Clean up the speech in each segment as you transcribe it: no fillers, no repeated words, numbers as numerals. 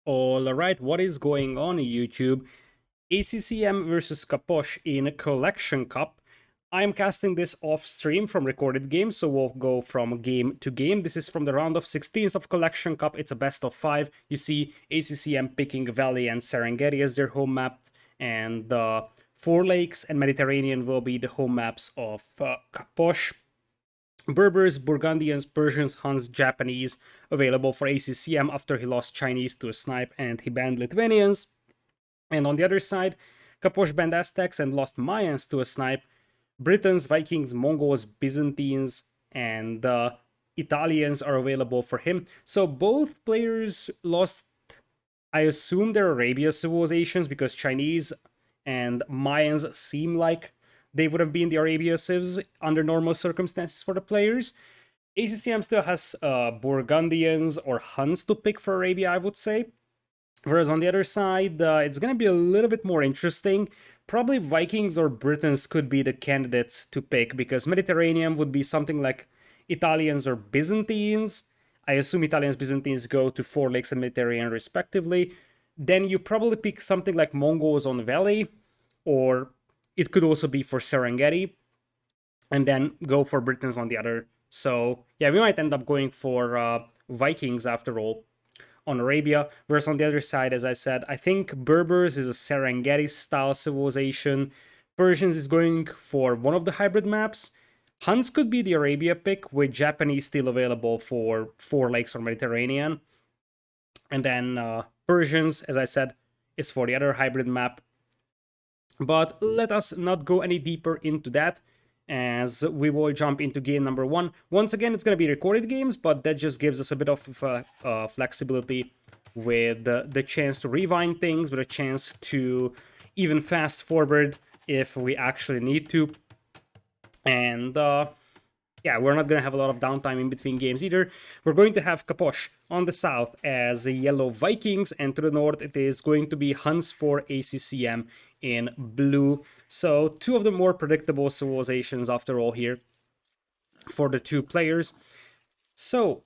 Alright, what is going on YouTube? ACCM versus Capoch in Collection Cup. I'm casting this off stream from recorded games, so we'll go from game to game. This is from the round of 16th of Collection Cup. It's a best of 5. You see ACCM picking Valley and Serengeti as their home map, and the Four Lakes and Mediterranean will be the home maps of Capoch. Berbers, Burgundians, Persians, Huns, Japanese available for ACCM after he lost Chinese to a snipe and he banned Lithuanians. And on the other side, Capoch banned Aztecs and lost Mayans to a snipe. Britons, Vikings, Mongols, Byzantines, and Italians are available for him. So both players lost, I assume, their Arabia civilizations because Chinese and Mayans seem like they would have been the Arabia civs under normal circumstances for the players. ACCM still has Burgundians or Huns to pick for Arabia, I would say. Whereas on the other side, it's going to be a little bit more interesting. Probably Vikings or Britons could be the candidates to pick because Mediterranean would be something like Italians or Byzantines. I assume Italians, Byzantines go to Four Lakes and Mediterranean respectively. Then you probably pick something like Mongols on Valley, or it could also be for Serengeti, and then go for Britons on the other. So yeah, we might end up going for Vikings after all on Arabia. Whereas on the other side, as I said, I think Berbers is a Serengeti style civilization. Persians is going for one of the hybrid maps. Huns could be the Arabia pick, with Japanese still available for Four Lakes or Mediterranean. And then Persians, as I said, is for the other hybrid map. But let us not go any deeper into that, as we will jump into game number 1. Once again, it's going to be recorded games, but that just gives us a bit of flexibility with the chance to rewind things, with a chance to even fast forward if we actually need to. And yeah, we're not going to have a lot of downtime in between games either. We're going to have Capoch on the south as Yellow Vikings, and to the north it is going to be Huns for ACCM in blue. So two of the more predictable civilizations after all here for the two players. So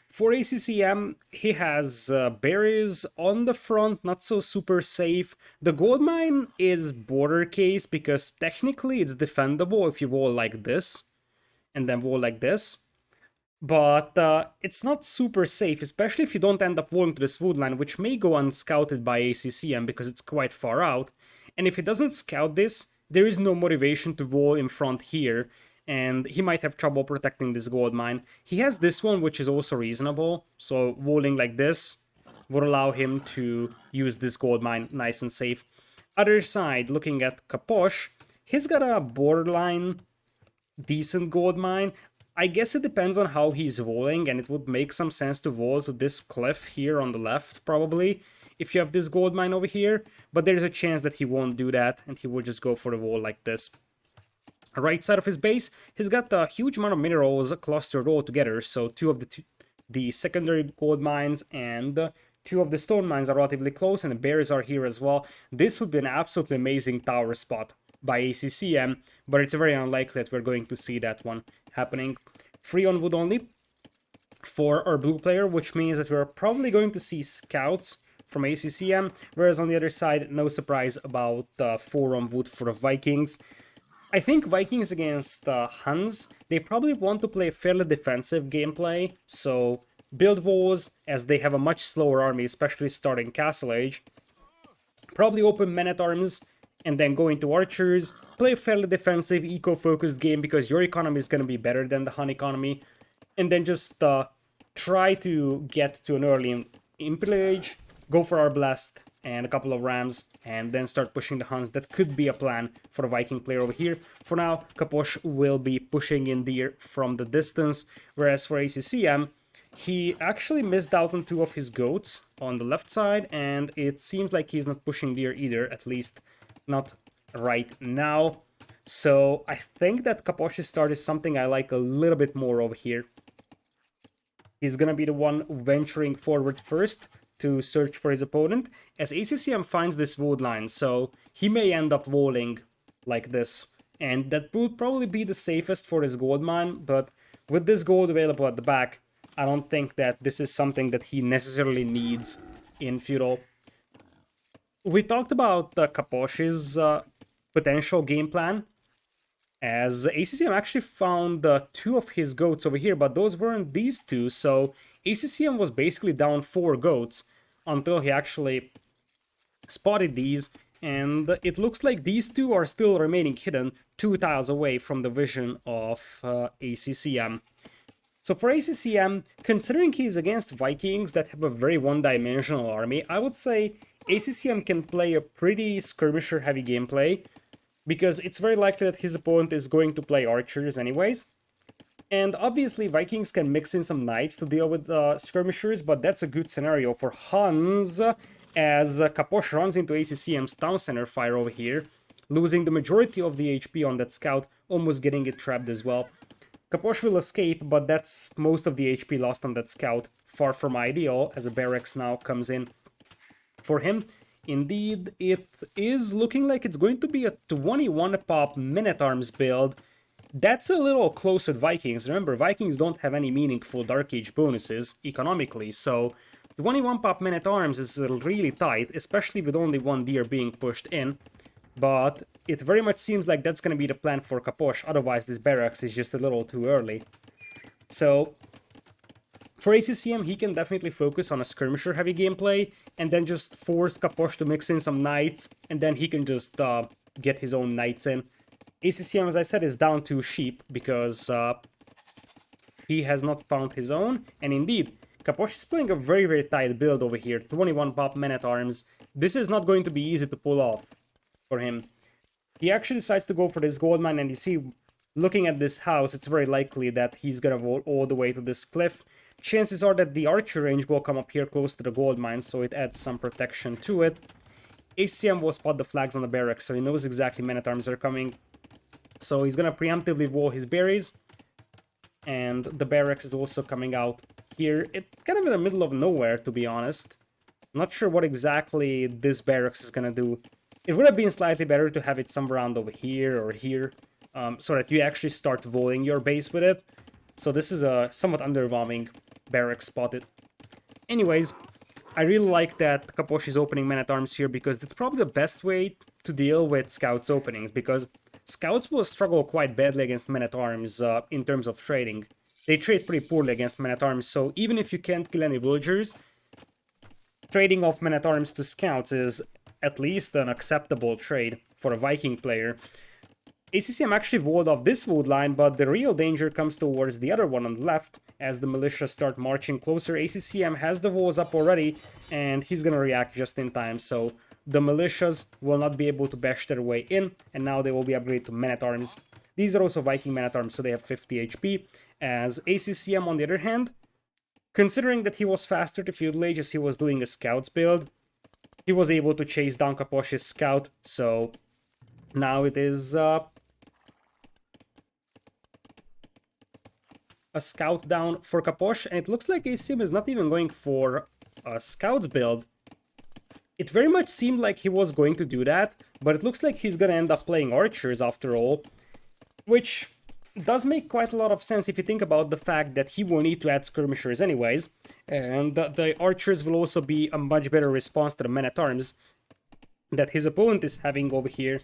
for ACCM, he has berries on the front, not so super safe. The gold mine is border case because technically it's defendable if you wall like this and then wall like this. But it's not super safe, especially if you don't end up walling to this wood line, which may go unscouted by ACCM because it's quite far out. And if he doesn't scout this, there is no motivation to wall in front here, and he might have trouble protecting this gold mine. He has this one, which is also reasonable, so walling like this would allow him to use this gold mine nice and safe. Other side, looking at Capoch, he's got a borderline decent gold mine. I guess it depends on how he's walling, and it would make some sense to wall to this cliff here on the left, probably, if you have this gold mine over here, but there's a chance that he won't do that, and he will just go for the wall like this. Right side of his base, he's got a huge amount of minerals clustered all together, so two of the secondary gold mines and two of the stone mines are relatively close, and the berries are here as well. This would be an absolutely amazing tower spot by ACCM, but it's very unlikely that we're going to see that one happening. Free on wood only for our blue player, which means that we're probably going to see scouts from ACCM, whereas on the other side, no surprise about 4 on wood for the Vikings. I think Vikings against Huns, they probably want to play fairly defensive gameplay, so build walls as they have a much slower army, especially starting Castle Age. Probably open men-at-arms and then go into archers, play a fairly defensive, eco-focused game because your economy is going to be better than the Hun economy, and then just try to get to an early Imperial Age, go for our blast and a couple of rams, and then start pushing the Huns. That could be a plan for the Viking player over here. For now, Capoch will be pushing in deer from the distance, whereas for ACCM, he actually missed out on 2 of his goats on the left side, and it seems like he's not pushing deer either, at least not right now. So I think that Capoch's start is something I like a little bit more over here. He's gonna be the one venturing forward first to search for his opponent, as ACCM finds this wood line, so he may end up walling like this, and that would probably be the safest for his gold mine, but with this gold available at the back, I don't think that this is something that he necessarily needs in Feudal. We talked about Capoch's potential game plan, as ACCM actually found two of his goats over here, but those weren't these two, so ACCM was basically down 4 goats until he actually spotted these, and it looks like these two are still remaining hidden 2 tiles away from the vision of ACCM. So for ACCM, considering he's against Vikings that have a very one-dimensional army, I would say ACCM can play a pretty skirmisher-heavy gameplay, because it's very likely that his opponent is going to play archers anyways. And obviously Vikings can mix in some knights to deal with skirmishers, but that's a good scenario for Hans, as Capoch runs into ACCM's town center fire over here, losing the majority of the HP on that scout, almost getting it trapped as well. Capoch will escape, but that's most of the HP lost on that scout. Far from ideal, as a barracks now comes in for him. Indeed, it is looking like it's going to be a 21 pop Men-at-Arms build. That's a little close with Vikings. Remember, Vikings don't have any meaningful Dark Age bonuses economically, so 21 pop Men-at-Arms is really tight, especially with only one deer being pushed in. But it very much seems like that's going to be the plan for Capoch, otherwise this barracks is just a little too early. So for ACCM, he can definitely focus on a skirmisher-heavy gameplay, and then just force Capoch to mix in some knights, and then he can just get his own knights in. ACCM, as I said, is down 2 sheep, because he has not found his own, and indeed, Capoch is playing a very, very tight build over here, 21 pop Men-at-Arms. This is not going to be easy to pull off for him. He actually decides to go for this gold mine, and you see, looking at this house, it's very likely that he's gonna go all the way to this cliff. Chances are that the archer range will come up here close to the gold mine, so it adds some protection to it. ACCM will spot the flags on the barracks, so he knows exactly Men-at-Arms are coming. So he's gonna preemptively wall his berries, and the barracks is also coming out here. It's kind of in the middle of nowhere, to be honest. Not sure what exactly this barracks is gonna do. It would have been slightly better to have it somewhere around over here or here, so that you actually start walling your base with it. So this is a somewhat underwhelming barracks spotted. Anyways, I really like that Capoch is opening Men-at-Arms here, because it's probably the best way to deal with Scouts openings, because Scouts will struggle quite badly against Men-at-Arms in terms of trading. They trade pretty poorly against Men-at-Arms, so even if you can't kill any villagers, trading off Men-at-Arms to Scouts is at least an acceptable trade for a Viking player. ACCM actually walled off this wood line, but the real danger comes towards the other one on the left, as the militia start marching closer. ACCM has the walls up already, and he's gonna react just in time, so the militias will not be able to bash their way in, and now they will be upgraded to Men-at-Arms. These are also Viking Men-at-Arms, so they have 50 HP, as ACCM, on the other hand, considering that he was faster to Feudal Age as he was doing a Scouts build, he was able to chase down Capoch's scout, so now it is a scout down for Capoch, and it looks like ACCM is not even going for a Scouts build. It very much seemed like he was going to do that, but it looks like he's gonna end up playing archers after all, which does make quite a lot of sense if you think about the fact that he will need to add skirmishers anyways, and the archers will also be a much better response to the Men-at-Arms that his opponent is having over here.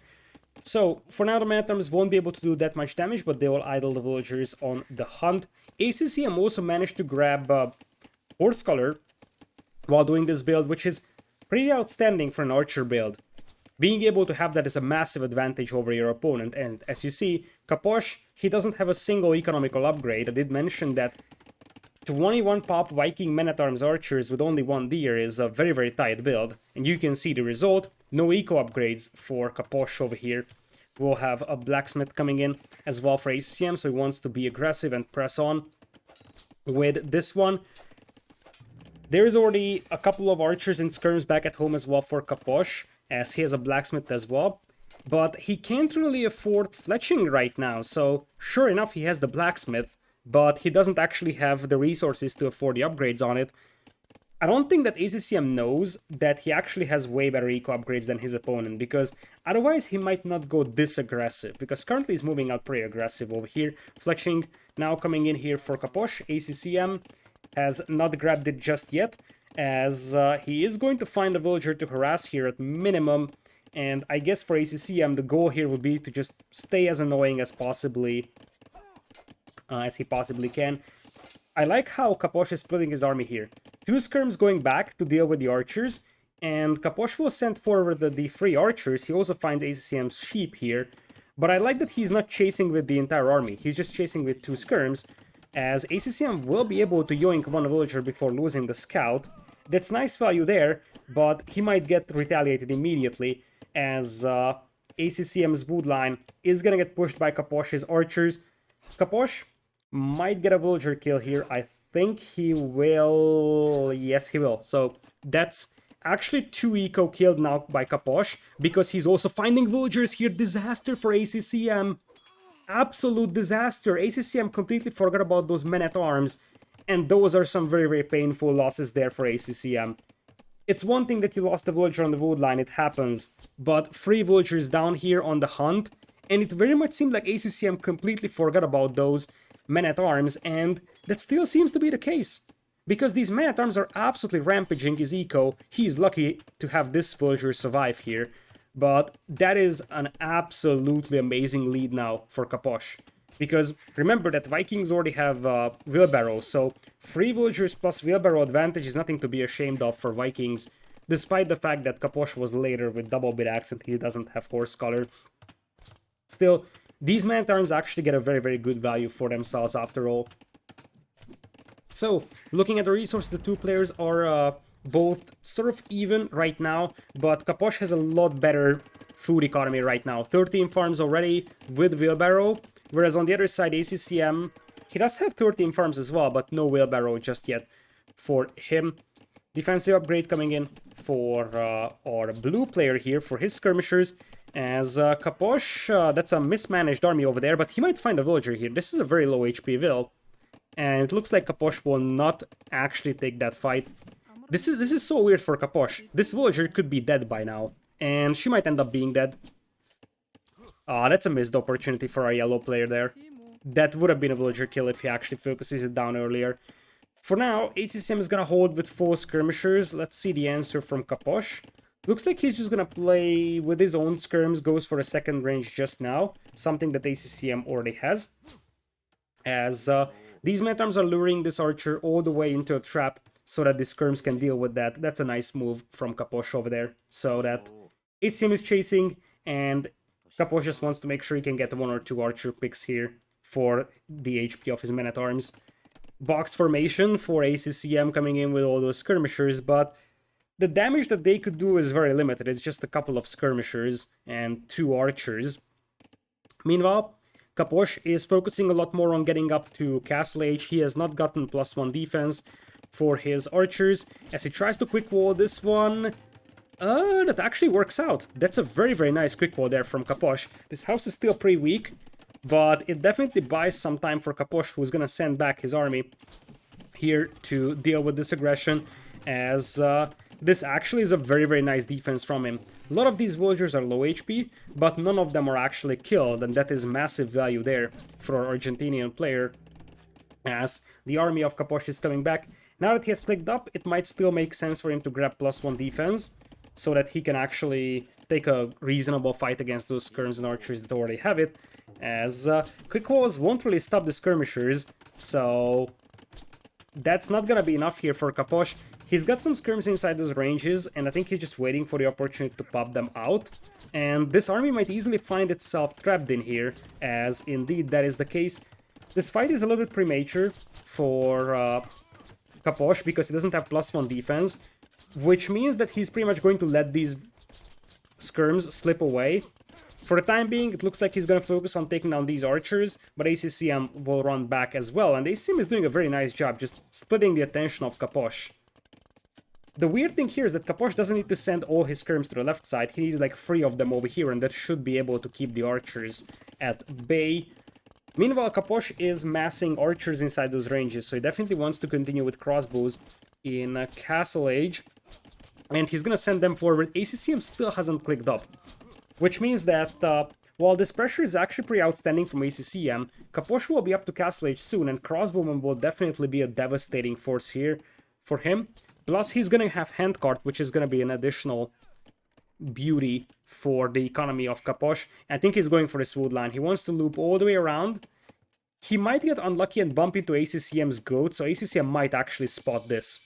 So, for now the Men-at-Arms won't be able to do that much damage, but they will idle the villagers on the hunt. ACCM also managed to grab Horse Color while doing this build, which is pretty outstanding for an archer build. Being able to have that is a massive advantage over your opponent, and as you see, Capoch, he doesn't have a single economical upgrade. I did mention that 21 pop Viking Men-at-Arms archers with only 1 deer is a very, very tight build, and you can see the result. No eco upgrades for Capoch over here. We'll have a blacksmith coming in as well for ACCM, so he wants to be aggressive and press on with this one. There is already a couple of archers and skirms back at home as well for Capoch, as he has a blacksmith as well. But he can't really afford fletching right now, so sure enough he has the blacksmith, but he doesn't actually have the resources to afford the upgrades on it. I don't think that ACCM knows that he actually has way better eco upgrades than his opponent, because otherwise he might not go this aggressive, because currently he's moving out pretty aggressive over here. Fletching now coming in here for Capoch. ACCM has not grabbed it just yet, as he is going to find a villager to harass here at minimum. And I guess for ACCM, the goal here would be to just stay as annoying as he possibly can. I like how Capoch is splitting his army here. 2 skirms going back to deal with the archers, and Capoch will send forward the 3 archers. He also finds ACCM's sheep here, but I like that he's not chasing with the entire army. He's just chasing with 2 skirms, as ACCM will be able to yoink 1 villager before losing the scout. That's nice value there, but he might get retaliated immediately, as ACCM's wood line is gonna get pushed by Capoch's archers. Capoch might get a villager kill here. I think he will. Yes, he will. So that's actually 2 eco killed now by Capoch, because he's also finding villagers here. Disaster for ACCM. Absolute disaster. ACCM completely forgot about those men-at-arms, and those are some very, very painful losses there for ACCM. It's one thing that you lost a villager on the wood line, it happens, but 3 villagers down here on the hunt, and it very much seemed like ACCM completely forgot about those men-at-arms, and that still seems to be the case. Because these men-at-arms are absolutely rampaging his eco. He's lucky to have this villager survive here, but that is an absolutely amazing lead now for Capoch. Because remember that Vikings already have wheelbarrow, so 3 villagers plus wheelbarrow advantage is nothing to be ashamed of for Vikings, despite the fact that Capoch was later with double bit accent, he doesn't have horse color. Still, these man-at-arms actually get a very, very good value for themselves after all. So, looking at the resources, the 2 players are both sort of even right now, but Capoch has a lot better food economy right now. 13 farms already with wheelbarrow, whereas on the other side, ACCM, he does have 13 farms as well, but no wheelbarrow just yet for him. Defensive upgrade coming in for our blue player here, for his skirmishers, as Capoch, that's a mismanaged army over there, but he might find a villager here. This is a very low HP vill, and it looks like Capoch will not actually take that fight. This is so weird for Capoch. This villager could be dead by now, and she might end up being dead. That's a missed opportunity for our yellow player there. That would have been a villager kill if he actually focuses it down earlier. For now, ACCM is gonna hold with 4 skirmishers. Let's see the answer from Capoch. Looks like he's just gonna play with his own skirms, goes for a second range just now, something that ACCM already has. As these men-at-arms are luring this archer all the way into a trap so that the skirms can deal with that. That's a nice move from Capoch over there, so that ACCM is chasing, and Capoch just wants to make sure he can get 1 or 2 archer picks here for the HP of his men-at-arms. Box formation for ACCM coming in with all those skirmishers, but the damage that they could do is very limited. It's just a couple of skirmishers and 2 archers. Meanwhile, Capoch is focusing a lot more on getting up to Castle Age. He has not gotten +1 defense for his archers, as he tries to quick wall this one. That actually works out. That's a very, very nice quick wall there from Capoch. This house is still pretty weak, but it definitely buys some time for Capoch, who's gonna send back his army here to deal with this aggression, as this actually is a very, very nice defense from him. A lot of these villagers are low HP, but none of them are actually killed, and that is massive value there for our Argentinian player, as the army of Capoch is coming back. Now that he has clicked up, it might still make sense for him to grab +1 defense, so that he can actually take a reasonable fight against those skirms and archers that already have it, as quick walls won't really stop the skirmishers, so that's not gonna be enough here for Capoch. He's got some skirms inside those ranges, and I think he's just waiting for the opportunity to pop them out. And this army might easily find itself trapped in here, as indeed that is the case. This fight is a little bit premature for Capoch, because he doesn't have +1 defense, which means that he's pretty much going to let these skirms slip away. For the time being, it looks like he's going to focus on taking down these archers, but ACCM will run back as well, and ACCM is doing a very nice job just splitting the attention of Capoch. The weird thing here is that Capoch doesn't need to send all his skirms to the left side. He needs like 3 of them over here, and that should be able to keep the archers at bay. Meanwhile, Capoch is massing archers inside those ranges, so he definitely wants to continue with crossbows in Castle Age. And he's gonna send them forward. ACCM still hasn't clicked up, which means that while this pressure is actually pretty outstanding from ACCM, Capoch will be up to Castle Age soon, and crossbowmen will definitely be a devastating force here for him. Plus, he's gonna have handcart, which is gonna be an additional beauty for the economy of Capoch. I think he's going for this wood line. He wants to loop all the way around. He might get unlucky and bump into ACCM's goat, so ACCM might actually spot this.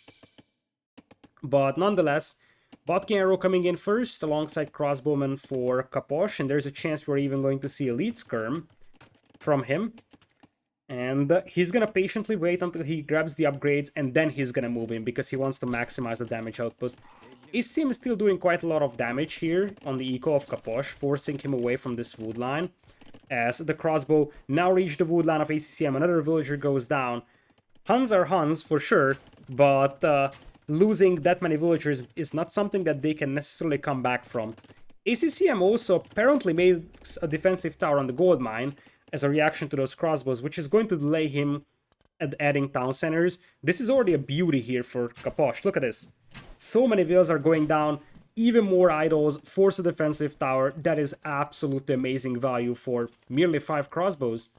But nonetheless, Botkin Arrow coming in first alongside Crossbowman for Capoch, and there's a chance we're even going to see Elite Skirm from him. And he's gonna patiently wait until he grabs the upgrades, and then he's gonna move in because he wants to maximize the damage output. ACCM is still doing quite a lot of damage here on the eco of Capoch, forcing him away from this wood line. As the crossbow now reached the wood line of ACCM, another villager goes down. Huns are Huns for sure, but losing that many villagers is not something that they can necessarily come back from. ACCM also apparently makes a defensive tower on the gold mine as a reaction to those crossbows, which is going to delay him at adding town centers. This is already a beauty here for Capoch. Look at this. So many villas are going down, even more idols, force a defensive tower. That is absolutely amazing value for merely 5 crossbows.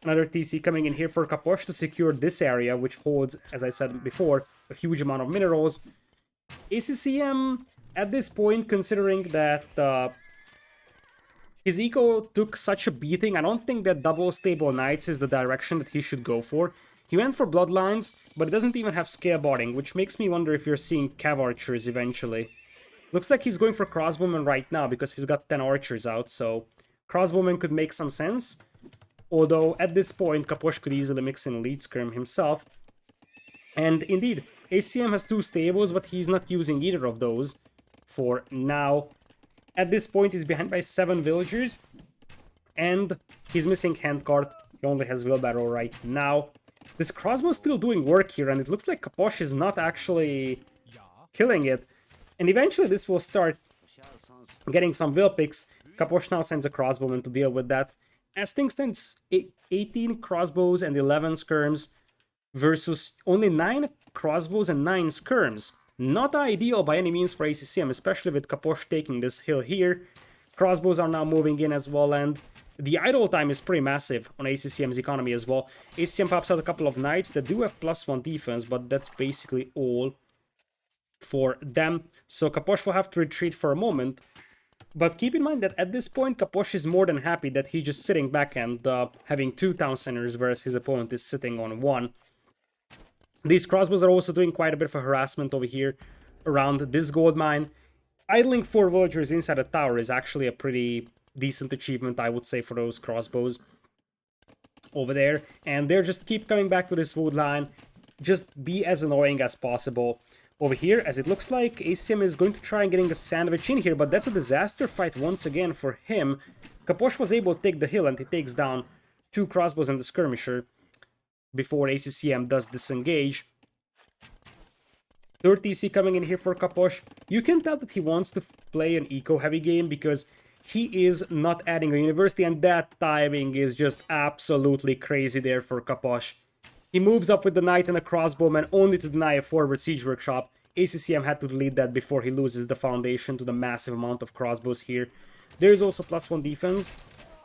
Another TC coming in here for Capoch to secure this area, which holds, as I said before, a huge amount of minerals. ACCM, at this point, considering that his eco took such a beating, I don't think that double stable knights is the direction that he should go for. He went for bloodlines, but it doesn't even have scale botting, which makes me wonder if you're seeing cav archers eventually. Looks like he's going for crossbowmen right now because he's got 10 archers out, so crossbowmen could make some sense. Although at this point, Capoch could easily mix in Elite Skirm himself. And indeed, ACCM has 2 stables, but he's not using either of those for now. At this point, he's behind by 7 villagers, and he's missing handcart. He only has wheelbarrow right now. This crossbow is still doing work here, and it looks like Capoch is not actually killing it. And eventually this will start getting some will picks. Capoch now sends a crossbowman to deal with that. As things stand, 18 crossbows and 11 skirms versus only 9 crossbows and 9 skirms. Not ideal by any means for ACCM, especially with Capoch taking this hill here. Crossbows are now moving in as well, and the idle time is pretty massive on ACCM's economy as well. ACCM pops out a couple of knights that do have +1 defense, but that's basically all for them. So Capoch will have to retreat for a moment. But keep in mind that at this point, Capoch is more than happy that he's just sitting back and having 2 town centers, whereas his opponent is sitting on 1. These crossbows are also doing quite a bit of a harassment over here around this gold mine. Idling 4 villagers inside a tower is actually a pretty decent achievement, I would say, for those crossbows over there. And they're just keep coming back to this wood line. Just be as annoying as possible over here, as it looks like ACCM is going to try and getting a sandwich in here, but that's a disaster fight once again for him. Capoch was able to take the hill, and he takes down 2 crossbows and the skirmisher before ACCM does disengage. Third TC coming in here for Capoch. You can tell that he wants to play an eco-heavy game because he is not adding a university, and that timing is just absolutely crazy there for Capoch. He moves up with the knight and a crossbowman only to deny a forward siege workshop. ACCM had to delete that before he loses the foundation to the massive amount of crossbows here. There is also +1 defense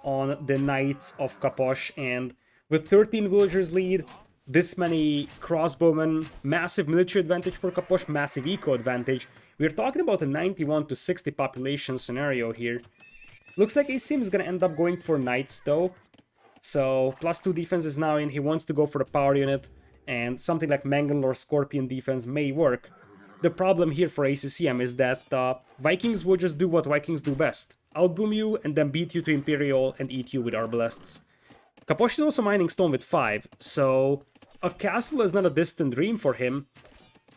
on the knights of Capoch, and with 13 villagers lead, this many crossbowmen, massive military advantage for Capoch, massive eco advantage. We're talking about a 91 to 60 population scenario here. Looks like ACCM is going to end up going for knights though. So +2 defense is now in. He wants to go for the power unit, and something like Mangle or Scorpion defense may work. The problem here for ACCM is that Vikings will just do what Vikings do best. Outboom you and then beat you to Imperial and eat you with Arbalests. Capoch is also mining stone with 5, so a castle is not a distant dream for him,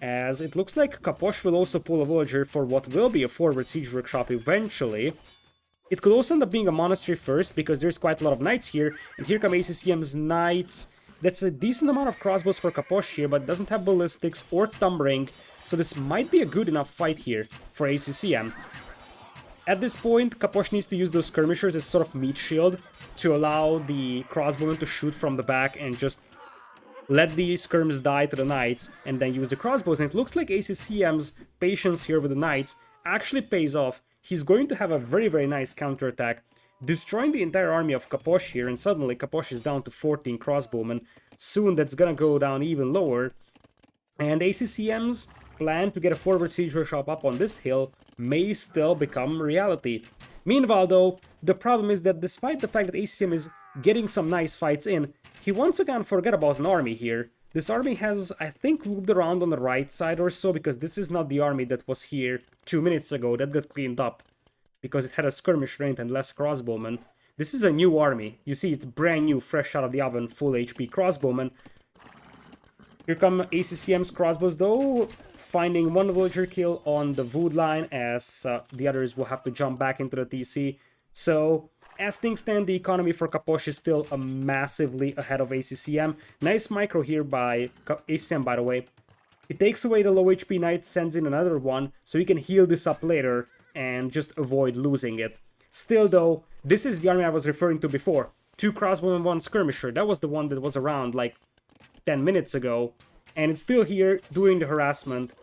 as it looks like Capoch will also pull a villager for what will be a forward siege workshop eventually. It could also end up being a monastery first, because there's quite a lot of knights here, and here come ACCM's knights. That's a decent amount of crossbows for Capoch here, but doesn't have ballistics or thumbring, so this might be a good enough fight here for ACCM. At this point, Capoch needs to use those skirmishers as sort of meat shield to allow the crossbowmen to shoot from the back and just let the skirms die to the knights, and then use the crossbows. And it looks like ACCM's patience here with the knights actually pays off. He's going to have a very, very nice counterattack, destroying the entire army of Capoch here, and suddenly Capoch is down to 14 crossbowmen. Soon that's gonna go down even lower, and ACCM's plan to get a forward siege workshop up on this hill may still become reality. Meanwhile, though, the problem is that despite the fact that ACCM is getting some nice fights in, he once again forgot about an army here. This army has, I think, looped around on the right side or so, because this is not the army that was here 2 minutes ago. That got cleaned up because it had a skirmish range and less crossbowmen. This is a new army. You see, it's brand new, fresh out of the oven, full HP crossbowmen. Here come ACCM's crossbows, though, finding one villager kill on the wood line, as the others will have to jump back into the TC. So, as things stand, the economy for Capoch is still massively ahead of ACCM. Nice micro here by ACCM, by the way. He takes away the low HP knight, sends in another one, so he can heal this up later and just avoid losing it. Still, though, this is the army I was referring to before. 2 crossbowmen, 1 skirmisher. That was the one that was around, like, 10 minutes ago, and it's still here doing the harassment.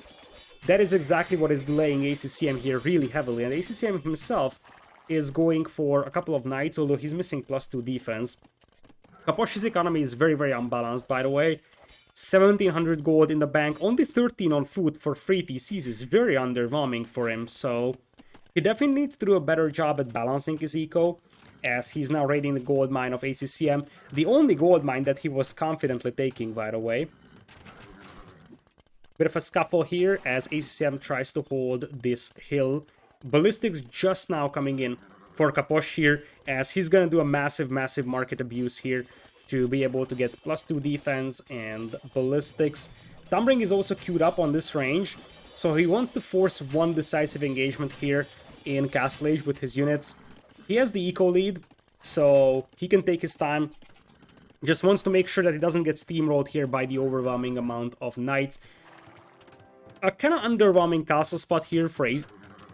That is exactly what is delaying ACCM here really heavily, and ACCM himself is going for a couple of knights, although he's missing +2 defense. Capoch's economy is very, very unbalanced, by the way. 1700 gold in the bank, only 13 on food for 3 TCs is very underwhelming for him, so he definitely needs to do a better job at balancing his eco, as he's now raiding the gold mine of ACCM, the only gold mine that he was confidently taking, by the way. Bit of a scuffle here as ACCM tries to hold this hill. Ballistics just now coming in for Capoch here, as he's gonna do a massive, massive market abuse here to be able to get +2 defense and ballistics. Thumbring is also queued up on this range, so he wants to force one decisive engagement here in Castle Age with his units. He has the eco lead, so he can take his time. Just wants to make sure that he doesn't get steamrolled here by the overwhelming amount of knights. A kind of underwhelming castle spot here for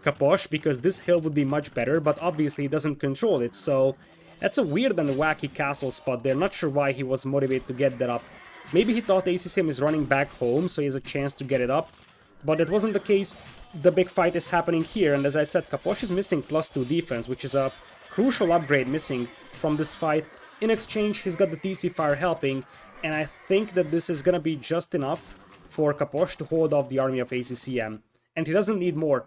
Capoch, because this hill would be much better, but obviously he doesn't control it, so that's a weird and wacky castle spot there. Not sure why he was motivated to get that up. Maybe he thought ACCM is running back home, so he has a chance to get it up. But that wasn't the case. The big fight is happening here, and as I said, Capoch is missing +2 defense, which is a crucial upgrade missing from this fight. In exchange, he's got the TC fire helping, and I think that this is gonna be just enough for Capoch to hold off the army of ACCM. And he doesn't need more.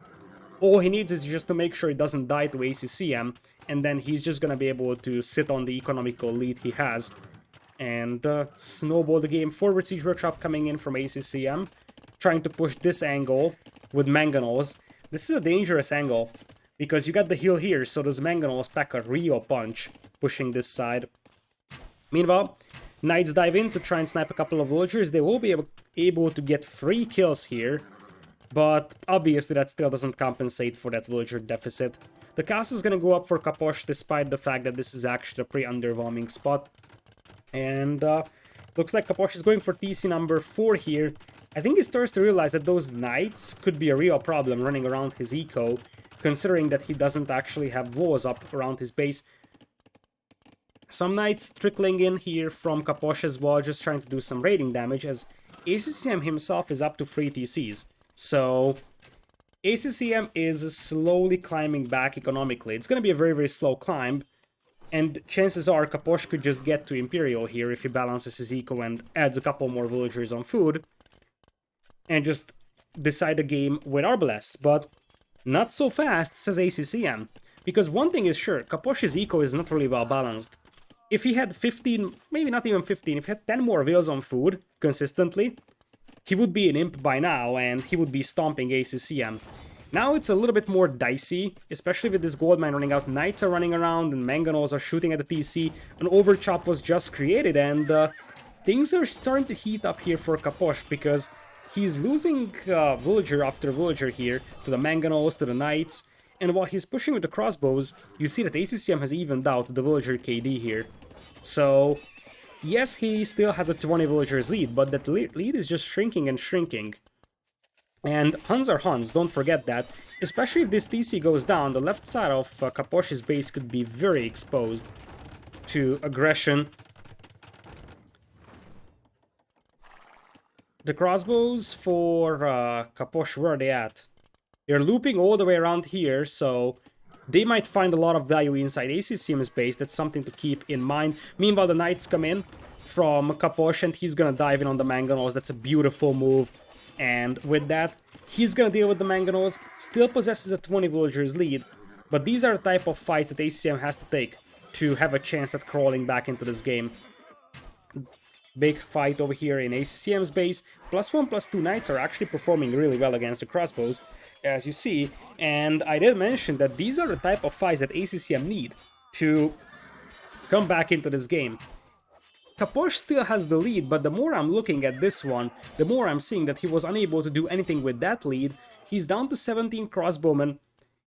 All he needs is just to make sure he doesn't die to ACCM, and then he's just gonna be able to sit on the economical lead he has and snowball the game. Forward siege workshop coming in from ACCM, trying to push this angle with mangonels. This is a dangerous angle because you got the hill here, so those mangonels pack a real punch pushing this side. Meanwhile, knights dive in to try and snipe a couple of villagers. They will be able to get 3 kills here, but obviously that still doesn't compensate for that villager deficit. The castle is going to go up for Capoch despite the fact that this is actually a pretty underwhelming spot. And looks like Capoch is going for TC number 4 here. I think he starts to realize that those knights could be a real problem running around his eco, considering that he doesn't actually have walls up around his base. Some knights trickling in here from Capoch as well, just trying to do some raiding damage, as ACCM himself is up to 3 TCs. So ACCM is slowly climbing back economically. It's going to be a very, very slow climb, and chances are Capoch could just get to Imperial here if he balances his eco and adds a couple more villagers on food, and just decide the game with Arbalest. But not so fast, says ACCM, because one thing is sure, Capoch's eco is not really well balanced. If he had 15, maybe not even 15, if he had 10 more vills on food consistently, he would be an imp by now, and he would be stomping ACCM. Now it's a little bit more dicey, especially with this gold mine running out. Knights are running around, and mangonels are shooting at the TC. An overchop was just created, and things are starting to heat up here for Capoch, because he's losing villager after villager here to the mangonels, to the knights, and while he's pushing with the crossbows, you see that ACCM has evened out the villager KD here. So yes, he still has a 20 villagers lead, but that lead is just shrinking and shrinking. And Huns are Huns, don't forget that. Especially if this TC goes down, the left side of Capoch's base could be very exposed to aggression. The crossbows for Capoch, where are they at? They're looping all the way around here, so they might find a lot of value inside ACCM's base. That's something to keep in mind. Meanwhile, the knights come in from Capoch, and he's gonna dive in on the mangonels. That's a beautiful move. And with that, he's gonna deal with the Mangonels, still possesses a 20 villagers lead, but these are the type of fights that ACCM has to take to have a chance at crawling back into this game. Big fight over here in ACCM's base. +1, +2 knights are actually performing really well against the crossbows, as you see, and I did mention that these are the type of fights that ACCM need to come back into this game. Capoch still has the lead, but the more I'm looking at this one, the more I'm seeing that he was unable to do anything with that lead. He's down to 17 crossbowmen.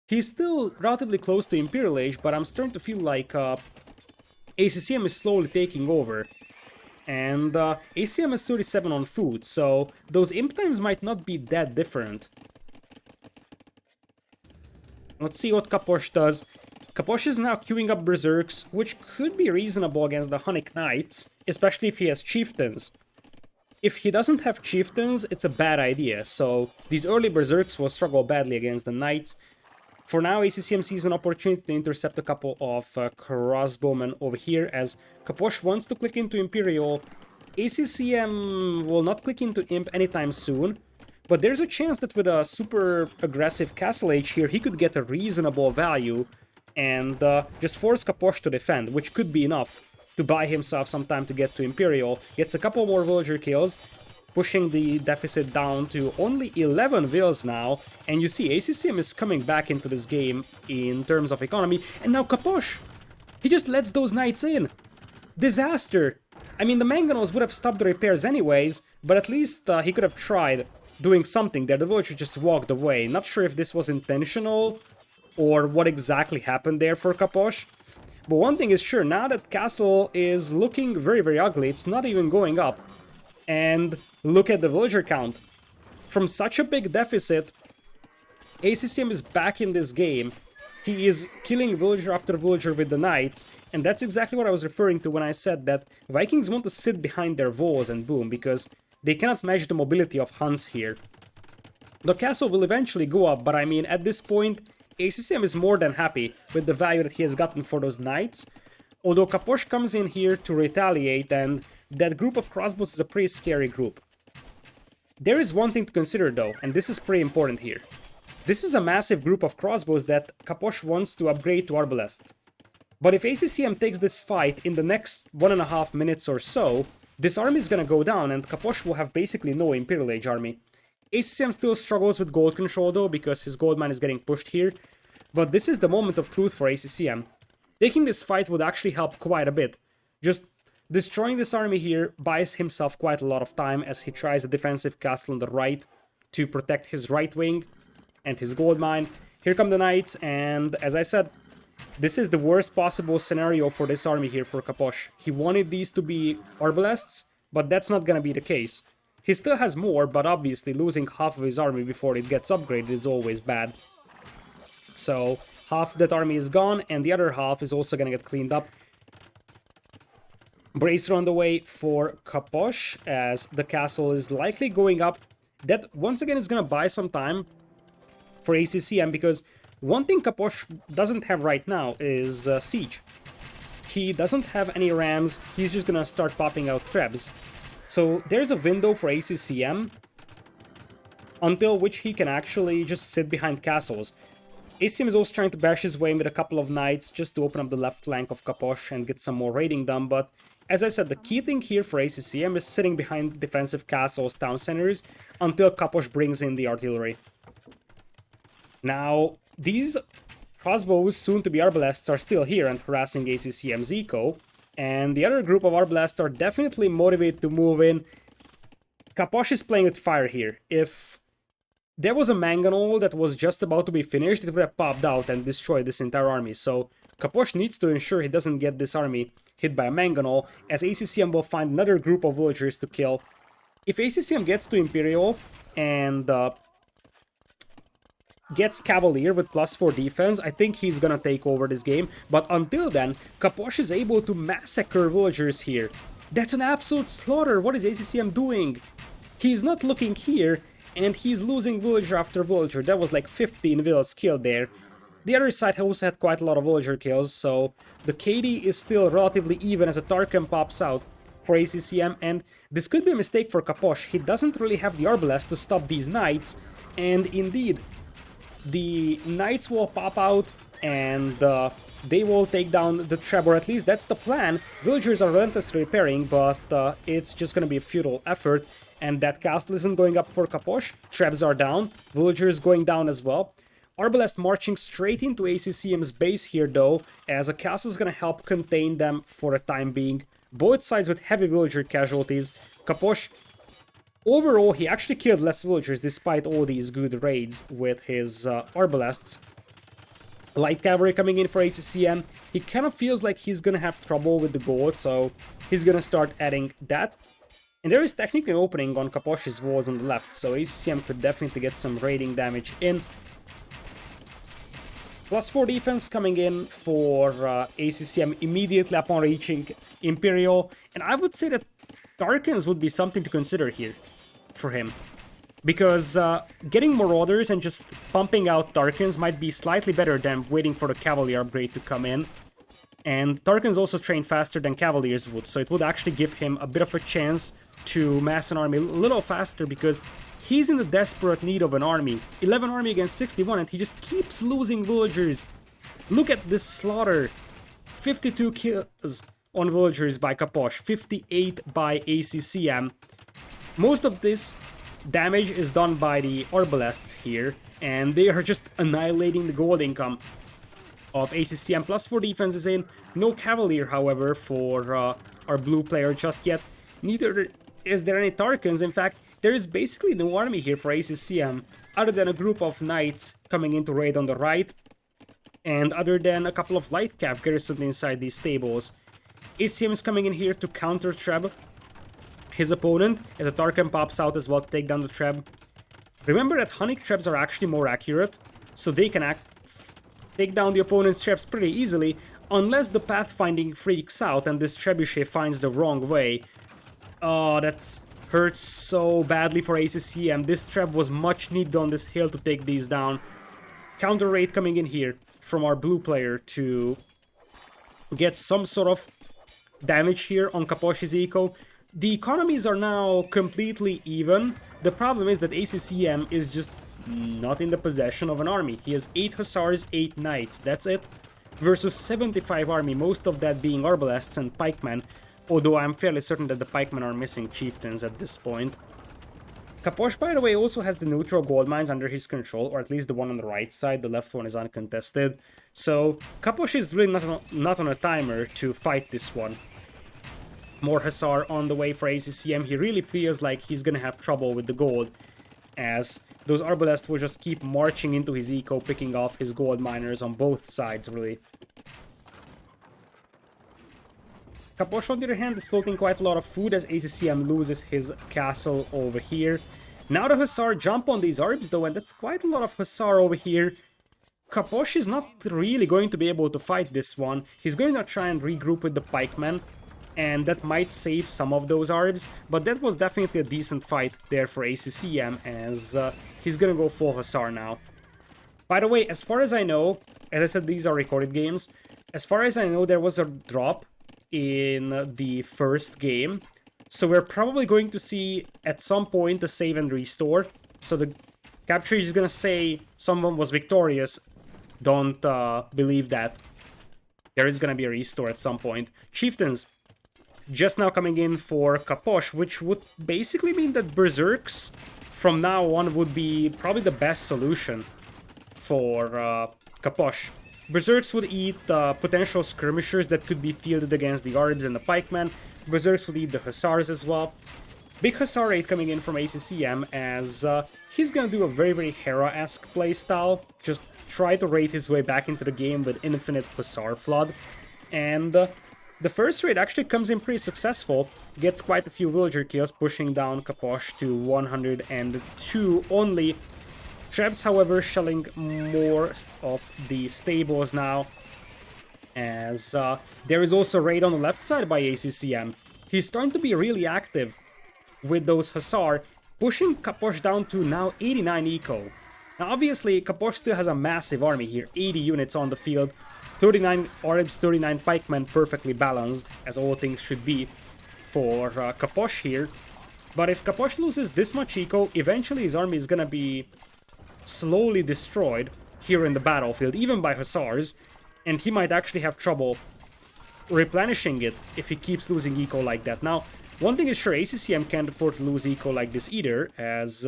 He's still relatively close to Imperial Age, but I'm starting to feel like ACCM is slowly taking over. And ACCM is 37 on food, so those imp times might not be that different. Let's see what Capoch does. Capoch is now queuing up Berserks, which could be reasonable against the Hunnic Knights, especially if he has Chieftains. If he doesn't have Chieftains, it's a bad idea, so these early Berserks will struggle badly against the Knights. For now, ACCM sees an opportunity to intercept a couple of crossbowmen over here, as Capoch wants to click into Imperial. ACCM will not click into Imp anytime soon, but there's a chance that with a super aggressive Castle Age here, he could get a reasonable value and just force Capoch to defend, which could be enough to buy himself some time to get to Imperial. Gets a couple more villager kills, pushing the deficit down to only 11 vills now, and you see ACCM is coming back into this game in terms of economy, and now Capoch! He just lets those knights in! Disaster! I mean, the Mangonels would have stopped the repairs anyways, but at least he could have tried doing something there. The villager just walked away. Not sure if this was intentional or what exactly happened there for Capoch. But one thing is sure, now that Castle is looking very, very ugly, it's not even going up. And look at the villager count. From such a big deficit, ACCM is back in this game. He is killing villager after villager with the knights, and that's exactly what I was referring to when I said that Vikings want to sit behind their walls and boom, because they cannot match the mobility of Huns here. The castle will eventually go up, but I mean, at this point, ACCM is more than happy with the value that he has gotten for those knights. Although Capoch comes in here to retaliate, and that group of crossbows is a pretty scary group. There is one thing to consider though, and this is pretty important here. This is a massive group of crossbows that Capoch wants to upgrade to Arbalest. But if ACCM takes this fight in the next 1.5 minutes or so, this army is gonna go down and Capoch will have basically no Imperial Age army. ACCM still struggles with gold control though, because his gold mine is getting pushed here. But this is the moment of truth for ACCM. Taking this fight would actually help quite a bit. Just destroying this army here buys himself quite a lot of time as he tries a defensive castle on the right to protect his right wing and his gold mine. Here come the knights, and as I said, this is the worst possible scenario for this army here for Capoch. He wanted these to be Arbalests, but that's not gonna be the case. He still has more, but obviously losing half of his army before it gets upgraded is always bad. So half that army is gone, and the other half is also gonna get cleaned up. Bracer on the way for Capoch, as the castle is likely going up. That, once again, is gonna buy some time for ACCM, because one thing Capoch doesn't have right now is siege. He doesn't have any rams, he's just gonna start popping out trebs. So there's a window for ACCM until which he can actually just sit behind castles. ACCM is also trying to bash his way in with a couple of knights just to open up the left flank of Capoch and get some more raiding done, but as I said, the key thing here for ACCM is sitting behind defensive castles, town centers, until Capoch brings in the artillery. Now, these crossbows, soon to be Arbalests, are still here and harassing ACCM's eco, and the other group of Arbalests are definitely motivated to move in. Capoch is playing with fire here. If there was a Mangonel that was just about to be finished, it would have popped out and destroyed this entire army, so Capoch needs to ensure he doesn't get this army hit by a Mangonel, as ACCM will find another group of villagers to kill. If ACCM gets to Imperial and gets Cavalier with +4 defense, I think he's gonna take over this game, but until then, Capoch is able to massacre villagers here. That's an absolute slaughter. What is ACCM doing? He's not looking here, and he's losing villager after villager. That was like 15 villas killed there. The other side also had quite a lot of villager kills, so the KD is still relatively even as a Tarkan pops out for ACCM, and This could be a mistake for Capoch. He doesn't really have the Arbalest to stop these Knights, and indeed, the Knights will pop out and they will take down the Treb, or at least that's the plan. Villagers are relentlessly repairing, but it's just gonna be a futile effort, and that castle isn't going up for Capoch. Trebs are down, villagers going down as well. Arbalest marching straight into ACCM's base here though, as a castle is gonna help contain them for the time being. Both sides with heavy villager casualties. Capoch, overall, he actually killed less villagers despite all these good raids with his Arbalests. Light cavalry coming in for ACCM. He kind of feels like he's gonna have trouble with the gold, so he's gonna start adding that. And there is technically an opening on Capoch's walls on the left, so ACCM could definitely get some raiding damage in. +4 defense coming in for ACCM immediately upon reaching Imperial, and I would say that Darkens would be something to consider here for him. Because getting Marauders and just pumping out Darkens might be slightly better than waiting for the Cavalry upgrade to come in. And Darkens also train faster than Cavaliers would, so it would actually give him a bit of a chance to mass an army a little faster, because he's in the desperate need of an army. 11 army against 61, and he just keeps losing villagers. Look at this slaughter. 52 kills on villagers by Capoch, 58 by ACCM. Most of this damage is done by the Arbalests here, and they are just annihilating the gold income of ACCM. +4 defense is in. No Cavalier, however, for our blue player just yet. Neither is there any Tarkans. In fact, there is basically no army here for ACCM, other than a group of Knights coming in to raid on the right, and other than a couple of light cav garrisoned inside these stables. ACCM is coming in here to counter Treb his opponent, as a Tarkan pops out as well to take down the Treb. Remember that Hunnic Trebs are actually more accurate, so they can take down the opponent's Trebs pretty easily, unless the pathfinding freaks out and this Trebuchet finds the wrong way. Oh, that hurts so badly for ACCM. This Treb was much needed on this hill to take these down. Counter raid coming in here from our blue player to get some sort of damage here on Capoch's eco. The economies are now completely even. The problem is that ACCM is just not in the possession of an army. He has 8 Hussars, 8 Knights, that's it. Versus 75 army, most of that being Arbalests and Pikemen. Although I'm fairly certain that the Pikemen are missing Chieftains at this point. Capoch, by the way, also has the neutral gold mines under his control, or at least the one on the right side. The left one is uncontested. So Capoch is really not on a timer to fight this one. More Hussar on the way for ACCM. He really feels like he's gonna have trouble with the gold, as those Arbalests will just keep marching into his eco, picking off his gold miners on both sides, really. Capoch, on the other hand, is floating quite a lot of food as ACCM loses his castle over here. Now the Hussar jump on these Arbs though, and that's quite a lot of Hussar over here. Capoch is not really going to be able to fight this one. He's going to try and regroup with the Pikemen, and that might save some of those Arbs, but that was definitely a decent fight there for ACCM, as he's gonna go full Hussar now. By the way, as far as I know, as I said, these are recorded games, as far as I know, there was a drop in the first game, so we're probably going to see at some point a save and restore. So the capture is gonna say someone was victorious. Don't believe that. There is gonna be a restore at some point. Chieftains just now coming in for Capoch, which would basically mean that Berserks from now on would be probably the best solution for Capoch. Berserks would eat potential skirmishers that could be fielded against the Arbs and the Pikemen. Berserks would eat the Hussars as well. Big Hussar raid coming in from ACCM, as he's gonna do a very Hera-esque playstyle. Just try to raid his way back into the game with infinite Hussar flood. And the first raid actually comes in pretty successful, gets quite a few villager kills, pushing down Capoch to 102 only. Trebs, however, shelling more of the stables now, as there is also a raid on the left side by ACCM. He's starting to be really active with those Hussar, pushing Capoch down to now 89 eco. Now obviously, Capoch still has a massive army here, 80 units on the field, 39 Arabs, 39 pikemen, perfectly balanced, as all things should be. for Capoch here. But if Capoch loses this much eco, eventually his army is gonna be slowly destroyed here in the battlefield, even by Hussars, and he might actually have trouble replenishing it if he keeps losing eco like that. Now, one thing is sure, ACCM can't afford to lose eco like this either, as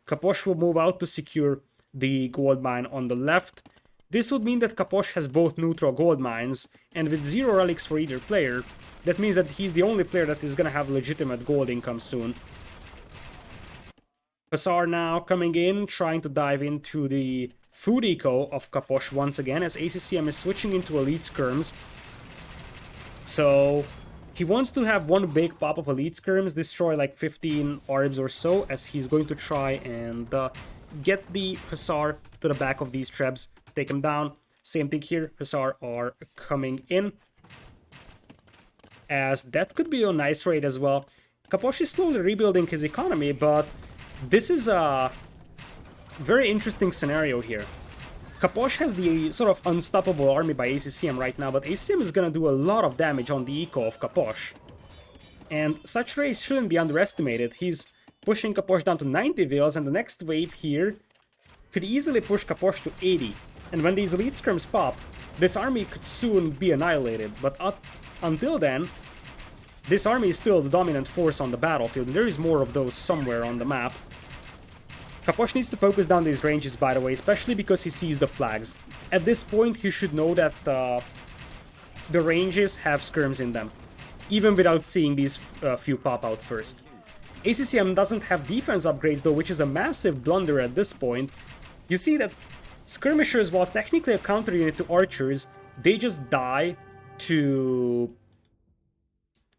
Capoch will move out to secure the gold mine on the left. This would mean that Capoch has both neutral gold mines, and with 0 relics for either player, that means that he's the only player that is gonna have legitimate gold income soon. Hussar now coming in, trying to dive into the food eco of Capoch once again, as ACCM is switching into elite skirms. So he wants to have one big pop of elite skirms, destroy like 15 orbs or so, as he's going to try and get the Hussar to the back of these trebs, take him down. Same thing here, Hussar are coming in, as that could be a nice raid as well. Capoch is slowly rebuilding his economy, but this is a very interesting scenario here. Capoch has the sort of unstoppable army by ACCM right now, but ACCM is gonna do a lot of damage on the eco of Capoch. And such raids shouldn't be underestimated. He's pushing Capoch down to 90 vils, and the next wave here could easily push Capoch to 80. And when these elite skirms pop, this army could soon be annihilated. But until then, this army is still the dominant force on the battlefield, and there is more of those somewhere on the map. Capoch needs to focus down these ranges, by the way, especially because he sees the flags. At this point, he should know that the ranges have skirms in them, even without seeing these few pop out first. ACCM doesn't have defense upgrades though, which is a massive blunder at this point. You see that skirmishers, while technically a counter unit to archers, they just die to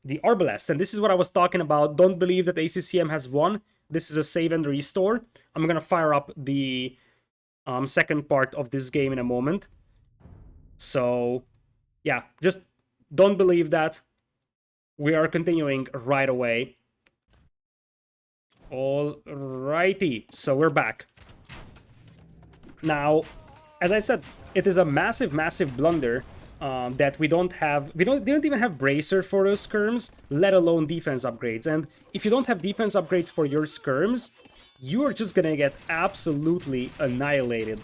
the arbalests, and this is what I was talking about. Don't believe that ACCM has won. This is a save and restore. I'm gonna fire up the second part of this game in a moment. So, yeah, just don't believe that. We are continuing right away. Alrighty, so we're back. Now, as I said, it is a massive, massive blunder that we don't even have bracer for those skirms, let alone defense upgrades. And if you don't have defense upgrades for your skirms, you are just gonna get absolutely annihilated.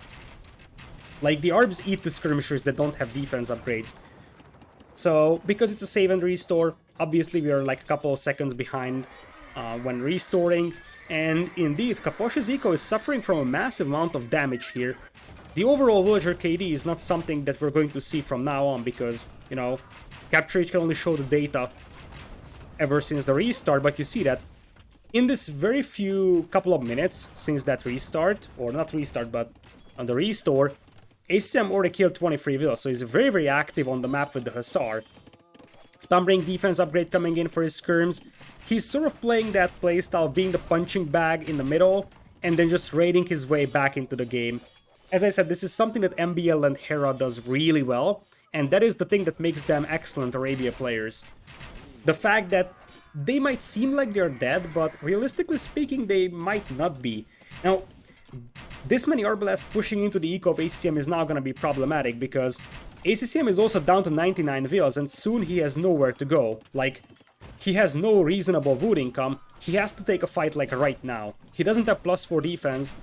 Like, the Arbs eat the skirmishers that don't have defense upgrades. So, because it's a save and restore, obviously we are like a couple of seconds behind when restoring. And indeed, Capoch's eco is suffering from a massive amount of damage here. The overall villager KD is not something that we're going to see from now on because, you know, Capture H can only show the data ever since the restart, but you see that in this very few couple of minutes since that restart, or not restart, but on the restore, ACCM already killed 23 villas, so he's very, very active on the map with the Hussar. Thumbring defense upgrade coming in for his skirms. He's sort of playing that playstyle, being the punching bag in the middle, and then just raiding his way back into the game. As I said, this is something that MBL and Hera does really well, and that is the thing that makes them excellent Arabia players. The fact that they might seem like they're dead, but realistically speaking, they might not be. Now, this many Arbalests pushing into the eco of ACCM is now going to be problematic, because ACCM is also down to 99 vills, and soon he has nowhere to go. Like, he has no reasonable wood income. He has to take a fight like right now. He doesn't have +4 defense,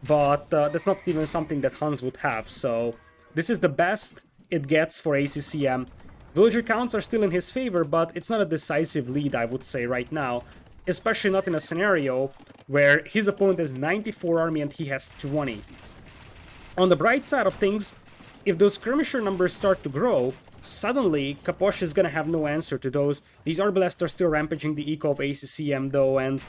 but that's not even something that Hans would have, so this is the best it gets for ACCM. Villager counts are still in his favor, but it's not a decisive lead, I would say, right now. Especially not in a scenario where his opponent has 94 army and he has 20. On the bright side of things, if those skirmisher numbers start to grow, suddenly Capoch is gonna have no answer to those. These Arbalests are still rampaging the eco of ACCM though, and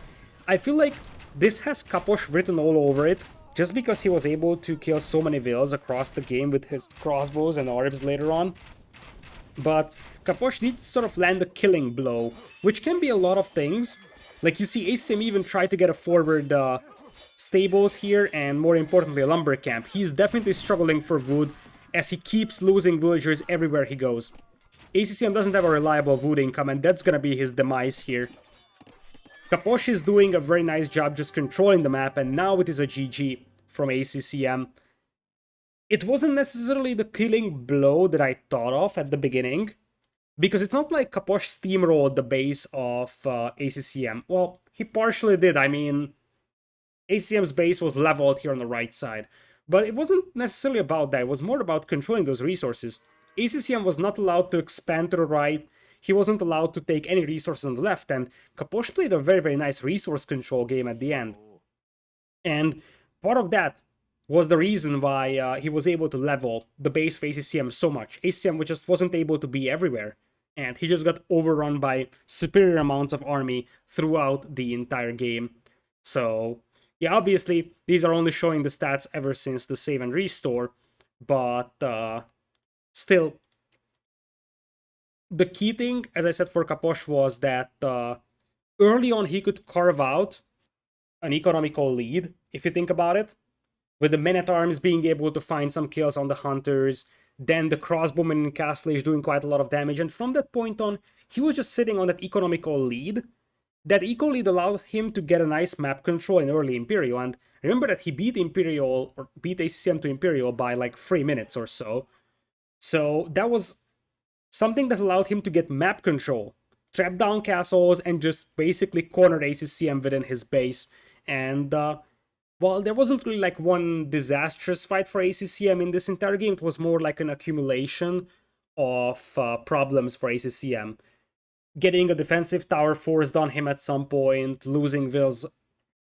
I feel like this has Capoch written all over it, just because he was able to kill so many vills across the game with his crossbows and orbs later on. But Capoch needs to sort of land a killing blow, which can be a lot of things. Like, you see ACCM even try to get a forward stables here, and more importantly a lumber camp. He's definitely struggling for wood, as he keeps losing villagers everywhere he goes. ACCM doesn't have a reliable wood income, and that's gonna be his demise here. Capoch is doing a very nice job just controlling the map, and now it is a GG from ACCM. It wasn't necessarily the killing blow that I thought of at the beginning, Because it's not like Capoch steamrolled the base of ACCM. Well, he partially did. I mean, ACCM's base was leveled here on the right side. But it wasn't necessarily about that. It was more about controlling those resources. ACCM was not allowed to expand to the right. He wasn't allowed to take any resources on the left. And Capoch played a very, very nice resource control game at the end. And part of that was the reason why he was able to level the base for ACCM so much. ACCM just wasn't able to be everywhere. And he just got overrun by superior amounts of army throughout the entire game. So, yeah, obviously, these are only showing the stats ever since the save and restore. But still, the key thing, as I said for Capoch, was that early on he could carve out an economical lead, if you think about it, with the men-at-arms being able to find some kills on the hunters, then the crossbowmen and castlage doing quite a lot of damage, and from that point on, he was just sitting on that economical lead. That eco lead allowed him to get a nice map control in early Imperial, and remember that he beat Imperial, or beat ACCM to Imperial by like 3 minutes or so. So that was something that allowed him to get map control, trap down castles, and just basically corner ACCM within his base. And well, there wasn't really like one disastrous fight for ACCM in this entire game. It was more like an accumulation of problems for ACCM. Getting a defensive tower forced on him at some point, losing Wills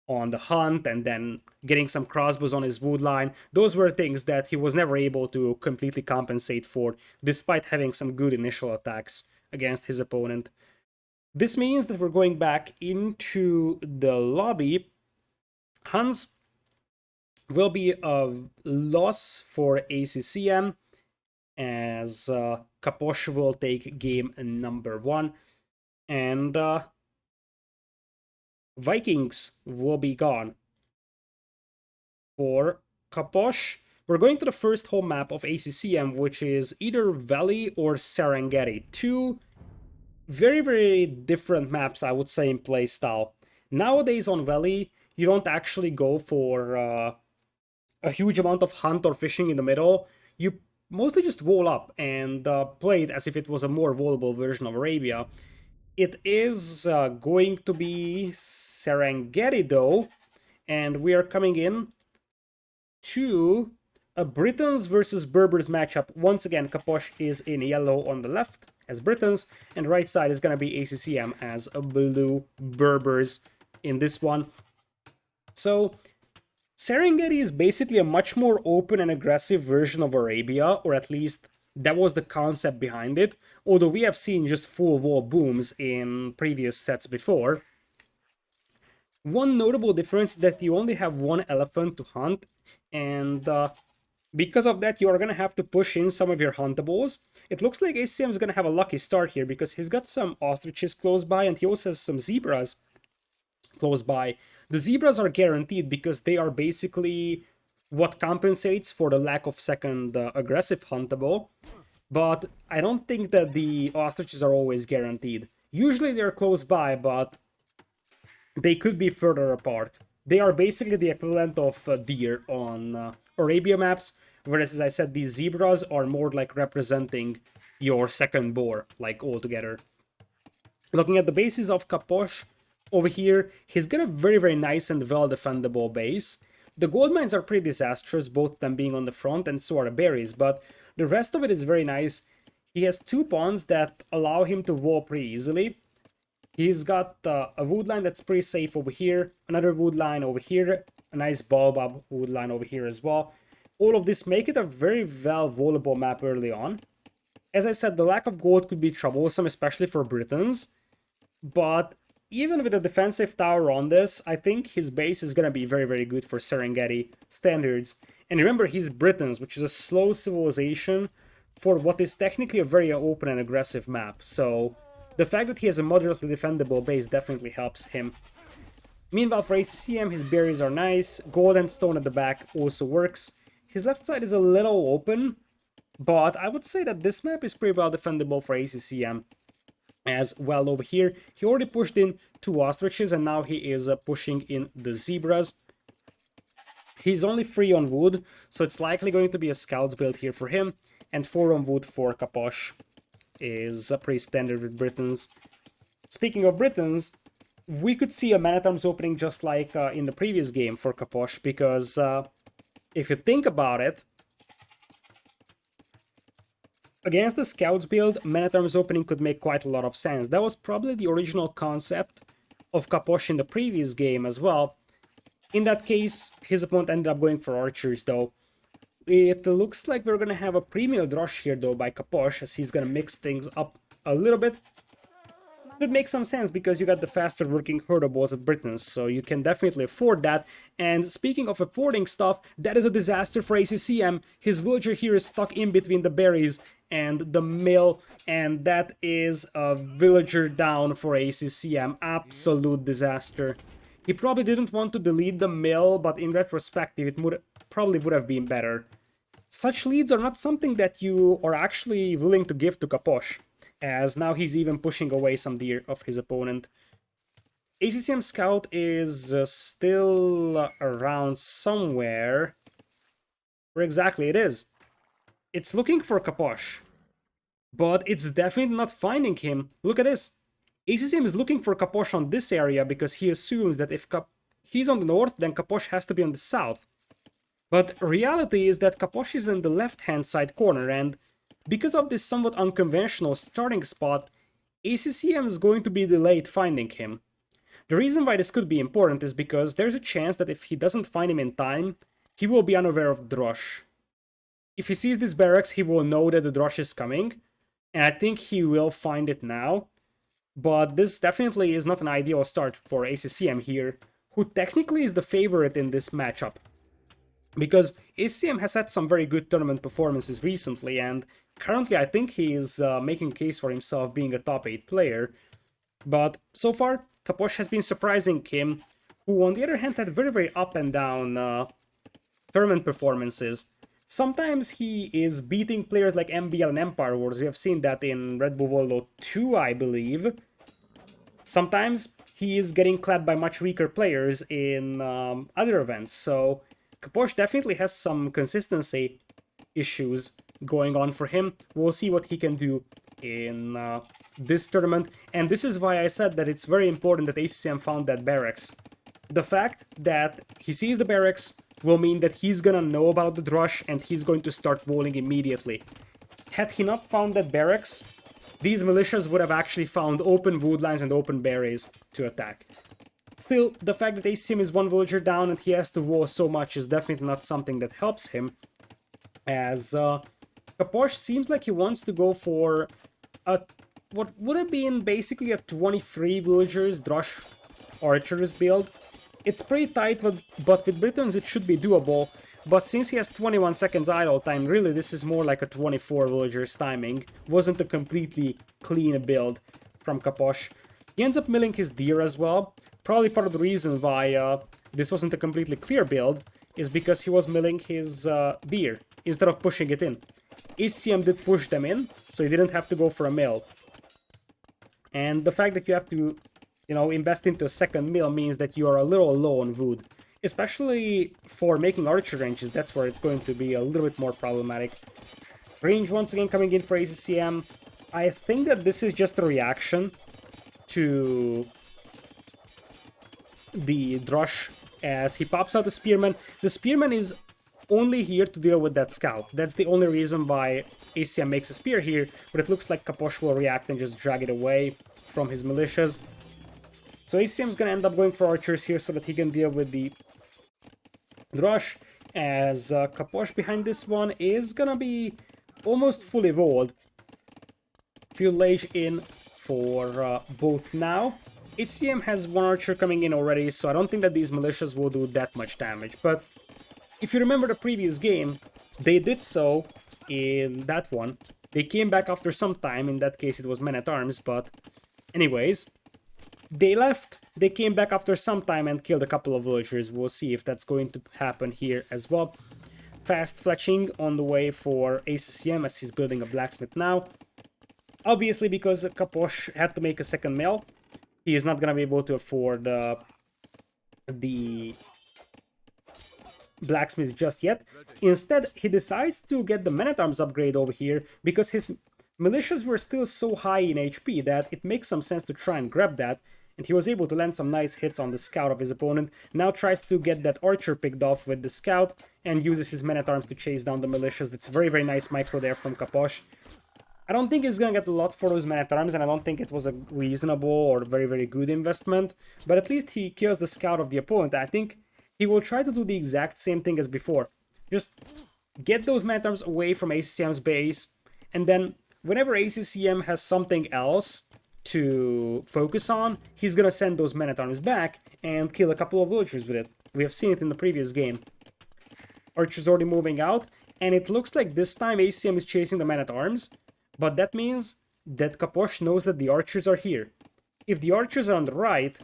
on the hunt, and then getting some crossbows on his wood line. Those were things that he was never able to completely compensate for, despite having some good initial attacks against his opponent. This means that we're going back into the lobby. Hans will be a loss for ACCM, as Capoch will take game number 1, and Vikings will be gone. For Capoch, we're going to the first home map of ACCM, which is either Valley or Serengeti. Two very, very different maps, I would say, in playstyle. Nowadays on Valley, you don't actually go for a huge amount of hunt or fishing in the middle. You mostly just wall up and play it as if it was a more volleyball version of Arabia. It is going to be Serengeti though, and we are coming in to a Britons versus Berbers matchup. Once again, Capoch is in yellow on the left as Britons, and right side is going to be ACCM as a blue Berbers in this one. So Serengeti is basically a much more open and aggressive version of Arabia, or at least that was the concept behind it, although we have seen just full wall booms in previous sets before. One notable difference is that you only have one elephant to hunt, and because of that you are going to have to push in some of your huntables. It looks like ACM is going to have a lucky start here because he's got some ostriches close by and he also has some zebras close by. The zebras are guaranteed because they are basically what compensates for the lack of second aggressive huntable, but I don't think that the ostriches are always guaranteed. Usually they're close by, but they could be further apart. They are basically the equivalent of deer on Arabia maps, whereas as I said, these zebras are more like representing your second boar, like altogether. Looking at the bases of Capoch, over here, he's got a very, very nice and well-defendable base. The gold mines are pretty disastrous, both of them being on the front, and so are the berries, but the rest of it is very nice. He has two pawns that allow him to wall pretty easily. He's got a wood line that's pretty safe over here, another wood line over here, a nice baobab wood line over here as well. All of this make it a very well wallable map early on. As I said, the lack of gold could be troublesome, especially for Britons, but even with a defensive tower on this, I think his base is going to be very, very good for Serengeti standards. And remember, he's Britons, which is a slow civilization for what is technically a very open and aggressive map. So the fact that he has a moderately defendable base definitely helps him. Meanwhile, for ACCM, his berries are nice. Gold and stone at the back also works. His left side is a little open, but I would say that this map is pretty well defendable for ACCM. As well over here, he already pushed in two ostriches and now he is pushing in the zebras. He's only 3 on wood, so it's likely going to be a scouts build here for him, and 4 on wood for Capoch. is pretty standard with Britons. Speaking of Britons, we could see a Man-at-Arms opening just like in the previous game for Capoch, because if you think about it, against the Scouts build, Man-at-Arms opening could make quite a lot of sense. That was probably the original concept of Capoch in the previous game as well. In that case, his opponent ended up going for Archers though. It looks like we're gonna have a premium rush here though by Capoch, as he's gonna mix things up a little bit. Could make some sense because you got the faster working Herdables of Britons, so you can definitely afford that. And speaking of affording stuff, that is a disaster for ACCM. His villager here is stuck in between the berries and the mill, and that is a villager down for ACCM. Absolute disaster. He probably didn't want to delete the mill, but in retrospective it probably would have been better. Such leads are not something that you are actually willing to give to Capoch, as now he's even pushing away some deer of his opponent. ACCM Scout is still around somewhere. Where exactly it is? It's looking for Capoch, but it's definitely not finding him. Look at this. ACCM is looking for Capoch on this area because he assumes that if he's on the north, then Capoch has to be on the south. But reality is that Capoch is in the left-hand side corner, and because of this somewhat unconventional starting spot, ACCM is going to be delayed finding him. The reason why this could be important is because there's a chance that if he doesn't find him in time, he will be unaware of the Drush. If he sees this barracks, he will know that the Drush is coming, and I think he will find it now. But this definitely is not an ideal start for ACCM here, who technically is the favorite in this matchup. Because ACCM has had some very good tournament performances recently, and currently I think he is making a case for himself being a top 8 player. But so far, Capoch has been surprising him, who on the other hand had very up and down tournament performances. Sometimes he is beating players like MBL and Empire Wars. We have seen that in Red Bull World 2, I believe. Sometimes he is getting clapped by much weaker players in other events. So Capoch definitely has some consistency issues going on for him. We'll see what he can do in this tournament. And this is why I said that it's very important that ACCM found that barracks. The fact that he sees the barracks will mean that he's gonna know about the Drush and he's going to start walling immediately. Had he not found that barracks, these militias would have actually found open woodlines and open berries to attack. Still, the fact that ACCM is one villager down and he has to wall so much is definitely not something that helps him, as Capoch seems like he wants to go for what would have been basically a 23 villagers Drush Archers build. It's pretty tight, but with Britons it should be doable, but since he has 21 seconds idle time, really this is more like a 24 villagers timing. Wasn't a completely clean build from Capoch. He ends up milling his deer as well. Probably part of the reason why this wasn't a completely clear build is because he was milling his deer instead of pushing it in. ACCM did push them in, so he didn't have to go for a mill. And the fact that you have to, invest into a second mill means that you are a little low on wood. Especially for making archer ranges, that's where it's going to be a little bit more problematic. Range once again coming in for ACCM. I think that this is just a reaction to the Drush as he pops out the Spearman. The Spearman is only here to deal with that scout. That's the only reason why ACCM makes a spear here, but it looks like Capoch will react and just drag it away from his militias. So ACCM is going to end up going for archers here so that he can deal with the Drush, as Capoch behind this one is going to be almost fully walled. Field Lage in for both now. ACCM has one archer coming in already, so I don't think that these militias will do that much damage. But if you remember the previous game, they did so in that one. They came back after some time, in that case it was men-at-arms, but anyways, they left, they came back after some time and killed a couple of villagers. We'll see if that's going to happen here as well. Fast fletching on the way for ACCM as he's building a blacksmith now. Obviously, because Capoch had to make a second mill, he is not going to be able to afford the blacksmith just yet. Instead, he decides to get the men-at-arms upgrade over here because his militias were still so high in HP that it makes some sense to try and grab that, and he was able to land some nice hits on the scout of his opponent. Now tries to get that archer picked off with the scout and uses his men-at-arms to chase down the militias. That's very, very nice micro there from Capoch. I don't think he's gonna get a lot for those men-at-arms, and I don't think it was a reasonable or very, very good investment, but at least he kills the scout of the opponent. I think he will try to do the exact same thing as before. Just get those men-at-arms away from ACCM's base, and then whenever ACCM has something else to focus on, he's gonna send those men-at-arms back and kill a couple of villagers with it. We have seen it in the previous game. Archer's already moving out, and it looks like this time ACCM is chasing the men-at-arms, but that means that Capoch knows that the archers are here. If the archers are on the right,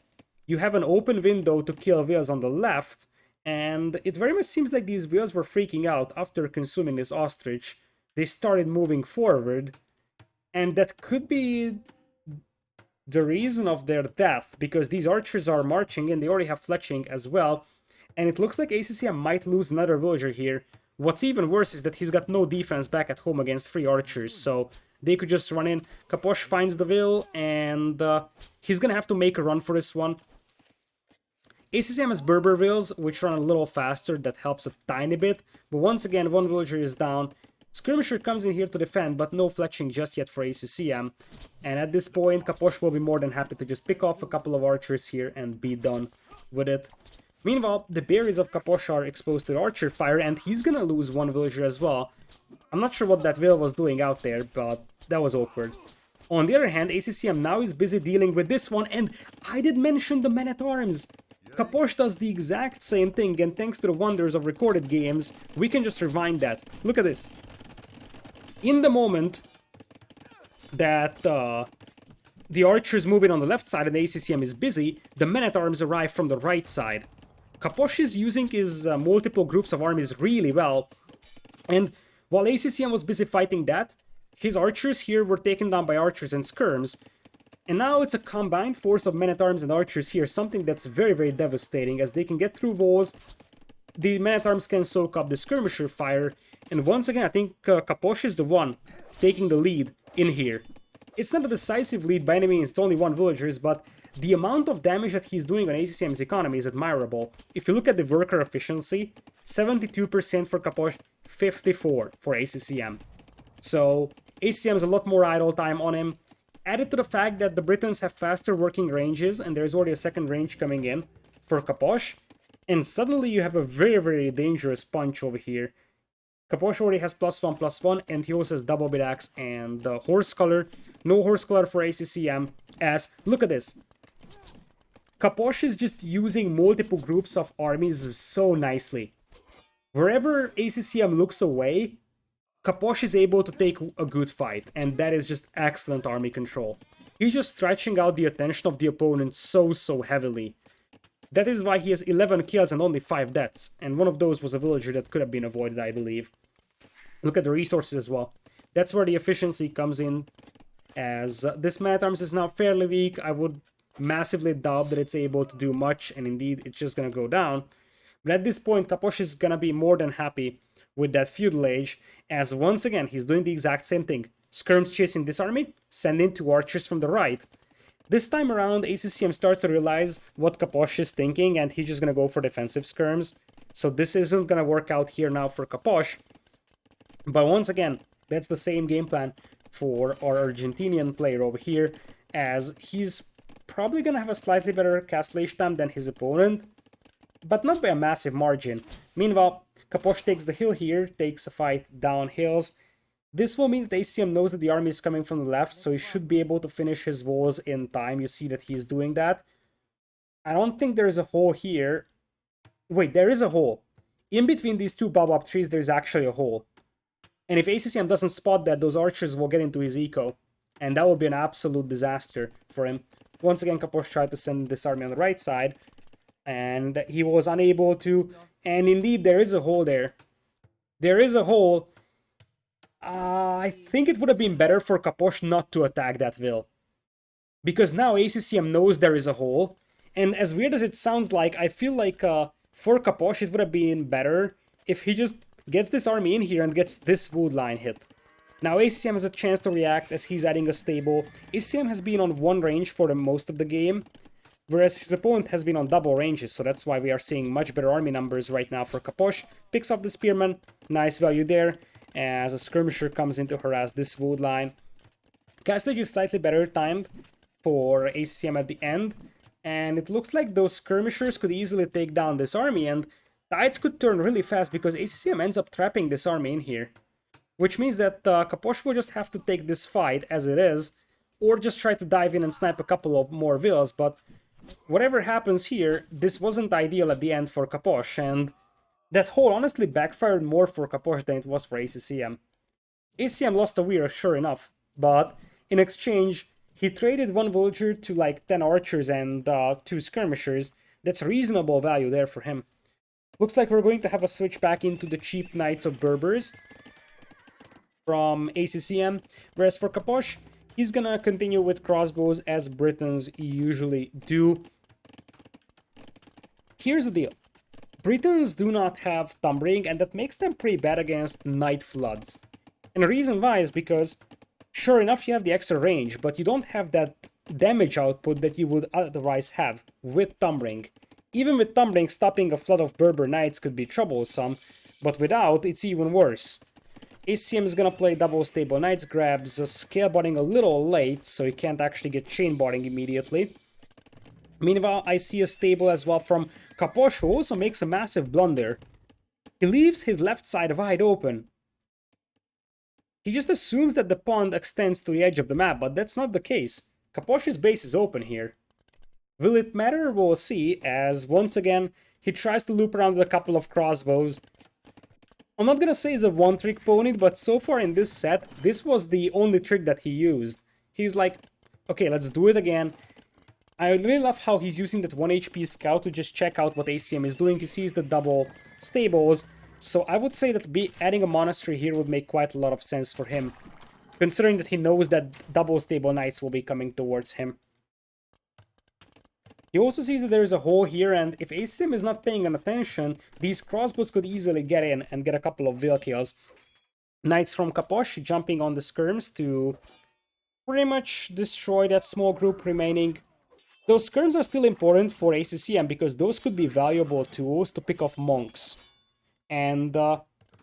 you have an open window to kill villas on the left, and it very much seems like these villas were freaking out after consuming this ostrich. They started moving forward, and that could be the reason of their death, because these archers are marching in, they already have fletching as well, and it looks like ACCM might lose another villager here. What's even worse is that he's got no defense back at home against 3 archers, so they could just run in. Capoch finds the will, and he's gonna have to make a run for this one. ACCM has Berber vills, which run a little faster, that helps a tiny bit, but once again, one villager is down. Skirmisher comes in here to defend, but no fletching just yet for ACCM, and at this point, Capoch will be more than happy to just pick off a couple of archers here and be done with it. Meanwhile, the berries of Capoch are exposed to archer fire, and he's gonna lose one villager as well. I'm not sure what that will was doing out there, but that was awkward. On the other hand, ACCM now is busy dealing with this one, and I did mention the men-at-arms. Capoch does the exact same thing, and thanks to the wonders of recorded games, we can just rewind that. Look at this. In the moment that the archers move in on the left side and the ACCM is busy, the men-at-arms arrive from the right side. Capoch is using his multiple groups of armies really well, and while ACCM was busy fighting that, his archers here were taken down by archers and skirms, and now it's a combined force of men-at-arms and archers here, something that's very, very devastating, as they can get through walls, the men-at-arms can soak up the skirmisher fire, and once again I think Capoch is the one taking the lead in here. It's not a decisive lead by any means, it's only 1 villagers, but the amount of damage that he's doing on ACCM's economy is admirable. If you look at the worker efficiency, 72% for Capoch, 54% for ACCM. So ACCM has a lot more idle time on him. Added to the fact that the Britons have faster working ranges, and there's already a second range coming in for Capoch, and suddenly you have a very, very dangerous punch over here. Capoch already has +1/+1, and he also has double bit axe and horse color. No horse color for ACCM, as, look at this. Capoch is just using multiple groups of armies so nicely. Wherever ACCM looks away, Capoch is able to take a good fight, and that is just excellent army control. He's just stretching out the attention of the opponent so heavily. That is why he has 11 kills and only 5 deaths, and one of those was a villager that could have been avoided, I believe. Look at the resources as well. That's where the efficiency comes in, as this men-at-arms is now fairly weak. I would massively doubt that it's able to do much, and indeed it's just gonna go down. But at this point, Capoch is gonna be more than happy with that feudal age, as once again he's doing the exact same thing. Skirms chasing this army, sending 2 archers from the right. This time around, ACCM starts to realize what Capoch is thinking, and he's just gonna go for defensive skirms. So this isn't gonna work out here now for Capoch. But once again, that's the same game plan for our Argentinian player over here, as he's probably gonna have a slightly better castration time than his opponent, but not by a massive margin. Meanwhile, Capoch takes the hill here, takes a fight down hills. This will mean that ACCM knows that the army is coming from the left, so he should be able to finish his walls in time. You see that he's doing that. I don't think there's a hole here. Wait, there is a hole. In between these 2 baobab trees, there's actually a hole. And if ACCM doesn't spot that, those archers will get into his eco, and that will be an absolute disaster for him. Once again, Capoch tried to send this army on the right side, and he was unable to, and indeed there is a hole there. There is a hole. I think it would have been better for Capoch not to attack that will, because now ACCM knows there is a hole, and as weird as it sounds like, I feel like for Capoch it would have been better if he just gets this army in here and gets this wood line hit. Now ACCM has a chance to react as he's adding a stable. ACCM has been on one range for the most of the game, whereas his opponent has been on double ranges, so that's why we are seeing much better army numbers right now for Capoch. Picks off the Spearman, nice value there, as a Skirmisher comes in to harass this wood line. Castage is slightly better timed for ACCM at the end, and it looks like those Skirmishers could easily take down this army, and tides could turn really fast because ACCM ends up trapping this army in here. Which means that Capoch will just have to take this fight as it is, or just try to dive in and snipe a couple of more villas, but whatever happens here, this wasn't ideal at the end for Capoch, and that hole honestly backfired more for Capoch than it was for ACCM. ACCM lost a Weir, sure enough, but in exchange, he traded one villager to like 10 archers and 2 skirmishers. That's reasonable value there for him. Looks like we're going to have a switch back into the cheap Knights of Berbers from ACCM, whereas for Capoch, he's gonna continue with crossbows as Britons usually do. Here's the deal. Britons do not have Thumbring, and that makes them pretty bad against Night Floods. And the reason why is because, sure enough, you have the extra range, but you don't have that damage output that you would otherwise have with Thumbring. Even with Thumbring, stopping a flood of Berber Knights could be troublesome, but without, it's even worse. ACCM is gonna play double stable knights, grabs a scale botting a little late, so he can't actually get chain botting immediately. Meanwhile, I see a stable as well from Capoch, who also makes a massive blunder. He leaves his left side wide open. He just assumes that the pond extends to the edge of the map, but that's not the case. Capoch's base is open here. Will it matter? We'll see, as once again, he tries to loop around with a couple of crossbows. I'm not gonna say he's a one-trick pony, but so far in this set, this was the only trick that he used. He's like, okay, let's do it again. I really love how he's using that 1 HP scout to just check out what ACM is doing. He sees the double stables, so I would say that adding a monastery here would make quite a lot of sense for him, considering that he knows that double stable knights will be coming towards him. He also sees that there is a hole here, and if ACM is not paying attention, these crossbows could easily get in and get a couple of vill kills. Knights from Capoch jumping on the skirms to pretty much destroy that small group remaining. Those skirms are still important for ACCM because those could be valuable tools to pick off monks. And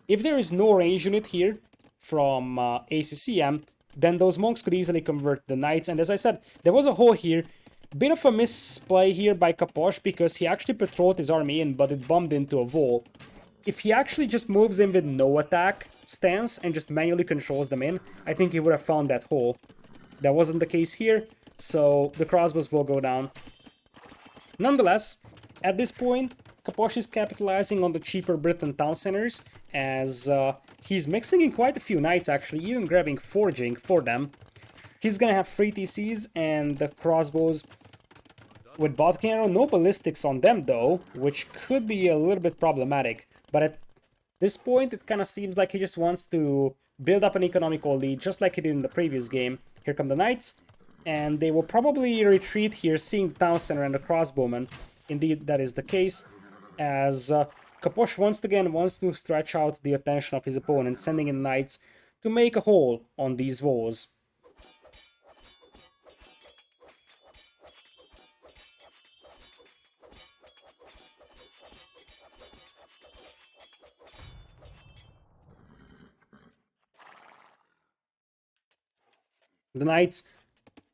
if there is no range unit here from ACCM, then those monks could easily convert the knights. And as I said, there was a hole here. Bit of a misplay here by Capoch because he actually patrolled his army in, but it bumped into a wall. If he actually just moves in with no attack stance and just manually controls them in, I think he would have found that hole. That wasn't the case here, so the crossbows will go down. Nonetheless, at this point, Capoch is capitalizing on the cheaper Briton town centers, as he's mixing in quite a few knights actually, even grabbing forging for them. He's gonna have 3 TCs and the crossbows with Bodkin Arrow, no ballistics on them though, which could be a little bit problematic. But at this point, it kind of seems like he just wants to build up an economical lead, just like he did in the previous game. Here come the knights, and they will probably retreat here, seeing the town center and the crossbowmen. Indeed, that is the case, as Capoch once again wants to stretch out the attention of his opponent, sending in knights to make a hole on these walls. The knights...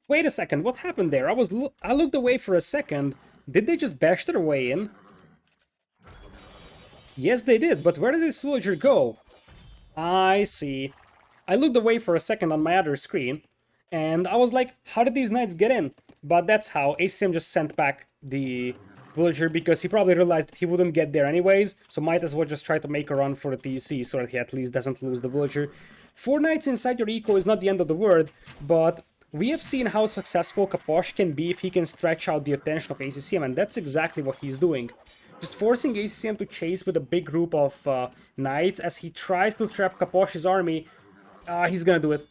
Wait a second, what happened there? I looked away for a second. Did they just bash their way in? Yes, they did, but where did this villager go? I see. I looked away for a second on my other screen, and I was like, how did these knights get in? But that's how ACM just sent back the villager, because he probably realized that he wouldn't get there anyways, so might as well just try to make a run for the TC so that he at least doesn't lose the villager. 4 knights inside your eco is not the end of the world, but we have seen how successful Capoch can be if he can stretch out the attention of ACCM, and that's exactly what he's doing. Just forcing ACCM to chase with a big group of knights as he tries to trap Capoch's army. He's gonna do it.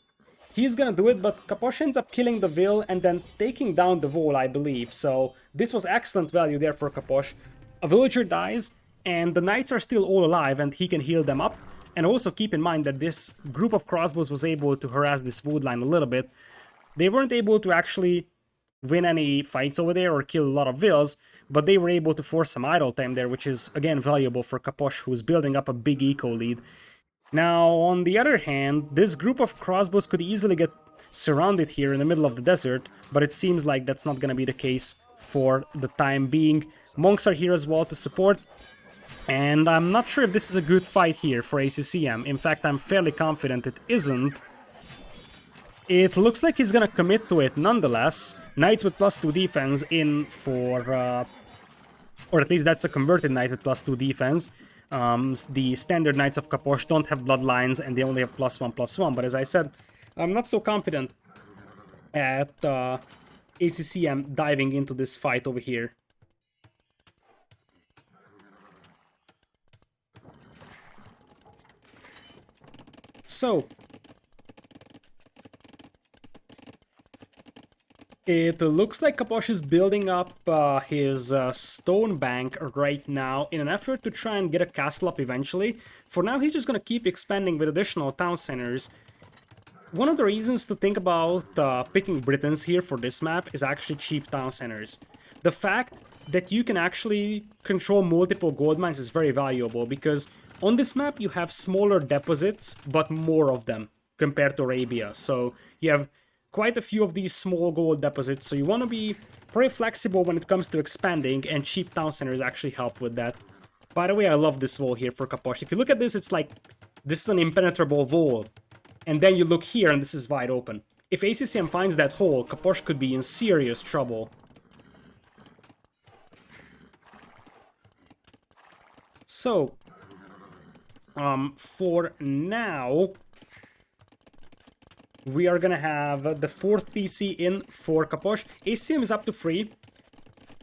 He's gonna do it, but Capoch ends up killing the Vil and then taking down the wall, I believe. So this was excellent value there for Capoch. A villager dies, and the knights are still all alive, and he can heal them up. And also keep in mind that this group of crossbows was able to harass this wood line a little bit. They weren't able to actually win any fights over there or kill a lot of vills, but they were able to force some idle time there, which is, again, valuable for Capoch, who's building up a big eco lead. Now, on the other hand, this group of crossbows could easily get surrounded here in the middle of the desert, but it seems like that's not going to be the case for the time being. Monks are here as well to support, and I'm not sure if this is a good fight here for ACCM. In fact, I'm fairly confident it isn't. It looks like he's gonna commit to it nonetheless. Knights with +2 defense in for... or at least that's a converted knight with +2 defense. The standard knights of Capoch don't have bloodlines and they only have +1/+1, but as I said, I'm not so confident at ACCM diving into this fight over here. So, it looks like Capoch is building up his stone bank right now in an effort to try and get a castle up eventually. For now, he's just going to keep expanding with additional town centers. One of the reasons to think about picking Britons here for this map is actually cheap town centers. The fact that you can actually control multiple gold mines is very valuable, because on this map you have smaller deposits, but more of them compared to Arabia. So you have quite a few of these small gold deposits, so you want to be pretty flexible when it comes to expanding, and cheap town centers actually help with that. By the way, I love this wall here for Capoch. If you look at this, it's like, this is an impenetrable wall. And then you look here and this is wide open. If ACCM finds that hole, Capoch could be in serious trouble. So, for now, we are gonna have the 4th TC in for Capoch. ACCM is up to 3,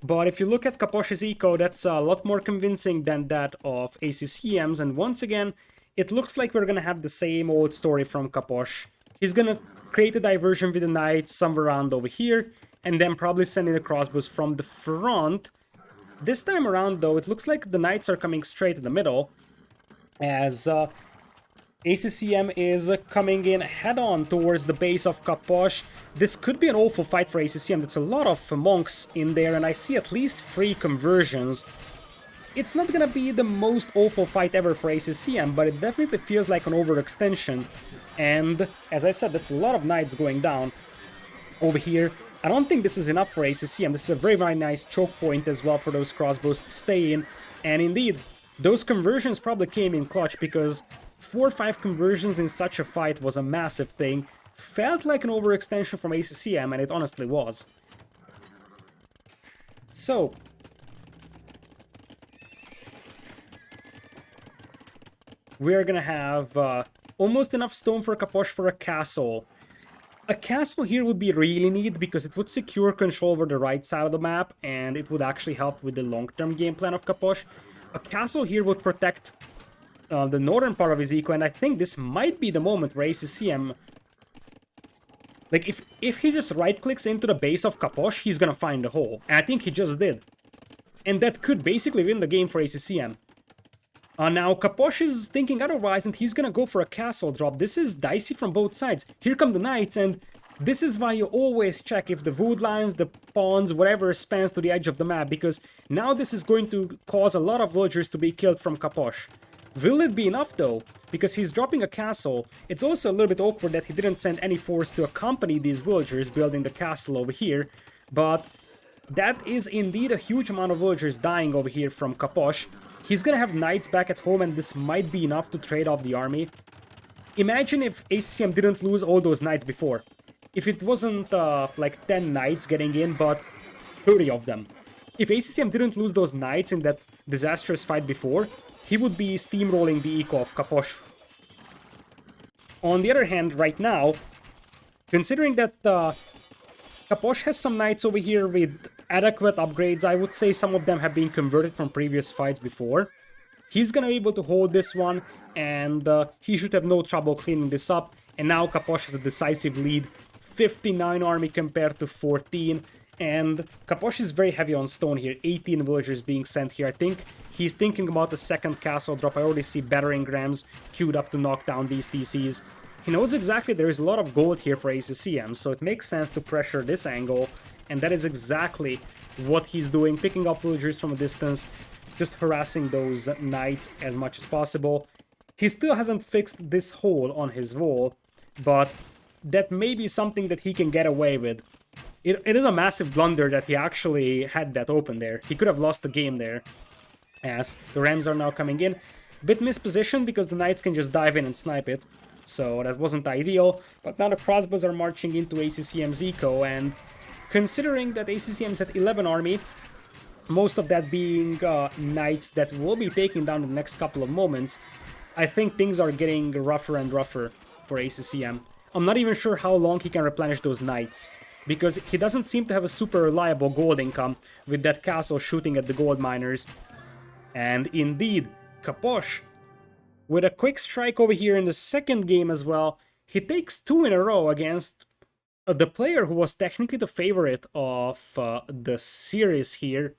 but if you look at Capoch's eco, that's a lot more convincing than that of ACCM's, and once again, it looks like we're gonna have the same old story from Capoch. He's gonna create a diversion with the knights somewhere around over here, and then probably send in the crossbows from the front. This time around, though, it looks like the knights are coming straight in the middle, as ACCM is coming in head-on towards the base of Capoch. This could be an awful fight for ACCM. There's a lot of monks in there, and I see at least 3 conversions. It's not gonna be the most awful fight ever for ACCM, but it definitely feels like an overextension. And, as I said, that's a lot of knights going down over here. I don't think this is enough for ACCM. This is a very, very nice choke point as well for those crossbows to stay in. And indeed, those conversions probably came in clutch, because 4 or 5 conversions in such a fight was a massive thing. Felt like an overextension from ACCM, and it honestly was. So, we're gonna have almost enough stone for Capoch for a castle. A castle here would be really neat, because it would secure control over the right side of the map, and it would actually help with the long-term game plan of Capoch. A castle here would protect the northern part of his eco, and I think this might be the moment where ACCM... Like, if he just right-clicks into the base of Capoch, he's gonna find a hole. And I think he just did. And that could basically win the game for ACCM. Now, Capoch is thinking otherwise, and he's gonna go for a castle drop. This is dicey from both sides. Here come the knights, and this is why you always check if the wood lines, the pawns, whatever spans to the edge of the map, because now this is going to cause a lot of villagers to be killed from Capoch. Will it be enough, though? Because he's dropping a castle. It's also a little bit awkward that he didn't send any force to accompany these villagers building the castle over here, but that is indeed a huge amount of villagers dying over here from Capoch. He's gonna have knights back at home, and this might be enough to trade off the army. Imagine if ACCM didn't lose all those knights before. If it wasn't like 10 knights getting in, but 30 of them. If ACCM didn't lose those knights in that disastrous fight before, he would be steamrolling the eco of Capoch. On the other hand, right now, considering that Capoch has some knights over here with adequate upgrades, I would say some of them have been converted from previous fights before. He's gonna be able to hold this one, and he should have no trouble cleaning this up. And now Capoch has a decisive lead, 59 army compared to 14. And Capoch is very heavy on stone here, 18 villagers being sent here. I think He's thinking about the second castle drop. I already see battering rams queued up to knock down these TCs. He knows exactly there is a lot of gold here for ACCM, so it makes sense to pressure this angle, and that is exactly what he's doing, picking up villagers from a distance, just harassing those knights as much as possible. He still hasn't fixed this hole on his wall, but that may be something that he can get away with. It is a massive blunder that he actually had that open there. He could have lost the game there, as the rams are now coming in. Bit mispositioned because the knights can just dive in and snipe it, so that wasn't ideal. But now the crossbows are marching into ACCM's eco, and considering that ACCM's at 11 army, most of that being knights that will be taken down in the next couple of moments, I think things are getting rougher and rougher for ACCM. I'm not even sure how long he can replenish those knights, because he doesn't seem to have a super reliable gold income with that castle shooting at the gold miners. And indeed, Capoch, with a quick strike over here in the second game as well, he takes 2 in a row against the player who was technically the favorite of the series here.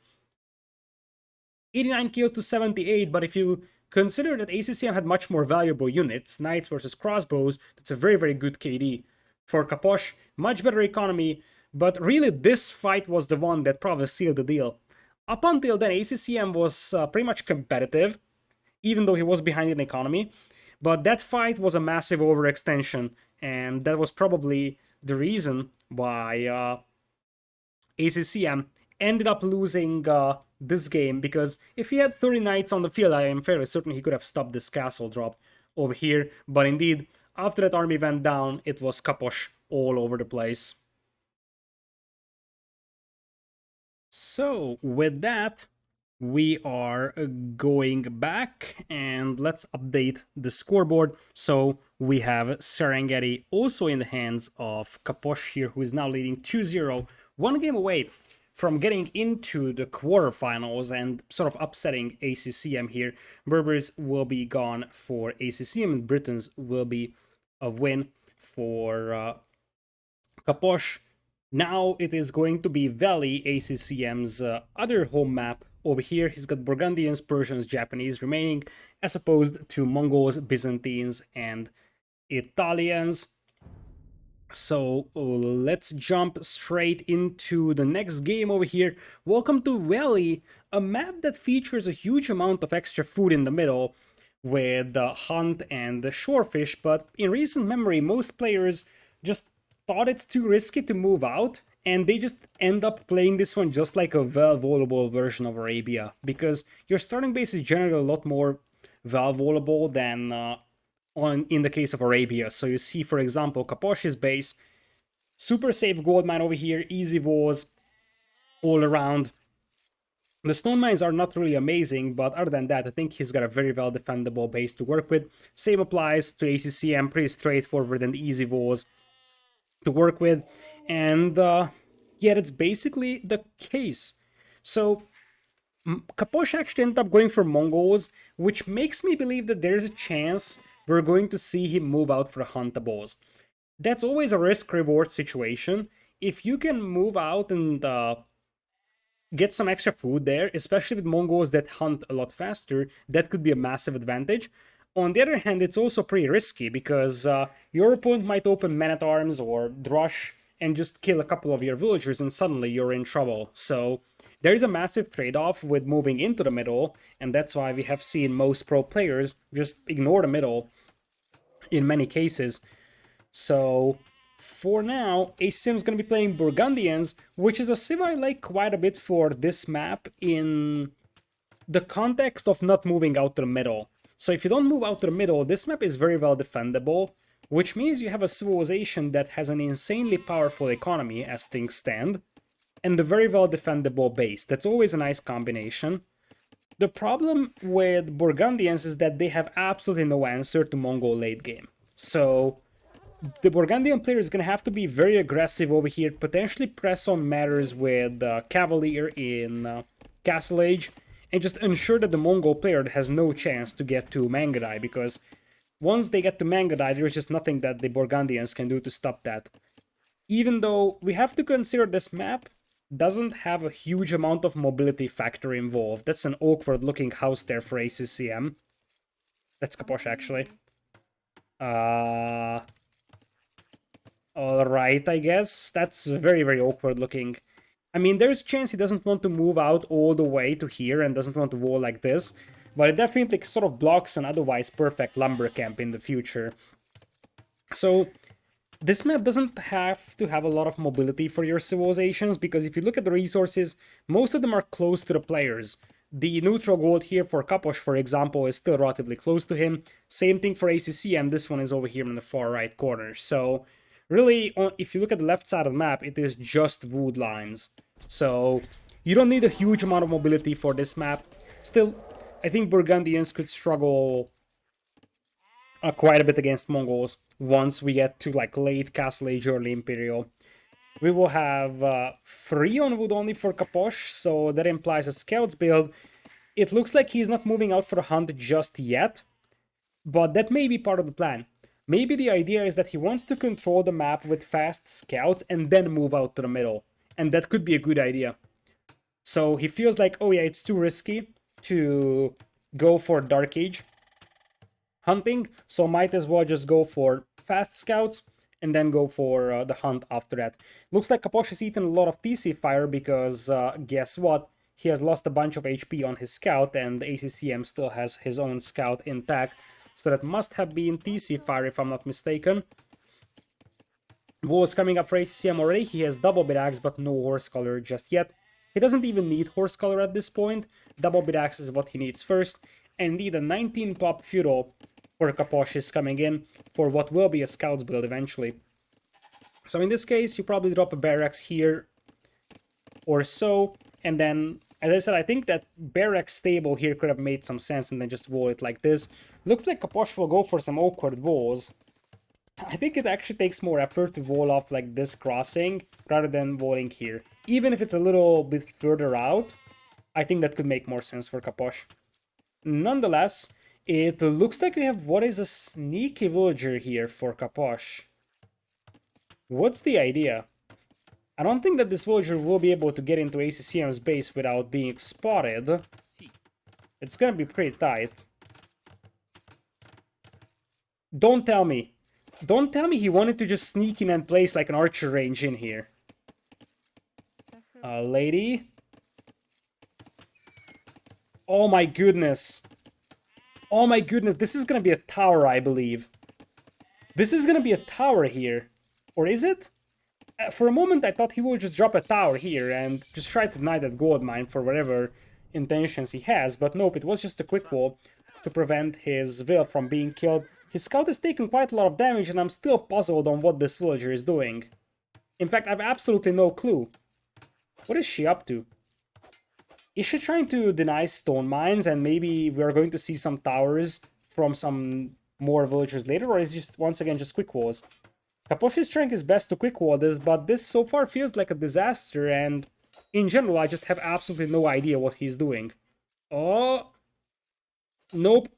89 kills to 78, but if you consider that ACCM had much more valuable units, knights versus crossbows, that's a very, very good KD. For Capoch, much better economy, but really this fight was the one that probably sealed the deal. Up until then, ACCM was pretty much competitive, even though he was behind in economy, but that fight was a massive overextension, and that was probably the reason why ACCM ended up losing this game, because if he had 30 knights on the field, I am fairly certain he could have stopped this castle drop over here, but indeed, after that army went down, it was Capoch all over the place. So, with that, we are going back, and let's update the scoreboard. So, we have Serengeti also in the hands of Capoch here, who is now leading 2-0, one game away from getting into the quarterfinals and sort of upsetting ACCM here. Berbers will be gone for ACCM, and Britons will be a win for Capoch. Now it is going to be Valley, ACCM's other home map. Over here, he's got Burgundians, Persians, Japanese remaining, as opposed to Mongols, Byzantines, and Italians. So let's jump straight into the next game over here. Welcome to Valley, a map that features a huge amount of extra food in the middle with the hunt and the shorefish, but in recent memory, most players just thought it's too risky to move out, and they just end up playing this one just like a well-volable version of Arabia, because your starting base is generally a lot more well-volable than in the case of Arabia. So you see, for example, Capoch's base, super safe gold mine over here, easy walls all around. The stone mines are not really amazing, but other than that, I think he's got a very well defendable base to work with. Same applies to ACCM, pretty straightforward and easy walls to work with. And yeah, that's basically the case. So Capoch actually ended up going for Mongols, which makes me believe that there's a chance we're going to see him move out for Huntables. That's always a risk-reward situation. If you can move out and get some extra food there, especially with Mongols that hunt a lot faster, that could be a massive advantage. On the other hand, it's also pretty risky, because your opponent might open Man-at-Arms or Drush and just kill a couple of your villagers, and suddenly you're in trouble. So there's a massive trade-off with moving into the middle, and that's why we have seen most pro players just ignore the middle in many cases. So for now, ACCM is going to be playing Burgundians, which is a civ I like quite a bit for this map in the context of not moving out to the middle. So if you don't move out to the middle, this map is very well defendable, which means you have a civilization that has an insanely powerful economy as things stand, and a very well defendable base. That's always a nice combination. The problem with Burgundians is that they have absolutely no answer to Mongol late game. So the Burgundian player is going to have to be very aggressive over here, potentially press on matters with Cavalier in Castle Age, and just ensure that the Mongol player has no chance to get to Mangadai, because once they get to Mangadai, there's just nothing that the Burgundians can do to stop that. Even though we have to consider this map doesn't have a huge amount of mobility factor involved. That's an awkward looking house there for ACCM. That's Capoch actually. Alright, I guess. That's very, very awkward looking. I mean, there's a chance he doesn't want to move out all the way to here and doesn't want to wall like this, but it definitely sort of blocks an otherwise perfect lumber camp in the future. So, this map doesn't have to have a lot of mobility for your civilizations, because if you look at the resources, most of them are close to the players. The neutral gold here for Capoch, for example, is still relatively close to him. Same thing for ACCM, this one is over here in the far right corner. So, really, if you look at the left side of the map, it is just wood lines. So, you don't need a huge amount of mobility for this map. Still, I think Burgundians could struggle quite a bit against Mongols once we get to like late Castle Age, early Imperial. We will have 3 on wood only for Capoch, so that implies a Scouts build. It looks like he's not moving out for a hunt just yet, but that may be part of the plan. Maybe the idea is that he wants to control the map with fast scouts and then move out to the middle, and that could be a good idea. So he feels like, oh yeah, it's too risky to go for Dark Age hunting, so might as well just go for fast scouts and then go for the hunt after that. Looks like Capoch has eaten a lot of TC fire because guess what? He has lost a bunch of HP on his scout and ACCM still has his own scout intact. So that must have been TC fire if I'm not mistaken. Wall is coming up for ACCM already. He has double bit axe but no horse color just yet. He doesn't even need horse color at this point. Double bit axe is what he needs first. And indeed a 19 pop feudal for Capoch is coming in for what will be a scouts build eventually. So in this case, you probably drop a barracks here or so, and then, as I said, I think that barracks stable here could have made some sense and then just wall it like this. Looks like Capoch will go for some awkward walls. I think it actually takes more effort to wall off like this crossing rather than walling here. Even if it's a little bit further out, I think that could make more sense for Capoch. Nonetheless, it looks like we have what is a sneaky villager here for Capoch. What's the idea? I don't think that this villager will be able to get into ACCM's base without being spotted. It's gonna be pretty tight. Don't tell me. Don't tell me he wanted to just sneak in and place like an archer range in here. Lady. Oh my goodness. Oh my goodness, this is gonna be a tower, I believe. This is gonna be a tower here. Or is it? For a moment I thought he would just drop a tower here and just try to deny that gold mine for whatever intentions he has, but nope, it was just a quick wall to prevent his villain from being killed. His scout has taken quite a lot of damage and I'm still puzzled on what this villager is doing. In fact, I have absolutely no clue. What is she up to? Is she trying to deny stone mines and maybe we are going to see some towers from some more villagers later, or is it just once again just quick walls? Capoch is trying his best to quick wall this, but this so far feels like a disaster, and in general I just have absolutely no idea what he's doing. Oh, nope,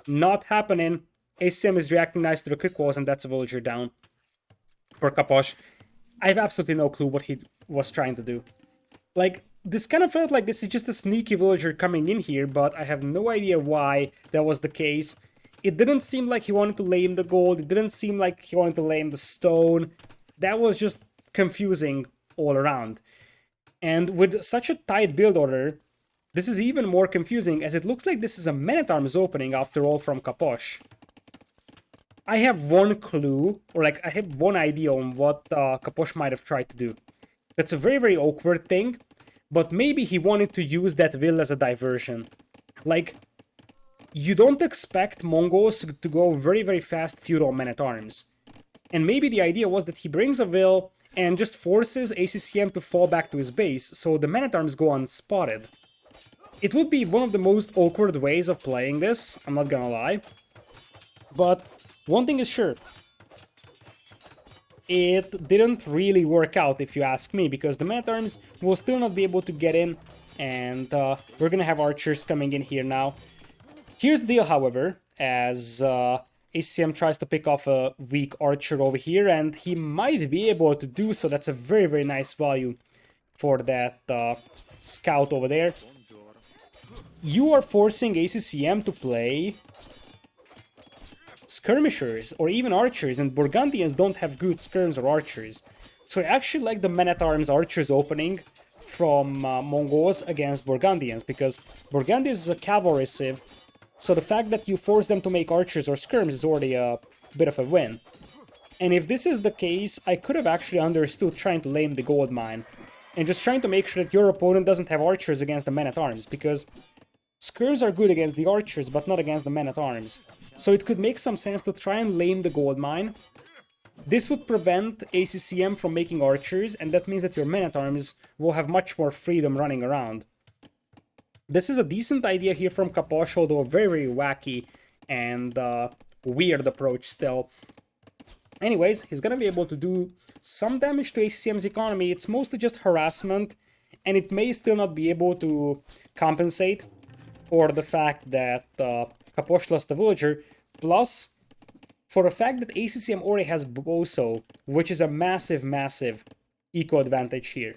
not happening. ACCM is reacting nice to the quick walls, and that's a villager down for Capoch. I have absolutely no clue what he was trying to do. Like, this kind of felt like this is just a sneaky villager coming in here, but I have no idea why that was the case. It didn't seem like he wanted to lay in the gold, it didn't seem like he wanted to lay in the stone. That was just confusing all around. And with such a tight build order, this is even more confusing, as it looks like this is a man-at-arms opening after all from Capoch. I have one clue, or like I have one idea on what Capoch might have tried to do. That's a very, very awkward thing, but maybe he wanted to use that will as a diversion. Like, you don't expect Mongols to go very, very fast feudal men-at-arms. And maybe the idea was that he brings a will and just forces ACCM to fall back to his base, so the men-at-arms go unspotted. It would be one of the most awkward ways of playing this, I'm not gonna lie. But one thing is sure. It didn't really work out, if you ask me, because the men-at-arms will still not be able to get in, and we're gonna have archers coming in here now. Here's the deal, however, as ACCM tries to pick off a weak archer over here, and he might be able to do so. That's a very, very nice value. for that scout over there. You are forcing ACCM to play skirmishers or even archers, and Burgundians don't have good skirms or archers. So I actually like the men-at-arms archers opening from Mongols against Burgundians, because Burgundians is a cavalry civ, so the fact that you force them to make archers or skirms is already a bit of a win. And if this is the case, I could have actually understood trying to lame the gold mine, and just trying to make sure that your opponent doesn't have archers against the men-at-arms, because skirms are good against the archers, but not against the men-at-arms. So it could make some sense to try and lame the gold mine. This would prevent ACCM from making archers, and that means that your men-at-arms will have much more freedom running around. This is a decent idea here from Capoch, although a very, very wacky and weird approach still. Anyways, he's gonna be able to do some damage to ACCM's economy. It's mostly just harassment, and it may still not be able to compensate for the fact that Capoch lost a villager, plus for the fact that ACCM already has Boso, which is a massive, massive eco advantage here.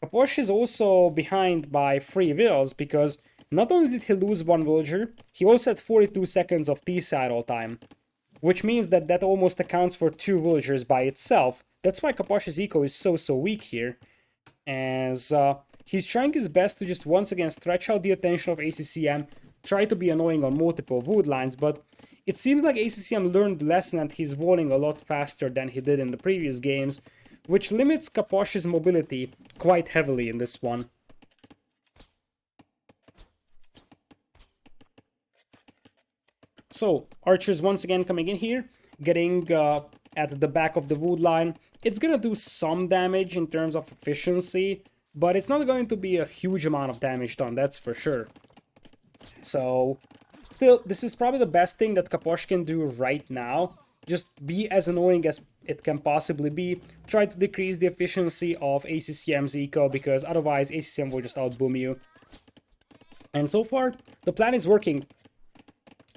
Capoch is also behind by 3 vills, because not only did he lose 1 villager, he also had 42 seconds of T-Sidle time, which means that that almost accounts for 2 villagers by itself. That's why Capoch's eco is so weak here, as he's trying his best to just once again stretch out the attention of ACCM, try to be annoying on multiple wood lines, but it seems like ACCM learned the lesson and he's walling a lot faster than he did in the previous games, which limits Capoch's mobility quite heavily in this one. So, archers once again coming in here, getting at the back of the wood line. It's gonna do some damage in terms of efficiency, but it's not going to be a huge amount of damage done, that's for sure. So, still, this is probably the best thing that Capoch can do right now. Just be as annoying as it can possibly be. Try to decrease the efficiency of ACCM's eco, because otherwise ACCM will just outboom you. And so far, the plan is working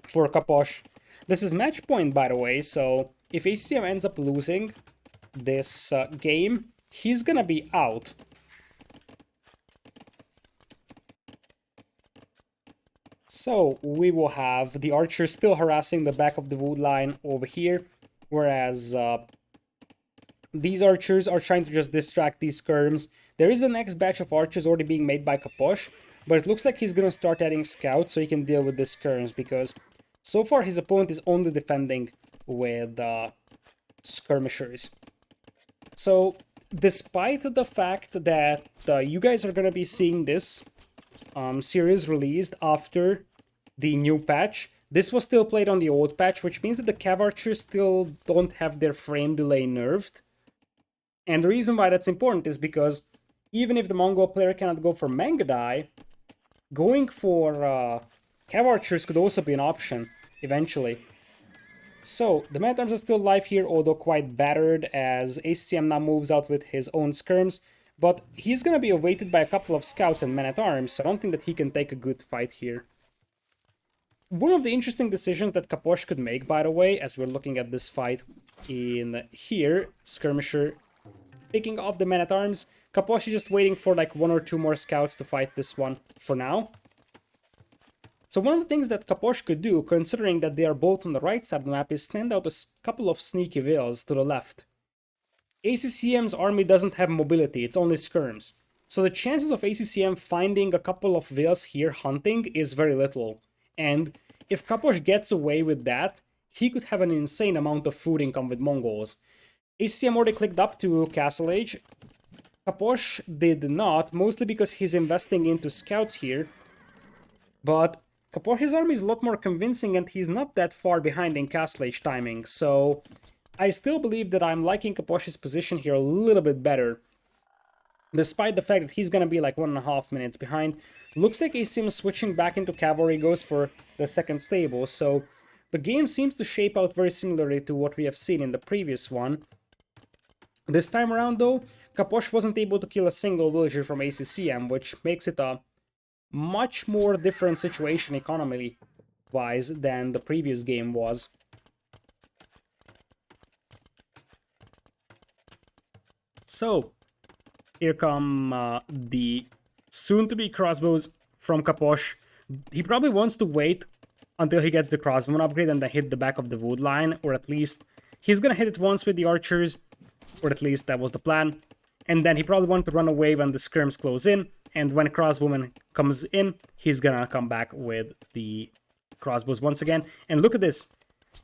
for Capoch. This is match point, by the way, so if ACCM ends up losing this game, he's gonna be out. So we will have the archer still harassing the back of the wood line over here, whereas these archers are trying to just distract these skirms. There is a next batch of archers already being made by Capoch, but it looks like he's gonna start adding scouts so he can deal with the skirms, because so far his opponent is only defending with skirmishers. So despite the fact that you guys are gonna be seeing this series released after the new patch, this was still played on the old patch, which means that the Cav archers still don't have their frame delay nerfed. And the reason why that's important is because even if the Mongol player cannot go for Mangadai, going for Cav archers could also be an option eventually. So the men-at-arms are still alive here, although quite battered, as ACCM now moves out with his own skirms. But he's gonna be awaited by a couple of scouts and men-at-arms, so I don't think that he can take a good fight here. One of the interesting decisions that Capoch could make, by the way, as we're looking at this fight in here, skirmisher picking off the men-at-arms, Capoch is just waiting for like 1 or 2 more scouts to fight this one for now. So one of the things that Capoch could do, considering that they are both on the right side of the map, is stand out a couple of sneaky vills to the left. ACCM's army doesn't have mobility, it's only skirms. So the chances of ACCM finding a couple of vills here hunting is very little. And if Capoch gets away with that, he could have an insane amount of food income with Mongols. ACCM already clicked up to Castle Age. Capoch did not, mostly because he's investing into scouts here. But Capoch's army is a lot more convincing and he's not that far behind in Castle Age timing, so I still believe that I'm liking Capoch's position here a little bit better. Despite the fact that he's gonna be like 1.5 minutes behind. Looks like ACCM is switching back into cavalry, goes for the second stable, so the game seems to shape out very similarly to what we have seen in the previous one. This time around though, Capoch wasn't able to kill a single villager from ACCM, which makes it a much more different situation economy-wise than the previous game was. So, Here come the soon-to-be crossbows from Capoch. He probably wants to wait until he gets the crossbow upgrade and then hit the back of the wood line, or at least he's gonna hit it once with the archers, or at least that was the plan. And then he probably wanted to run away when the skirms close in, and when crossbowman comes in, he's gonna come back with the crossbows once again. And look at this.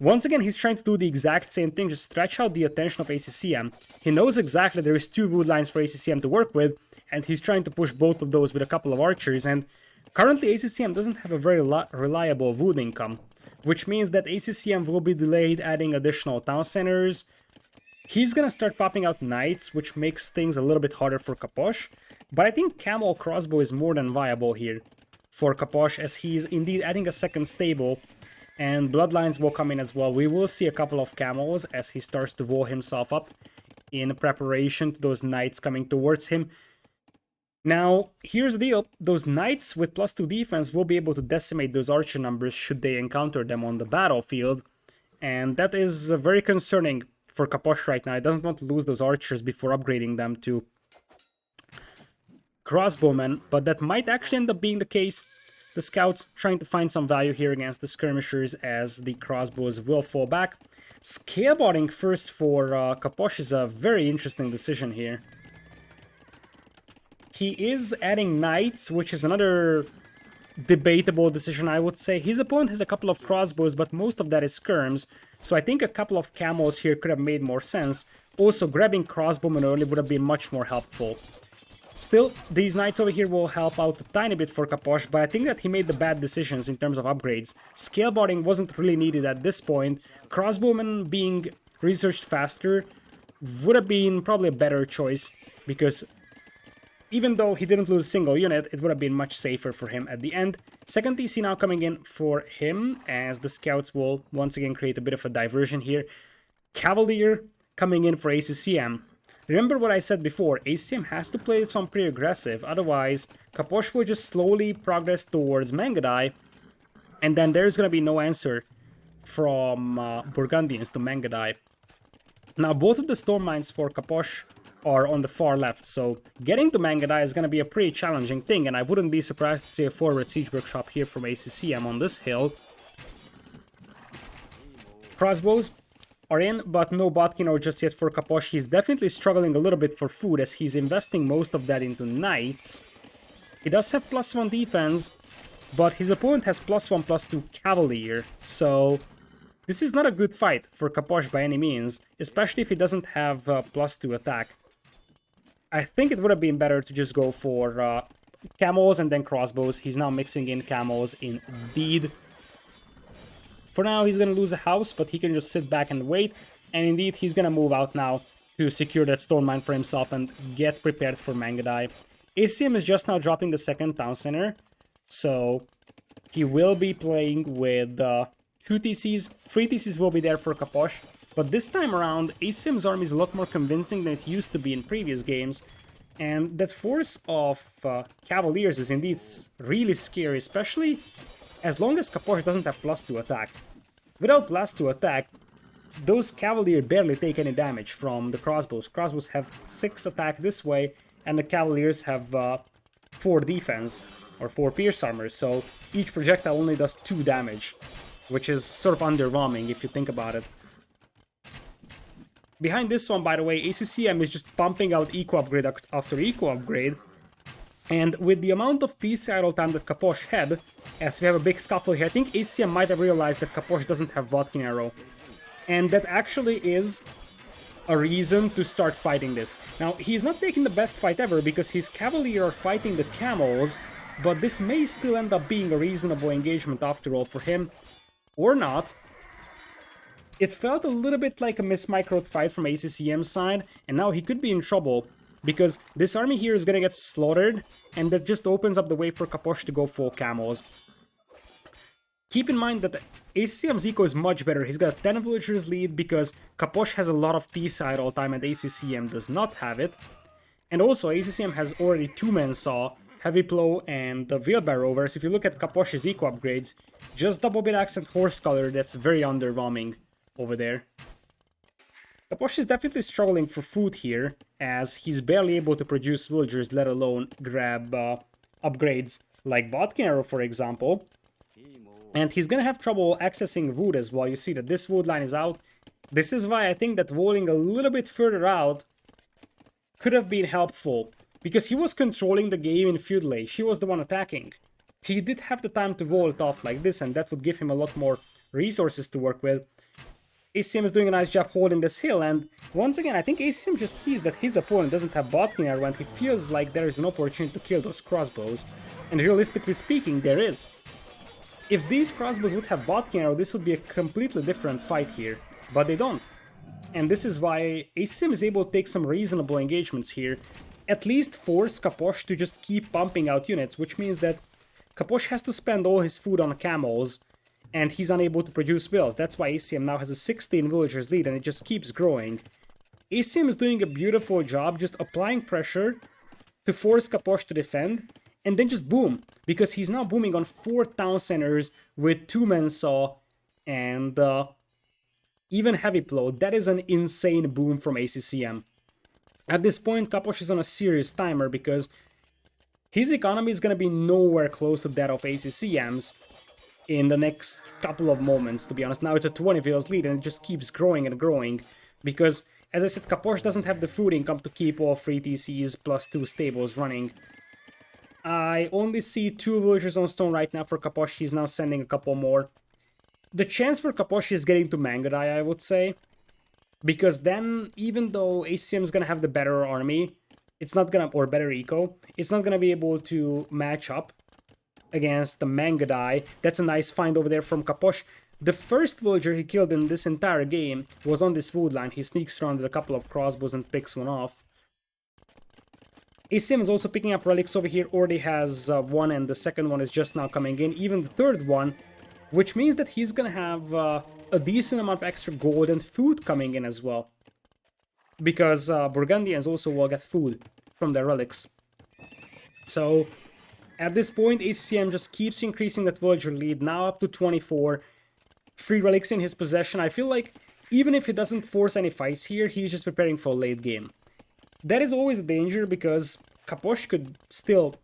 Once again, he's trying to do the exact same thing, just stretch out the attention of ACCM. He knows exactly there is 2 wood lines for ACCM to work with, and he's trying to push both of those with a couple of archers, and currently ACCM doesn't have a very reliable wood income, which means that ACCM will be delayed adding additional town centers. He's gonna start popping out knights, which makes things a little bit harder for Capoch, but I think camel crossbow is more than viable here for Capoch, as he's indeed adding a second stable, and bloodlines will come in as well. We will see a couple of camels as he starts to wall himself up in preparation to those knights coming towards him. Now, here's the deal. Those knights with +2 defense will be able to decimate those archer numbers should they encounter them on the battlefield, and that is very concerning for Capoch right now. He doesn't want to lose those archers before upgrading them to crossbowmen, but that might actually end up being the case. The scouts trying to find some value here against the skirmishers as the crossbows will fall back. Scalebotting first for Capoch is a very interesting decision here. He is adding knights, which is another debatable decision, I would say. His opponent has a couple of crossbows, but most of that is skirms, so I think a couple of camels here could have made more sense. Also, grabbing crossbowmen early would have been much more helpful. Still, these knights over here will help out a tiny bit for Capoch, but I think that he made the bad decisions in terms of upgrades. Scalebotting wasn't really needed at this point. Crossbowmen being researched faster would have been probably a better choice, because even though he didn't lose a single unit, it would have been much safer for him at the end. Second TC now coming in for him, as the scouts will once again create a bit of a diversion here. Cavalier coming in for ACCM. Remember what I said before, ACCM has to play this one pretty aggressive, otherwise Capoch will just slowly progress towards Mangadai, and then there's gonna be no answer from Burgundians to Mangadai. Now both of the storm mines for Capoch are on the far left, so getting to Mangadai is going to be a pretty challenging thing, and I wouldn't be surprised to see a forward siege workshop here from ACCM on this hill. Crossbows are in, but no Botkin just yet for Capoch. He's definitely struggling a little bit for food, as he's investing most of that into knights. He does have +1 defense, but his opponent has +1/+2 cavalier, so this is not a good fight for Capoch by any means, especially if he doesn't have +2 attack. I think it would have been better to just go for camels and then crossbows. He's now mixing in camels indeed. For now, he's going to lose a house, but he can just sit back and wait. And indeed, he's going to move out now to secure that stone mine for himself and get prepared for Mangadai. ACCM is just now dropping the second town center, so he will be playing with 2 TCs. 3 TCs will be there for Capoch. But this time around, ACCM's army is a lot more convincing than it used to be in previous games. And that force of Cavaliers is indeed really scary, especially as long as Capoch doesn't have +2 attack. Without +2 attack, those Cavaliers barely take any damage from the crossbows. Crossbows have 6 attack this way, and the Cavaliers have 4 defense, or 4 pierce armor, so each projectile only does 2 damage, which is sort of underwhelming if you think about it. Behind this one, by the way, ACCM is just pumping out eco upgrade after eco upgrade, and with the amount of PC idle time that Capoch had, as we have a big scuffle here, I think ACCM might have realized that Capoch doesn't have Botkin arrow, and that actually is a reason to start fighting this. Now, he's not taking the best fight ever because his Cavalier are fighting the camels, but this may still end up being a reasonable engagement after all for him, or not. It felt a little bit like a mismicroed fight from ACCM's side, and now he could be in trouble, because this army here is gonna get slaughtered, and that just opens up the way for Capoch to go full camels. Keep in mind that ACCM's eco is much better. He's got a 10 villagers lead because Capoch has a lot of T-side all time and ACCM does not have it. And also ACCM has already 2-man saw, heavy plow, and the wheelbarrow, whereas if you look at Capoch's eco upgrades, just double bit axe and horse color, that's very underwhelming over there. Capoch is definitely struggling for food here, as he's barely able to produce villagers, let alone grab upgrades like Botkin Arrow, for example. And he's gonna have trouble accessing wood as well. You see that this wood line is out. This is why I think that walling a little bit further out could have been helpful, because he was controlling the game in Feudal Age. He was the one attacking. He did have the time to wall it off like this, and that would give him a lot more resources to work with. ACCM is doing a nice job holding this hill, and once again, I think ACCM just sees that his opponent doesn't have Botkin Arrow, and he feels like there is an opportunity to kill those crossbows. And realistically speaking, there is. If these crossbows would have Botkin Arrow, this would be a completely different fight here, but they don't. And this is why ACCM is able to take some reasonable engagements here, at least force Capoch to just keep pumping out units, which means that Capoch has to spend all his food on camels, and he's unable to produce bills. That's why ACCM now has a 16 villagers lead, and it just keeps growing. ACCM is doing a beautiful job just applying pressure to force Capoch to defend, and then just boom, because he's now booming on 4 town centers with 2 men saw and even heavy plow. That is an insane boom from ACCM. At this point, Capoch is on a serious timer because his economy is going to be nowhere close to that of ACCM's in the next couple of moments, to be honest. Now it's a 20 vills lead, and it just keeps growing and growing because, as I said, Capoch doesn't have the food income to keep all 3 TCs plus 2 stables running. I only see 2 villagers on stone right now for Capoch. He's now sending a couple more. The chance for Capoch is getting to Mangadai, I would say, because then, even though ACCM is gonna have the better army, it's not gonna, or better eco, it's not gonna be able to match up against the Mangadai. That's a nice find over there from Capoch. The first villager he killed in this entire game was on this wood line. He sneaks around with a couple of crossbows and picks one off. ACCM is also picking up relics over here, already has one, and the second one is just now coming in, even the third one, which means that he's gonna have a decent amount of extra gold and food coming in as well. Because Burgundians also will get food from their relics. So, at this point, ACCM just keeps increasing that villager lead, now up to 24. 3 relics in his possession. I feel like, even if he doesn't force any fights here, he's just preparing for a late game. That is always a danger, because Capoch could still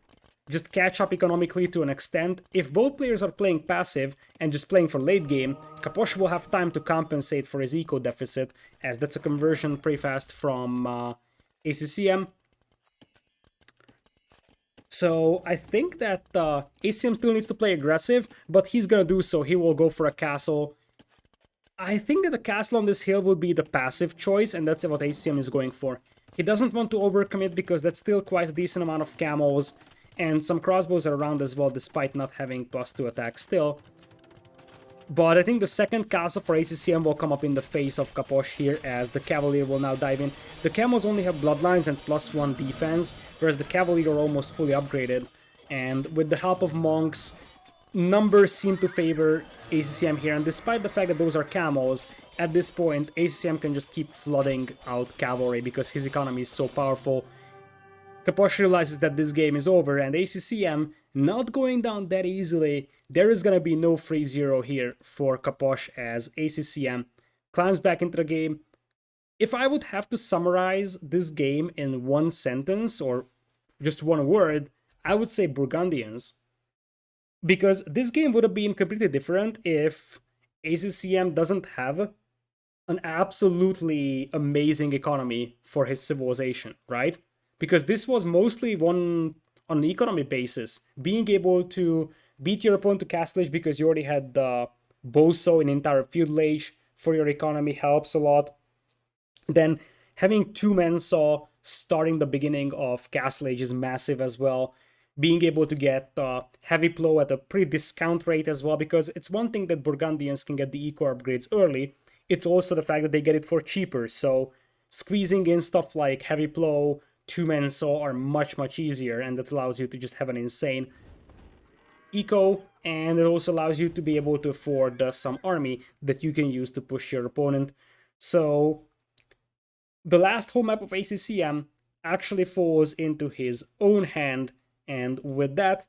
just catch up economically to an extent. If both players are playing passive and just playing for late game, Capoch will have time to compensate for his eco deficit, as that's a conversion pretty fast from ACCM. So I think that ACCM still needs to play aggressive, but he's gonna do so. He will go for a castle. I think that a castle on this hill would be the passive choice, and that's what ACCM is going for. He doesn't want to overcommit because that's still quite a decent amount of camels, and some crossbows are around as well, despite not having +2 attack still. But I think the second castle for ACCM will come up in the face of Capoch here, as the Cavalier will now dive in. The Camels only have Bloodlines and +1 defense, whereas the Cavalier are almost fully upgraded. And with the help of Monks, numbers seem to favor ACCM here, and despite the fact that those are Camels, at this point ACCM can just keep flooding out Cavalry because his economy is so powerful. Capoch realizes that this game is over, and ACCM not going down that easily. There is gonna be no 3-0 here for Capoch as ACCM climbs back into the game. If I would have to summarize this game in one sentence or just one word, I would say Burgundians. Because this game would have been completely different if ACCM doesn't have an absolutely amazing economy for his civilization, right? Because this was mostly won on an economy basis. Being able to beat your opponent to Castle Age because you already had the Boso in entire Feudal Age for your economy helps a lot. Then having 2 men saw starting the beginning of Castle Age is massive as well. Being able to get heavy plow at a pretty discount rate as well, because it's one thing that Burgundians can get the eco upgrades early, it's also the fact that they get it for cheaper, so squeezing in stuff like heavy plow, 2 men saw are much easier, and that allows you to just have an insane eco, and it also allows you to be able to afford some army that you can use to push your opponent. So the last home map of ACCM actually falls into his own hand, and with that,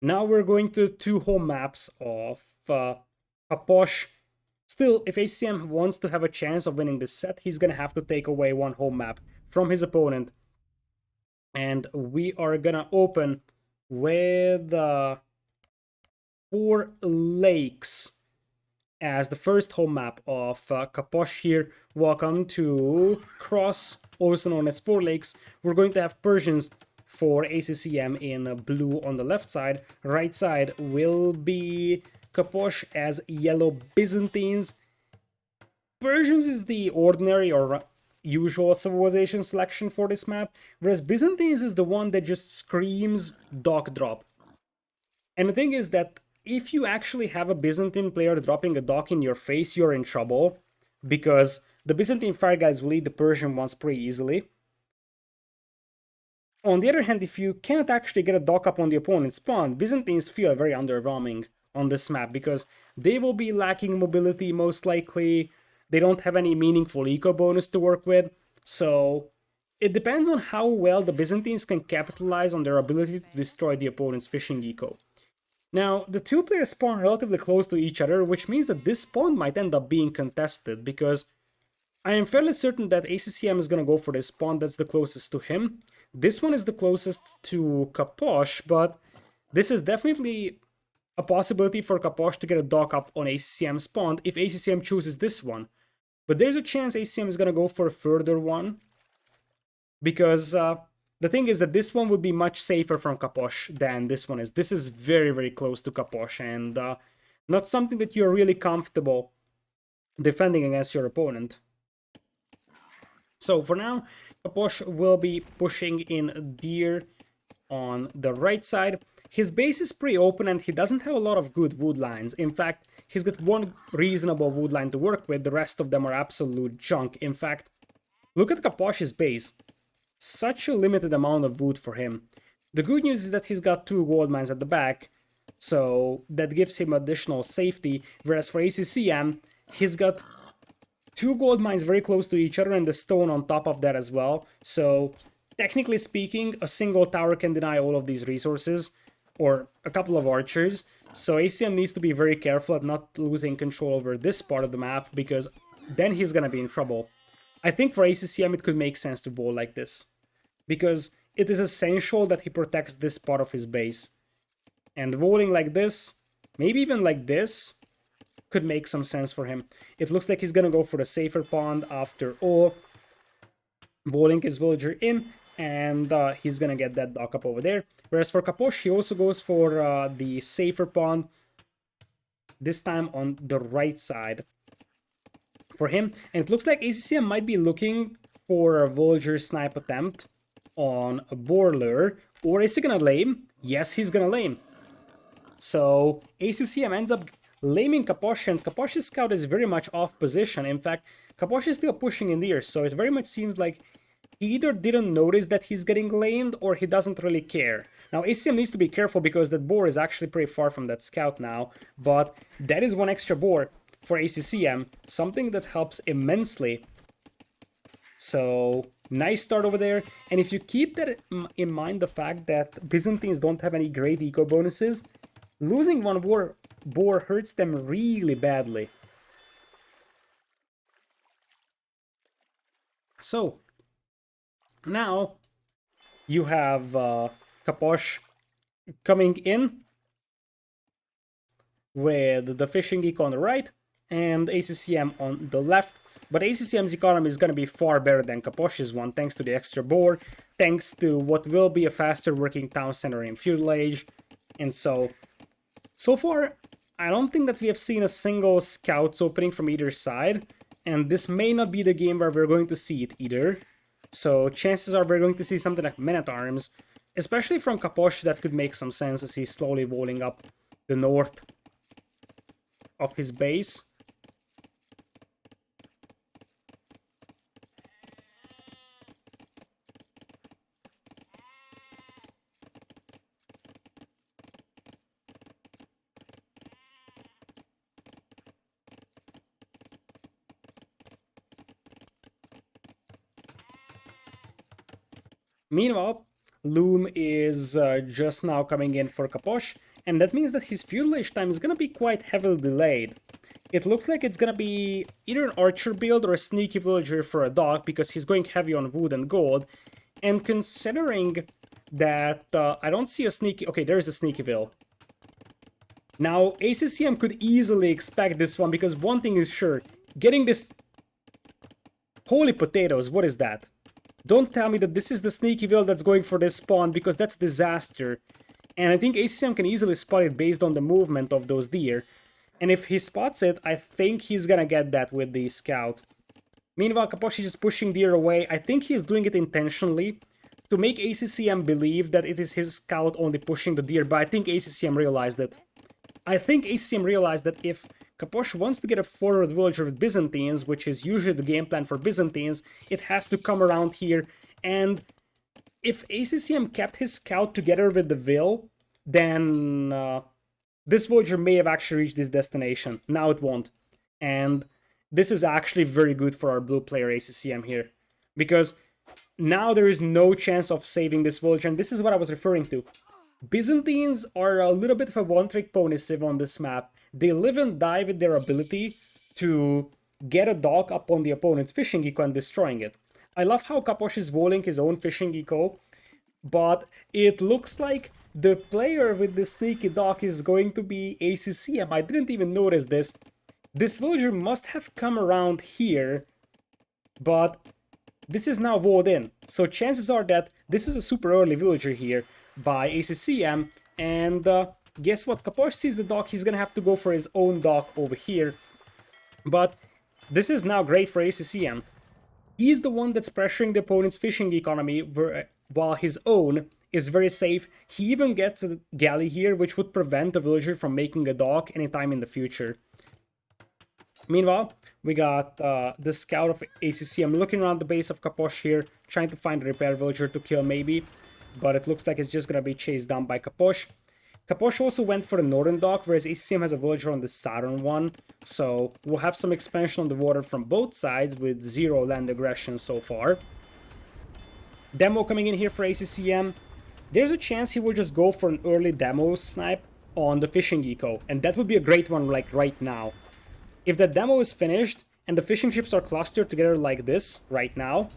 now we're going to 2 home maps of Capoch / Still, if ACCM wants to have a chance of winning this set, he's gonna have to take away one home map from his opponent. And we are gonna open with 4 lakes as the first home map of Capoch here. Welcome to Cross, also known as 4 lakes. We're going to have Persians for ACCM in blue on the left side. Right side will be Capoch as yellow Byzantines. Persians is the ordinary or usual civilization selection for this map, whereas Byzantines is the one that just screams dock drop. And the thing is that if you actually have a Byzantine player dropping a dock in your face, you're in trouble, because the Byzantine fire guys will eat the Persian ones pretty easily. On the other hand, if you cannot actually get a dock up on the opponent's pawn, Byzantines feel very underwhelming on this map, because they will be lacking mobility most likely. They don't have any meaningful eco bonus to work with, so it depends on how well the Byzantines can capitalize on their ability to destroy the opponent's fishing eco. Now, the two players spawn relatively close to each other, which means that this spawn might end up being contested, because I am fairly certain that ACCM is going to go for this spawn that's the closest to him. This one is the closest to Capoch, but this is definitely a possibility for Capoch to get a dock up on ACCM spawn if ACCM chooses this one. But there's a chance ACCM is going to go for a further one, because the thing is that this one would be much safer from Capoch than this one is. This is very, very close to Capoch, and not something that you're really comfortable defending against your opponent. So for now, Capoch will be pushing in deer on the right side. His base is pretty open and he doesn't have a lot of good wood lines. In fact, he's got one reasonable wood line to work with, the rest of them are absolute junk. In fact, look at Capoch's base. Such a limited amount of wood for him. The good news is that he's got 2 gold mines at the back, so that gives him additional safety, whereas for ACCM, he's got 2 gold mines very close to each other and the stone on top of that as well. So technically speaking, a single tower can deny all of these resources, or a couple of archers. So ACCM needs to be very careful at not losing control over this part of the map, because then he's gonna be in trouble. I think for ACCM it could make sense to bowl like this, because it is essential that he protects this part of his base. And bowling like this, maybe even like this, could make some sense for him. It looks like he's gonna go for the safer pond after all, bowling his villager in, and he's gonna get that dock up over there. Whereas for Capoch, he also goes for the safer pond, this time on the right side for him. And it looks like ACCM might be looking for a villager snipe attempt on a boar lure. Or is he gonna lame? Yes, he's gonna lame. So ACCM ends up laming Capoch, and Capoch's scout is very much off position. In fact, Capoch is still pushing in the air, so it very much seems like he either didn't notice that he's getting lamed or he doesn't really care. Now ACCM needs to be careful because that boar is actually pretty far from that scout now, but that is one extra boar for ACCM, something that helps immensely. So nice start over there, and if you keep that in mind, the fact that Byzantines don't have any great eco bonuses, losing one boar hurts them really badly. So now you have Capoch coming in with the fishing eco on the right and ACCM on the left. But ACCM's economy is going to be far better than Capoch's one, thanks to the extra boar, thanks to what will be a faster working town center in feudal age. And so far, I don't think that we have seen a single scouts opening from either side, and this may not be the game where we're going to see it either. So chances are we're going to see something like men-at-arms, especially from Capoch. That could make some sense as he's slowly rolling up the north of his base. Meanwhile, Loom is just now coming in for Capoch, and that means that his feudal age time is gonna be quite heavily delayed. It looks like it's gonna be either an archer build or a sneaky villager for a dog, because he's going heavy on wood and gold. And considering that I don't see a sneaky... Okay, there's a sneaky vill. Now, ACCM could easily expect this one, because one thing is sure, getting this... Holy potatoes, what is that? Don't tell me that this is the sneaky vill that's going for this spawn, because that's a disaster. And I think ACCM can easily spot it based on the movement of those deer. And if he spots it, I think he's gonna get that with the scout. Meanwhile, Capoch is just pushing deer away. I think he's doing it intentionally to make ACCM believe that it is his scout only pushing the deer, but I think ACCM realized it. I think ACCM realized that if Capoch wants to get a forward villager with Byzantines, which is usually the game plan for Byzantines, it has to come around here. And if ACCM kept his scout together with the vill, then this villager may have actually reached his destination. Now it won't. And this is actually very good for our blue player ACCM here, because now there is no chance of saving this villager, and this is what I was referring to. Byzantines are a little bit of a one-trick pony sieve on this map. They live and die with their ability to get a dock up on the opponent's fishing eco and destroying it. I love how Capoch is rolling his own fishing eco, but it looks like the player with the sneaky dock is going to be ACCM. I didn't even notice this. This villager must have come around here, but this is now walled in. So chances are that this is a super early villager here by ACCM, and guess what? Capoch sees the dock, he's gonna have to go for his own dock over here. But this is now great for ACCM. He's the one that's pressuring the opponent's fishing economy, while his own is very safe. He even gets a galley here, which would prevent the villager from making a dock anytime in the future. Meanwhile, we got the scout of ACCM looking around the base of Capoch here, trying to find a repair villager to kill maybe, but it looks like it's just gonna be chased down by Capoch. Capoch also went for the northern dock, whereas ACCM has a villager on the southern one, so we'll have some expansion on the water from both sides with zero land aggression so far. Demo coming in here for ACCM. There's a chance he will just go for an early demo snipe on the fishing eco, and that would be a great one like right now. If the demo is finished and the fishing ships are clustered together like this right now,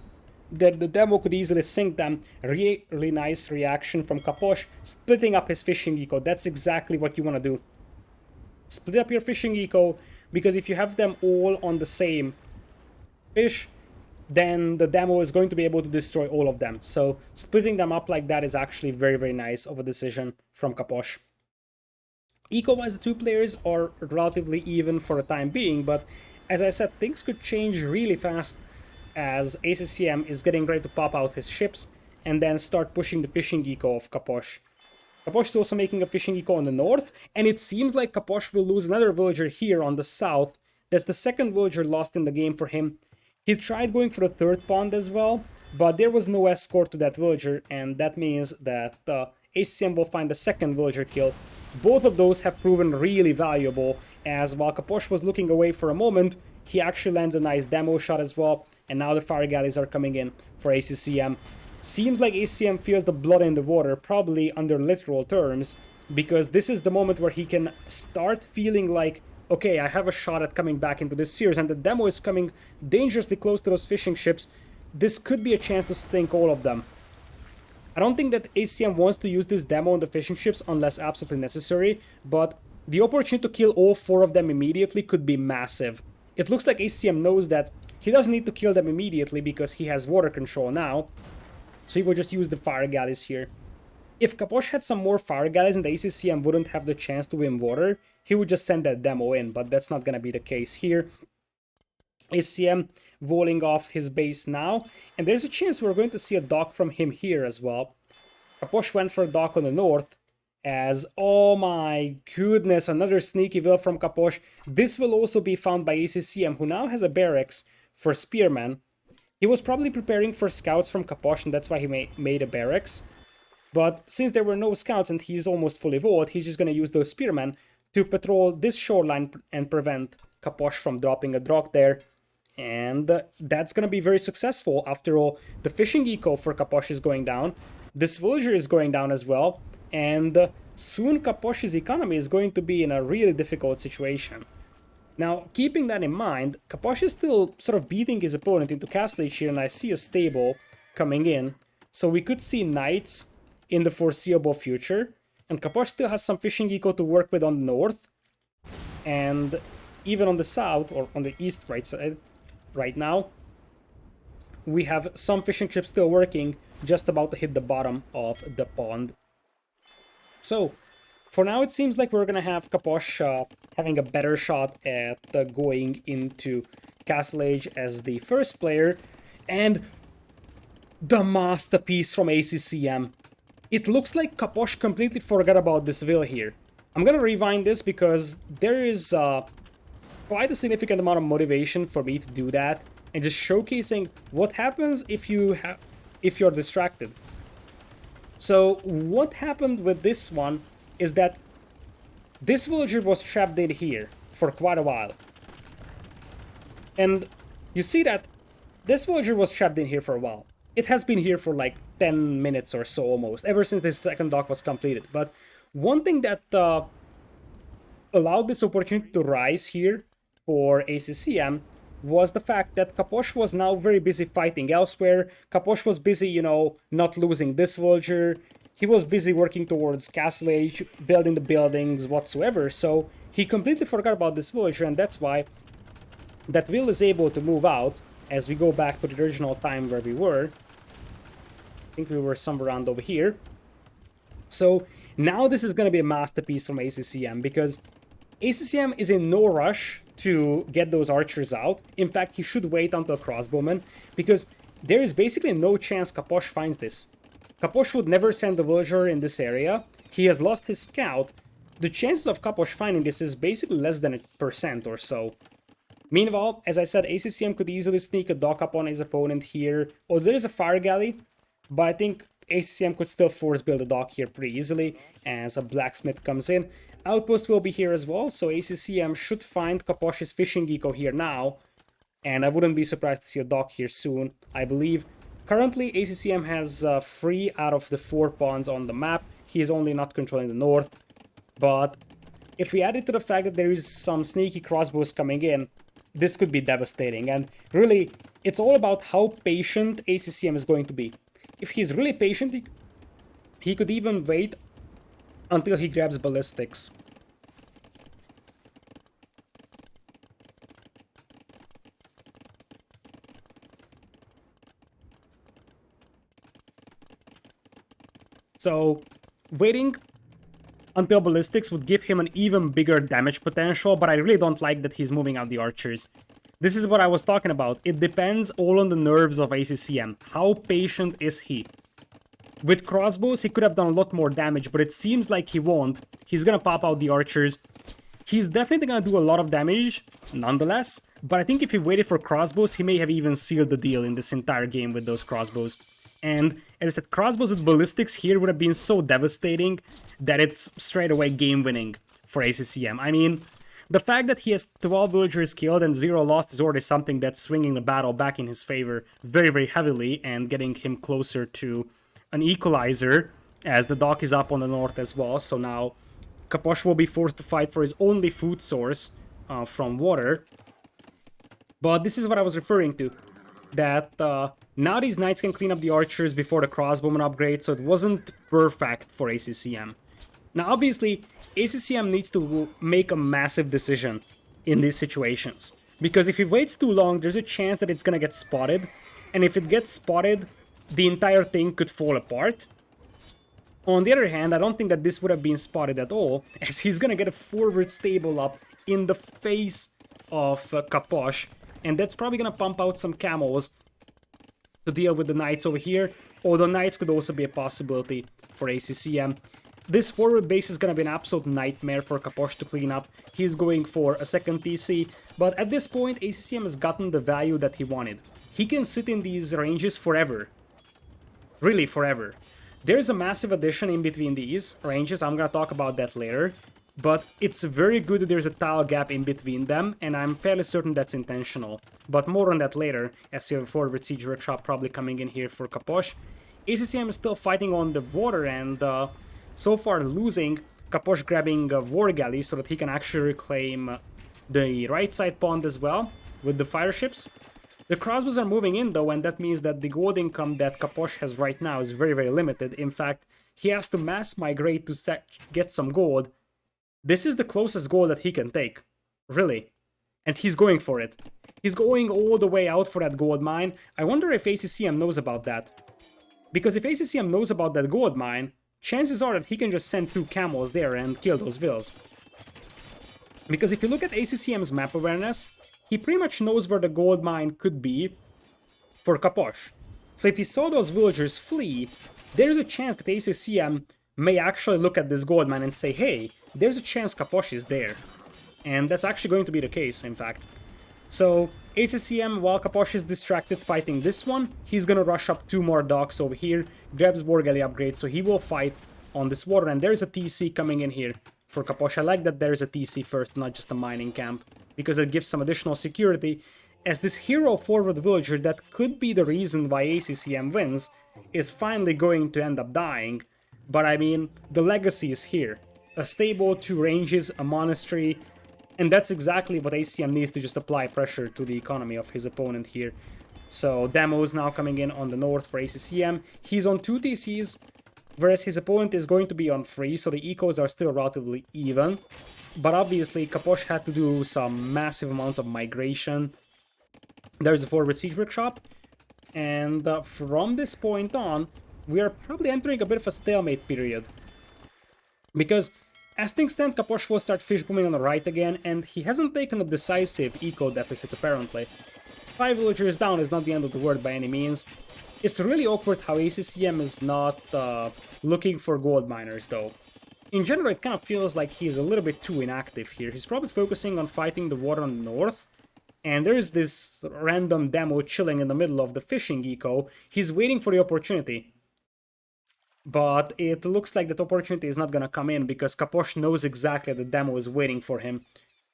then the demo could easily sink them. Really nice reaction from Capoch, splitting up his fishing eco. That's exactly what you want to do. Split up your fishing eco, because if you have them all on the same fish, then the demo is going to be able to destroy all of them. So splitting them up like that is actually very, very nice of a decision from Capoch. Eco-wise, the two players are relatively even for the time being, but as I said, things could change really fast as ACCM is getting ready to pop out his ships and then start pushing the fishing eco of Capoch. Capoch is also making a fishing eco on the north, and it seems like Capoch will lose another villager here on the south. That's the second villager lost in the game for him. He tried going for the third pond as well, but there was no escort to that villager, and that means that ACCM will find the second villager kill. Both of those have proven really valuable, as while Capoch was looking away for a moment, he actually lands a nice demo shot as well, and now the fire galleys are coming in for ACCM. Seems like ACCM feels the blood in the water, probably under literal terms, because this is the moment where he can start feeling like, okay, I have a shot at coming back into this series, and the demo is coming dangerously close to those fishing ships. This could be a chance to sink all of them. I don't think that ACCM wants to use this demo on the fishing ships unless absolutely necessary, but the opportunity to kill all four of them immediately could be massive. It looks like ACCM knows that he doesn't need to kill them immediately because he has water control now, so he will just use the fire galleys here. If Capoch had some more fire galleys and the ACCM wouldn't have the chance to win water, he would just send that demo in, but that's not gonna be the case here. ACCM walling off his base now, and there's a chance we're going to see a dock from him here as well. Capoch went for a dock on the north, as, oh my goodness, another sneaky vill from Capoch. This will also be found by ACCM, who now has a barracks for spearmen. He was probably preparing for scouts from Capoch, and that's why he made a barracks. But since there were no scouts and he's almost fully walled, he's just going to use those spearmen to patrol this shoreline and prevent Capoch from dropping a dock there. And that's going to be very successful. After all, the fishing eco for Capoch is going down. This villager is going down as well. And soon Capoch's economy is going to be in a really difficult situation. Now, keeping that in mind, Capoch is still sort of beating his opponent into Castle Age here, and I see a stable coming in. So we could see knights in the foreseeable future. And Capoch still has some fishing eco to work with on the north. And even on the south, or on the east right side, right now, we have some fishing ships still working, just about to hit the bottom of the pond. So, for now it seems like we're gonna have Capoch having a better shot at going into Castle Age as the first player. And the masterpiece from ACCM. It looks like Capoch completely forgot about this villa here. I'm gonna rewind this because there is quite a significant amount of motivation for me to do that, and just showcasing what happens if you're distracted. So what happened with this one is that this villager was trapped in here for quite a while. And you see that this villager was trapped in here for a while. It has been here for like 10 minutes or so almost, ever since this second dock was completed. But one thing that allowed this opportunity to rise here for ACCM was the fact that Capoch was now very busy fighting elsewhere. Capoch was busy, you know, not losing this villager. He was busy working towards Castle Age, building the buildings, whatsoever. So he completely forgot about this villager, and that's why that Will is able to move out as we go back to the original time where we were. I think we were somewhere around over here. So now this is going to be a masterpiece from ACCM, because ACCM is in no rush to get those archers out. In fact, he should wait until crossbowmen, because there is basically no chance Capoch finds this. Capoch would never send a villager in this area. He has lost his scout. The chances of Capoch finding this is basically less than 1% or so. Meanwhile, as I said, ACCM could easily sneak a dock up on his opponent here. Oh, there is a fire galley, but I think ACCM could still force build a dock here pretty easily as a blacksmith comes in. Outpost will be here as well, so ACCM should find Capoch's fishing eco here now, and I wouldn't be surprised to see a dock here soon, I believe. Currently, ACCM has 3 out of the 4 ponds on the map. He is only not controlling the north, but if we add it to the fact that there is some sneaky crossbows coming in, this could be devastating. And really, it's all about how patient ACCM is going to be. If he's really patient, he could even wait until he grabs ballistics. So, waiting until ballistics would give him an even bigger damage potential, but I really don't like that he's moving out the archers. This is what I was talking about. It depends all on the nerves of ACCM. How patient is he? With crossbows, he could have done a lot more damage, but it seems like he won't. He's gonna pop out the archers. He's definitely gonna do a lot of damage, nonetheless, but I think if he waited for crossbows, he may have even sealed the deal in this entire game with those crossbows. And as I said, crossbows with ballistics here would have been so devastating that it's straight away game winning for ACCM. I mean, the fact that he has 12 villagers killed and 0 lost is already something that's swinging the battle back in his favor very, very heavily and getting him closer to an equalizer, as the dock is up on the north as well. So now Capoch will be forced to fight for his only food source from water. But this is what I was referring to, that now these knights can clean up the archers before the crossbowman upgrade, so it wasn't perfect for ACCM. Now obviously, ACCM needs to make a massive decision in these situations, because if he waits too long, there's a chance that it's gonna get spotted, and if it gets spotted, the entire thing could fall apart. On the other hand, I don't think that this would have been spotted at all, as he's gonna get a forward stable up in the face of Capoch, and that's probably gonna pump out some camels to deal with the knights over here, although knights could also be a possibility for ACCM. This forward base is gonna be an absolute nightmare for Capoch to clean up. He's going for a second TC, but at this point, ACCM has gotten the value that he wanted. He can sit in these ranges forever. Really forever. There's a massive addition in between these ranges, I'm gonna talk about that later, but it's very good that there's a tile gap in between them, and I'm fairly certain that's intentional. But more on that later, as we have a forward siege workshop probably coming in here for Capoch. ACCM is still fighting on the water, and so far losing. Capoch grabbing a war galley so that he can actually reclaim the right side pond as well with the fire ships. The crossbows are moving in though, and that means that the gold income that Capoch has right now is very, very limited. In fact, he has to mass migrate to get some gold. This is the closest goal that he can take, really. And he's going for it. He's going all the way out for that gold mine. I wonder if ACCM knows about that. Because if ACCM knows about that gold mine, chances are that he can just send 2 camels there and kill those vills. Because if you look at ACCM's map awareness, he pretty much knows where the gold mine could be for Capoch. So if he saw those villagers flee, there's a chance that ACCM may actually look at this gold mine and say, hey, there's a chance Capoch is there. And that's actually going to be the case, in fact. So ACCM, while Capoch is distracted fighting this one, he's gonna rush up 2 more docks over here, grabs War Galley upgrade, so he will fight on this water. And there's a TC coming in here for Capoch. I like that there's a TC first, not just a mining camp, because it gives some additional security, as this hero forward villager that could be the reason why ACCM wins is finally going to end up dying. But I mean, the legacy is here. A stable, 2 ranges, a monastery, and that's exactly what ACCM needs to just apply pressure to the economy of his opponent here. So Demo's now coming in on the north for ACCM. He's on 2 TCs, whereas his opponent is going to be on 3, so the ecos are still relatively even. But obviously, Capoch had to do some massive amounts of migration. There's the forward siege workshop. And from this point on, we are probably entering a bit of a stalemate period. Because as things stand, Capoch will start fish booming on the right again, and he hasn't taken a decisive eco deficit apparently. 5 villagers down is not the end of the world by any means. It's really awkward how ACCM is not looking for gold miners though. In general, it kind of feels like he's a little bit too inactive here. He's probably focusing on fighting the water on the north, and there's this random demo chilling in the middle of the fishing eco. He's waiting for the opportunity. But it looks like that opportunity is not gonna come in because Capoch knows exactly the demo is waiting for him.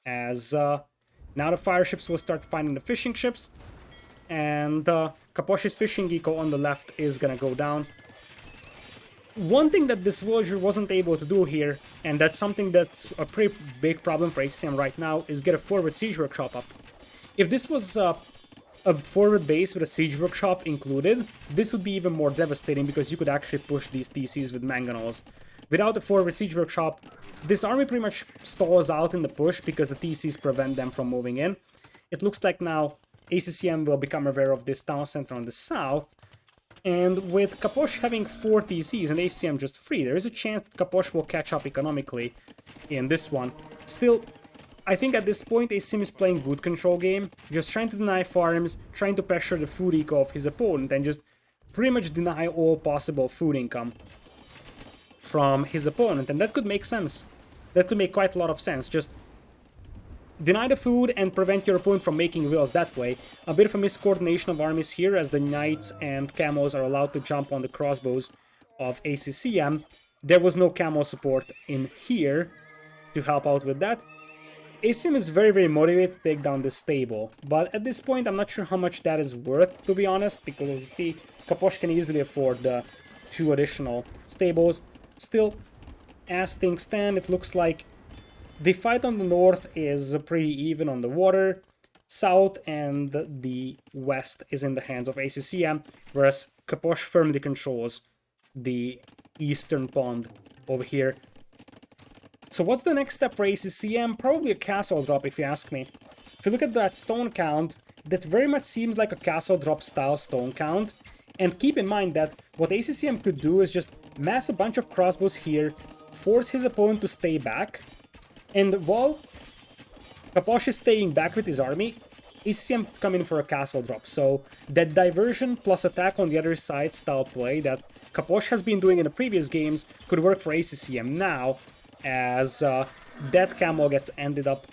As now the fire ships will start finding the fishing ships, and Capoch's fishing eco on the left is gonna go down. One thing that this villager wasn't able to do here, and that's something that's a pretty big problem for ACCM right now, is get a forward siege workshop up. If this was a forward base with a siege workshop included, this would be even more devastating because you could actually push these TCs with mangonels. Without the forward siege workshop, this army pretty much stalls out in the push because the TCs prevent them from moving in. It looks like now ACCM will become aware of this town center on the south, and with Capoch having 4 TCs and ACCM just 3, there is a chance that Capoch will catch up economically in this one. Still, I think at this point ACCM is playing wood control game, just trying to deny farms, trying to pressure the food eco of his opponent, and just pretty much deny all possible food income from his opponent, and that could make sense. That could make quite a lot of sense. Just deny the food and prevent your opponent from making wills that way. A bit of a miscoordination of armies here, as the knights and camels are allowed to jump on the crossbows of ACCM. There was no camel support in here to help out with that. ACCM is very, very motivated to take down this stable, but at this point I'm not sure how much that is worth, to be honest, because as you see, Capoch can easily afford the 2 additional stables. Still, as things stand, it looks like the fight on the north is pretty even on the water. South and the west is in the hands of ACCM, whereas Capoch firmly controls the eastern pond over here. So what's the next step for ACCM? Probably a castle drop, if you ask me. If you look at that stone count, that very much seems like a castle drop style stone count. And keep in mind that what ACCM could do is just mass a bunch of crossbows here, force his opponent to stay back, and while Capoch is staying back with his army, ACCM could come in for a castle drop. So that diversion plus attack on the other side style play that Capoch has been doing in the previous games could work for ACCM now, as that camel gets ended up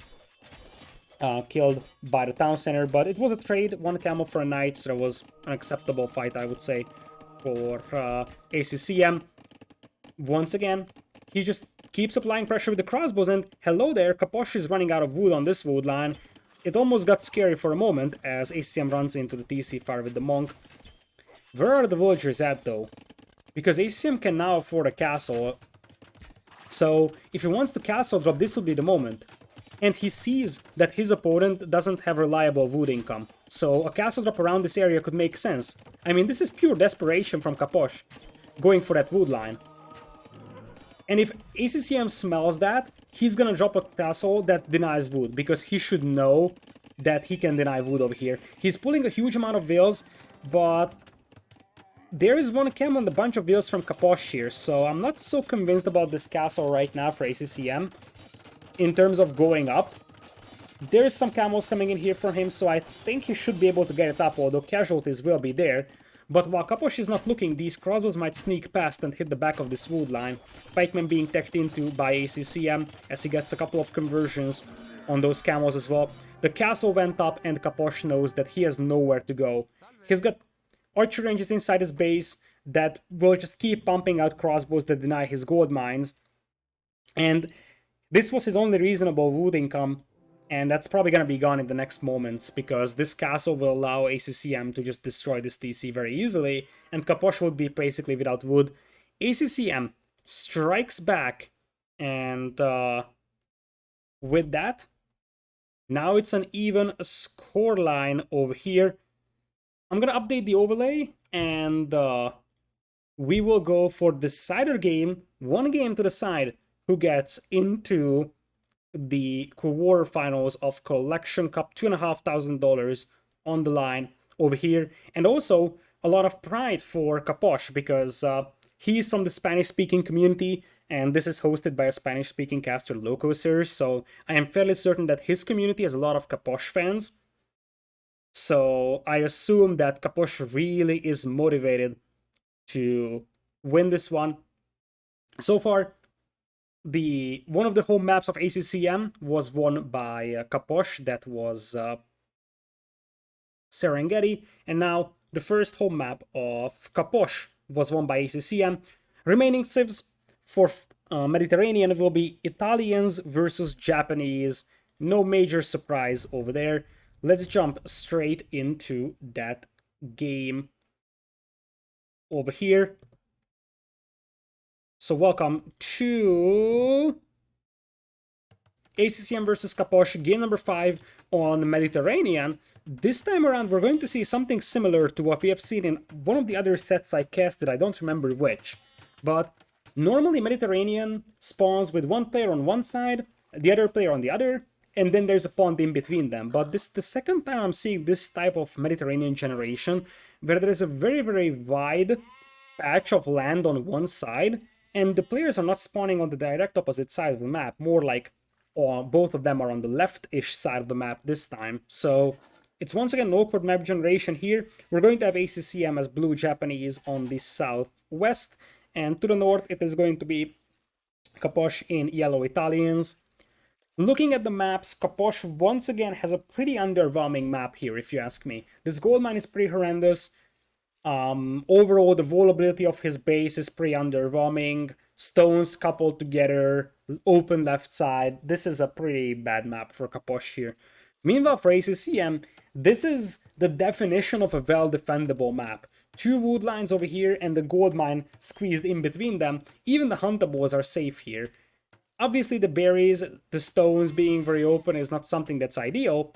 killed by the town center. But it was a trade, 1 camel for a knight, so it was an acceptable fight, I would say, for ACCM. Once again, he just keeps applying pressure with the crossbows, and hello there, Capoch is running out of wood on this wood line. It almost got scary for a moment as ACCM runs into the TC fire with the monk. Where are the villagers at though? Because ACCM can now afford a castle. So if he wants to castle drop, this would be the moment. and he sees that his opponent doesn't have reliable wood income. So a castle drop around this area could make sense. I mean, this is pure desperation from Capoch, going for that wood line. And if ACCM smells that, he's gonna drop a castle that denies wood, because he should know that he can deny wood over here. He's pulling a huge amount of vills, but there is one cam on the bunch of vills from Capoch here, so I'm not so convinced about this castle right now for ACCM in terms of going up. There's some camels coming in here from him, so I think he should be able to get it up, although casualties will be there. But while Capoch is not looking, these crossbows might sneak past and hit the back of this wood line. Pikemen being teched into by ACCM as he gets a couple of conversions on those camels as well. The castle went up and Capoch knows that he has nowhere to go. He's got archer ranges inside his base that will just keep pumping out crossbows that deny his gold mines. And this was his only reasonable wood income, and that's probably going to be gone in the next moments, because this castle will allow ACCM to just destroy this TC very easily, and Capoch would be basically without wood. ACCM strikes back, and with that, now it's an even score line over here. I'm going to update the overlay, and we will go for decider game, one game to decide who gets into the quarterfinals of Collection Cup, $2,500 on the line over here. And also a lot of pride for Capoch, because he's from the Spanish-speaking community, and this is hosted by a Spanish-speaking caster, Locoser, so I am fairly certain that his community has a lot of Capoch fans. So I assume that Capoch really is motivated to win this one. So far, one of the home maps of ACCM was won by Capoch, that was Serengeti, and now the first home map of Capoch was won by ACCM. Remaining civs for Mediterranean will be Italians versus Japanese. No major surprise over there. Let's jump straight into that game over here. So welcome to ACCM versus Capoch, game number 5 on Mediterranean. This time around we're going to see something similar to what we have seen in one of the other sets I casted, I don't remember which. But normally Mediterranean spawns with one player on one side, the other player on the other, and then there's a pond in between them. But this is the second time I'm seeing this type of Mediterranean generation, where there is a very, very wide patch of land on one side, and the players are not spawning on the direct opposite side of the map, more like both of them are on the left-ish side of the map this time. So it's once again an awkward map generation here. We're going to have ACCM as blue Japanese on the southwest, and to the north it is going to be Capoch in yellow Italians. Looking at the maps, Capoch once again has a pretty underwhelming map here, if you ask me. This gold mine is pretty horrendous. Overall, the vulnerability of his base is pretty underwhelming. Stones coupled together, open left side. This is a pretty bad map for Capoch here. Meanwhile, for ACCM, this is the definition of a well-defendable map. 2 wood lines over here and the gold mine squeezed in between them. Even the huntables are safe here. Obviously, the berries, the stones being very open is not something that's ideal,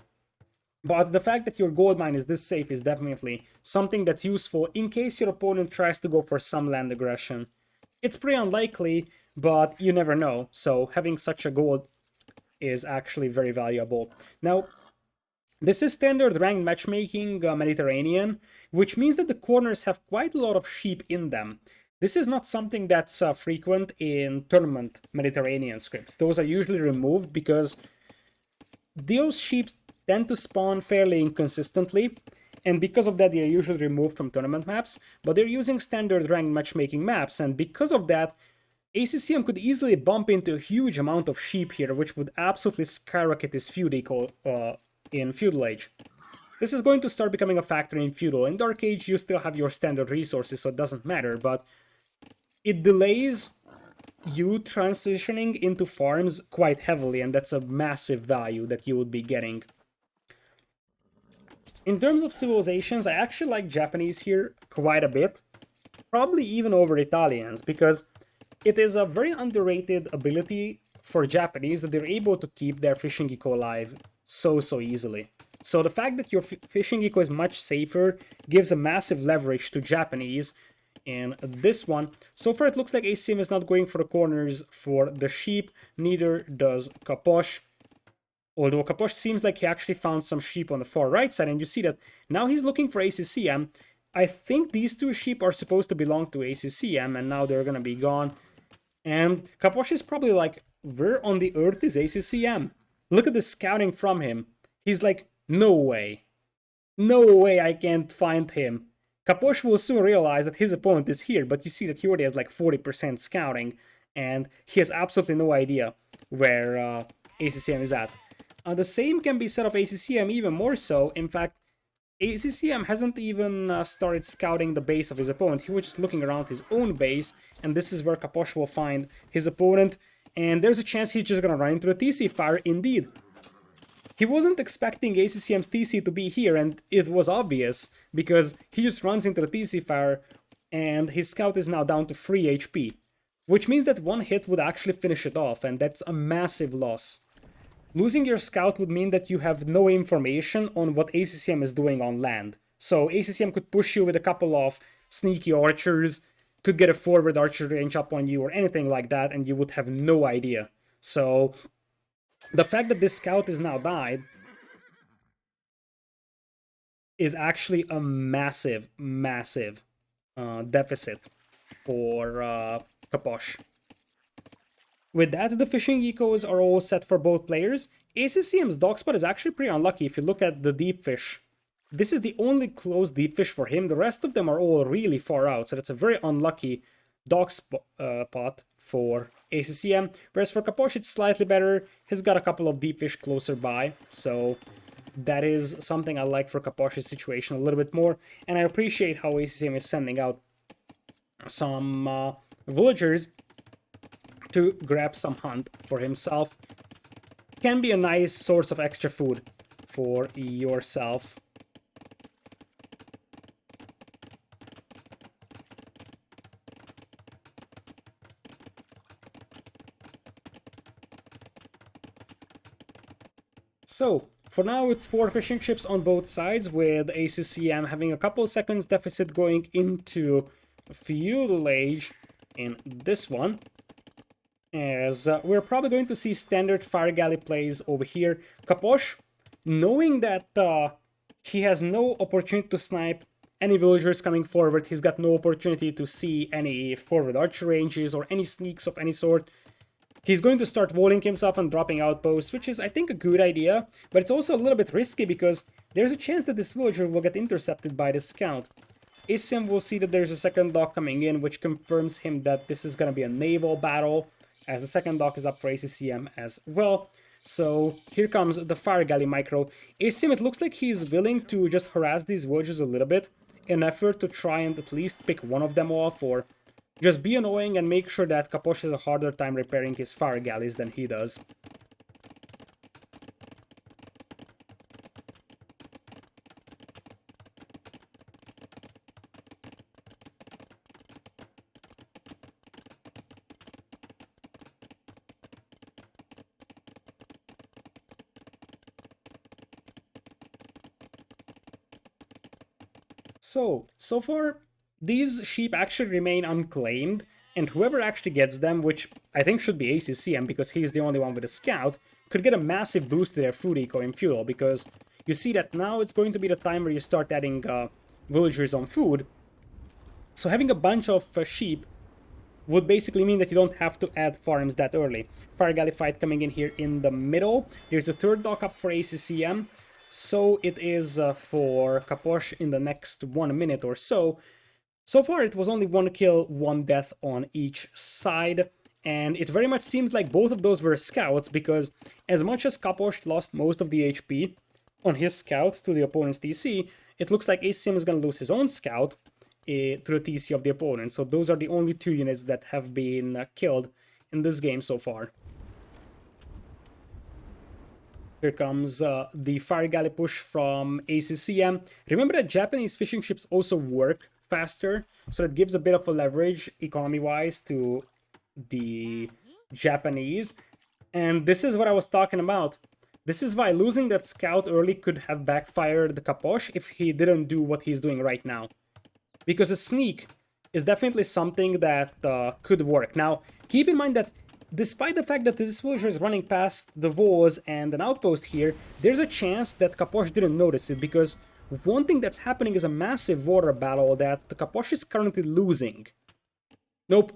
but the fact that your gold mine is this safe is definitely something that's useful in case your opponent tries to go for some land aggression. It's pretty unlikely, but you never know, so having such a gold is actually very valuable. Now, this is standard ranked matchmaking Mediterranean, which means that the corners have quite a lot of sheep in them. This is not something that's frequent in tournament Mediterranean scripts. Those are usually removed because those sheep tend to spawn fairly inconsistently, and because of that they are usually removed from tournament maps, but they're using standard ranked matchmaking maps, and because of that, ACCM could easily bump into a huge amount of sheep here, which would absolutely skyrocket his feud eco in Feudal Age. This is going to start becoming a factor in Feudal. In Dark Age you still have your standard resources, so it doesn't matter, but it delays you transitioning into farms quite heavily, and that's a massive value that you would be getting. In terms of civilizations, I actually like Japanese here quite a bit, probably even over Italians, because it is a very underrated ability for Japanese that they're able to keep their fishing eco alive so easily. So the fact that your fishing eco is much safer gives a massive leverage to Japanese in this one. So far it looks like ACCM is not going for the corners for the sheep, neither does Capoch. Although Capoch seems like he actually found some sheep on the far right side, and you see that now he's looking for ACCM. I think these two sheep are supposed to belong to ACCM, and now they're gonna be gone. And Capoch is probably like, where on the earth is ACCM? Look at the scouting from him. He's like, no way. No way I can't find him. Capoch will soon realize that his opponent is here, but you see that he already has like 40% scouting, and he has absolutely no idea where ACCM is at. The same can be said of ACCM even more so. In fact, ACCM hasn't even started scouting the base of his opponent. He was just looking around his own base, and this is where Capoch will find his opponent. And there's a chance he's just gonna run into a TC fire indeed. He wasn't expecting ACCM's TC to be here, and it was obvious, because he just runs into the TC fire, and his scout is now down to 3 HP. Which means that one hit would actually finish it off, and that's a massive loss. Losing your scout would mean that you have no information on what ACCM is doing on land. So ACCM could push you with a couple of sneaky archers, could get a forward archer range up on you or anything like that, and you would have no idea. So the fact that this scout is now died is actually a massive deficit for Capoch. With that, the fishing ecos are all set for both players. ACCM's dog spot is actually pretty unlucky if you look at the deep fish. This is the only close deep fish for him. The rest of them are all really far out, so that's a very unlucky dog spot for ACCM. Whereas for Capoch, it's slightly better. He's got a couple of deep fish closer by, so that is something I like for Capoch's situation a little bit more. And I appreciate how ACCM is sending out some villagers to grab some hunt for himself. Can be a nice source of extra food for yourself. So, for now it's 4 fishing ships on both sides, with ACCM having a couple seconds deficit going into Feudal Age in this one. As we're probably going to see standard fire galley plays over here. Capoch, knowing that he has no opportunity to snipe any villagers coming forward, he's got no opportunity to see any forward archer ranges or any sneaks of any sort, he's going to start walling himself and dropping outposts, which is, I think, a good idea, but it's also a little bit risky because there's a chance that this villager will get intercepted by the scout. ACCM will see that there's a second dock coming in, which confirms him that this is going to be a naval battle, as the second dock is up for ACCM as well. So here comes the fire galley micro. ACCM, it looks like he's willing to just harass these villagers a little bit in effort to try and at least pick one of them off, or just be annoying and make sure that Capoch has a harder time repairing his fire galleys than he does. So far, these sheep actually remain unclaimed, and whoever actually gets them, which I think should be ACCM because he's the only one with a scout, could get a massive boost to their food eco in Feudal, because you see that now it's going to be the time where you start adding villagers on food. So having a bunch of sheep would basically mean that you don't have to add farms that early. Fire galley fight coming in here in the middle. There's a third dock up for ACCM. So it is for Capoch in the next 1 minute or so. So far it was only 1 kill, 1 death on each side, and it very much seems like both of those were scouts, because as much as Capoch lost most of the HP on his scout to the opponent's TC, it looks like ACCM is going to lose his own scout to the TC of the opponent. So those are the only 2 units that have been killed in this game so far. Here comes the fire galley push from ACCM. Remember that Japanese fishing ships also work faster, so that gives a bit of a leverage economy-wise to the Japanese. And this is what I was talking about. This is why losing that scout early could have backfired the Capoch if he didn't do what he's doing right now. Because a sneak is definitely something that could work. Now, keep in mind that despite the fact that this villager is running past the walls and an outpost here, there's a chance that Capoch didn't notice it, because one thing that's happening is a massive water battle that the Capoch is currently losing. Nope.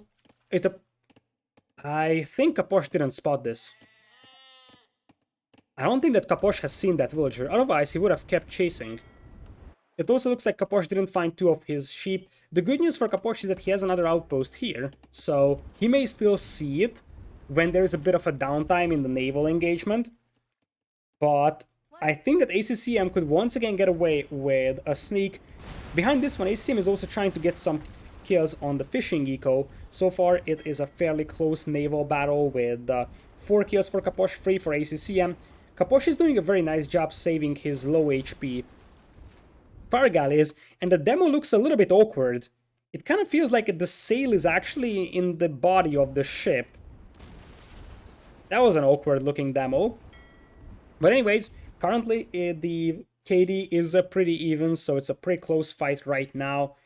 I think Capoch didn't spot this. I don't think that Capoch has seen that villager, otherwise he would have kept chasing. It also looks like Capoch didn't find two of his sheep. The good news for Capoch is that he has another outpost here, so he may still see it when there's a bit of a downtime in the naval engagement. But I think that ACCM could once again get away with a sneak. Behind this one, ACCM is also trying to get some kills on the fishing eco. So far, it is a fairly close naval battle with 4 kills for Capoch, 3 for ACCM. Capoch is doing a very nice job saving his low HP fire galleys, and the demo looks a little bit awkward. It kind of feels like the sail is actually in the body of the ship. That was an awkward looking demo. But anyways, currently the KD is pretty even, so it's a pretty close fight right now.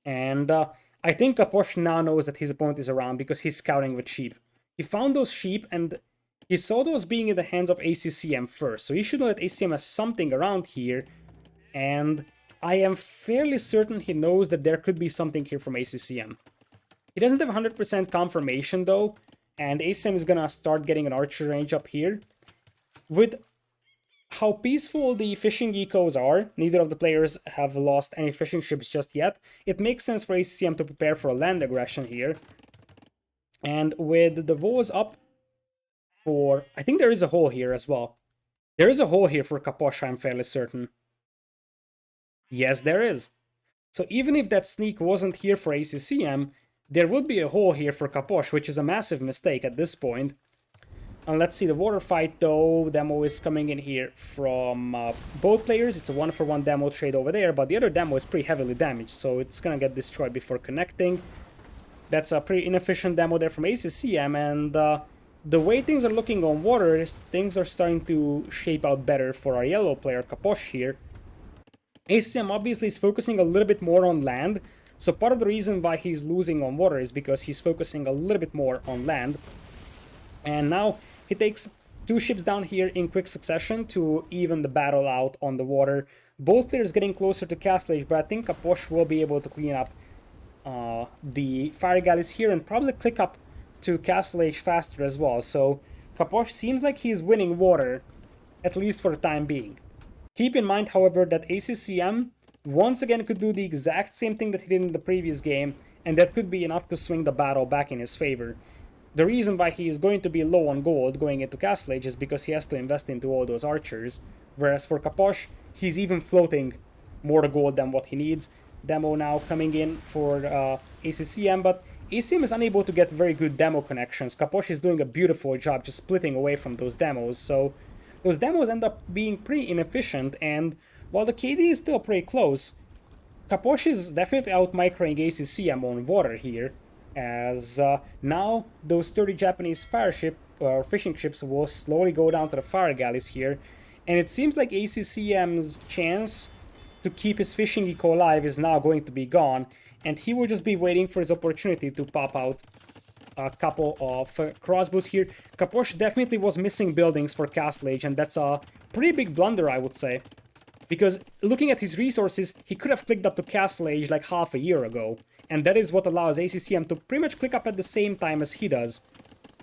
And I think Capoch now knows that his opponent is around because he's scouting with sheep. He found those sheep and he saw those being in the hands of ACCM first, so he should know that ACCM has something around here, and I am fairly certain he knows that there could be something here from ACCM. He doesn't have 100% confirmation though, and ACCM is gonna start getting an archer range up here. With how peaceful the fishing ecos are, neither of the players have lost any fishing ships just yet, it makes sense for ACCM to prepare for a land aggression here. And with the walls up for... I think there is a hole here as well. There is a hole here for Capoch, I'm fairly certain. Yes, there is. So even if that sneak wasn't here for ACCM, there would be a hole here for Capoch, which is a massive mistake at this point. And let's see, the water fight though, demo is coming in here from both players. It's a 1-for-1 demo trade over there, but the other demo is pretty heavily damaged, so it's gonna get destroyed before connecting. That's a pretty inefficient demo there from ACCM, and the way things are looking on water, things are starting to shape out better for our yellow player, Capoch here. ACCM obviously is focusing a little bit more on land, so part of the reason why he's losing on water is because he's focusing a little bit more on land. And now he takes 2 ships down here in quick succession to even the battle out on the water. Both players getting closer to Castle Age, but I think Capoch will be able to clean up the fire galleys here and probably click up to Castle Age faster as well. So Capoch seems like he's winning water, at least for the time being. Keep in mind, however, that ACCM once again could do the exact same thing that he did in the previous game, and that could be enough to swing the battle back in his favor. The reason why he is going to be low on gold going into Castle Age is because he has to invest into all those archers, whereas for Capoch, he's even floating more gold than what he needs. Demo now coming in for ACCM, but ACCM is unable to get very good demo connections. Capoch is doing a beautiful job just splitting away from those demos, so those demos end up being pretty inefficient, and while the KD is still pretty close, Capoch is definitely out-microing ACCM on water here, as now those sturdy Japanese fishing ships will slowly go down to the fire galleys here, and it seems like ACCM's chance to keep his fishing eco alive is now going to be gone, and he will just be waiting for his opportunity to pop out a couple of crossbows here. Capoch definitely was missing buildings for Castle Age, and that's a pretty big blunder, I would say. Because looking at his resources, he could have clicked up to Castle Age like half a year ago, and that is what allows ACCM to pretty much click up at the same time as he does.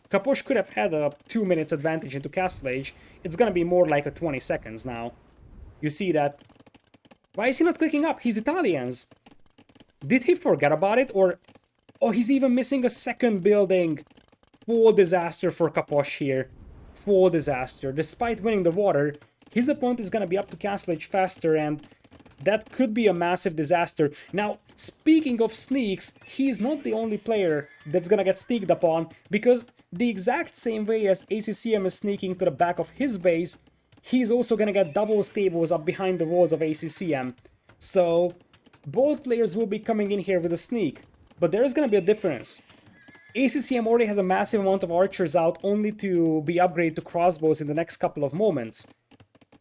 Capoch could have had a 2 minutes advantage into Castle Age. It's gonna be more like a 20 seconds now. You see that. Why is he not clicking up? He's Italians. Did he forget about it, or... Oh, he's even missing a second building. Full disaster for Capoch here. Full disaster. Despite winning the water, his opponent is gonna be up to Castle Age faster, and that could be a massive disaster. Now, speaking of sneaks, he's not the only player that's gonna get sneaked upon, because the exact same way as ACCM is sneaking to the back of his base, he's also gonna get double stables up behind the walls of ACCM. So, both players will be coming in here with a sneak. But there is going to be a difference. ACCM already has a massive amount of archers out only to be upgraded to crossbows in the next couple of moments.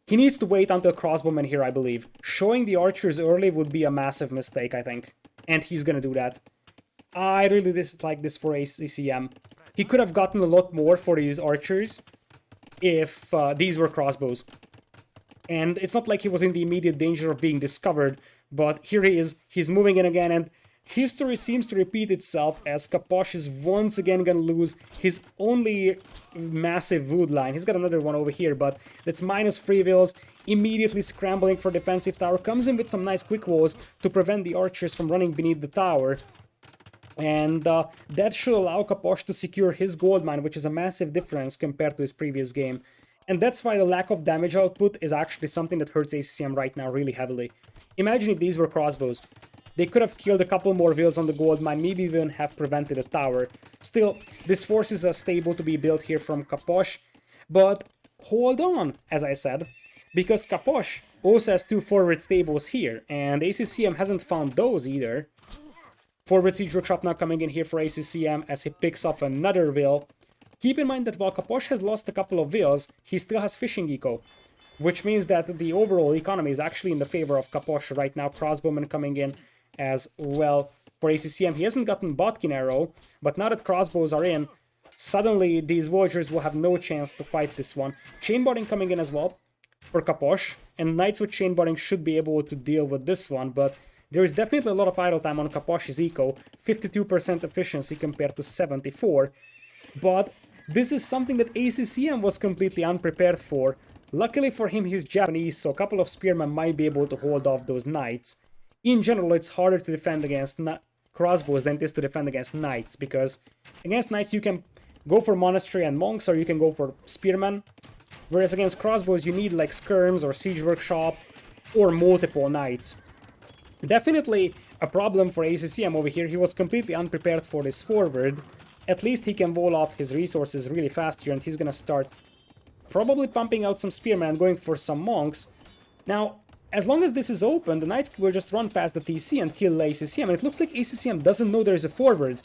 He needs to wait until crossbowmen here, I believe. Showing the archers early would be a massive mistake, I think. And he's gonna do that. I really dislike this for ACCM. He could have gotten a lot more for these archers if these were crossbows. And it's not like he was in the immediate danger of being discovered, but here he is, he's moving in again, and history seems to repeat itself as Capoch is once again gonna lose his only massive wood line. He's got another one over here, but that's minus 3 vills, immediately scrambling for defensive tower, comes in with some nice quick walls to prevent the archers from running beneath the tower. And that should allow Capoch to secure his gold mine, which is a massive difference compared to his previous game. And that's why the lack of damage output is actually something that hurts ACCM right now really heavily. Imagine if these were crossbows. They could have killed a couple more vills on the gold mine, maybe even have prevented a tower. Still, this forces a stable to be built here from Capoch. But hold on, as I said, because Capoch also has 2 forward stables here, and ACCM hasn't found those either. Forward siege workshop now coming in here for ACCM as he picks up another vill. Keep in mind that while Capoch has lost a couple of vills, he still has fishing eco, which means that the overall economy is actually in the favor of Capoch right now. Crossbowman coming in as well for ACCM. He hasn't gotten Botkin arrow, but now that crossbows are in, suddenly these villagers will have no chance to fight this one. Chainboarding coming in as well for Capoch, and knights with chainboarding should be able to deal with this one, but there is definitely a lot of idle time on Capoch's eco, 52% efficiency compared to 74, but this is something that ACCM was completely unprepared for. Luckily for him, he's Japanese, so a couple of spearmen might be able to hold off those knights. In general, it's harder to defend against crossbows than it is to defend against knights, because against knights you can go for monastery and monks, or you can go for spearmen, whereas against crossbows you need like skirms or siege workshop or multiple knights. Definitely a problem for ACCM over here. He was completely unprepared for this forward. At least he can wall off his resources really fast here, and he's gonna start probably pumping out some spearmen and going for some monks. Now, as long as this is open, the knights will just run past the TC and kill ACCM, and it looks like ACCM doesn't know there's a forward.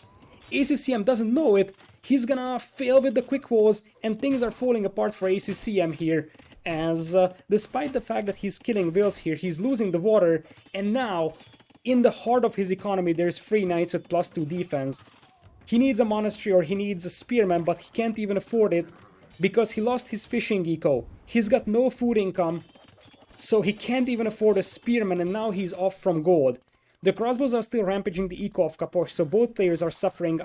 ACCM doesn't know it. He's gonna fail with the quick walls, and things are falling apart for ACCM here, as despite the fact that he's killing vills here, he's losing the water, and now, in the heart of his economy, there's 3 knights with +2 defense. He needs a monastery or he needs a spearman, but he can't even afford it because he lost his fishing eco. He's got no food income, so he can't even afford a spearman, and now he's off from gold. The crossbows are still rampaging the eco of Capoch, so both players are suffering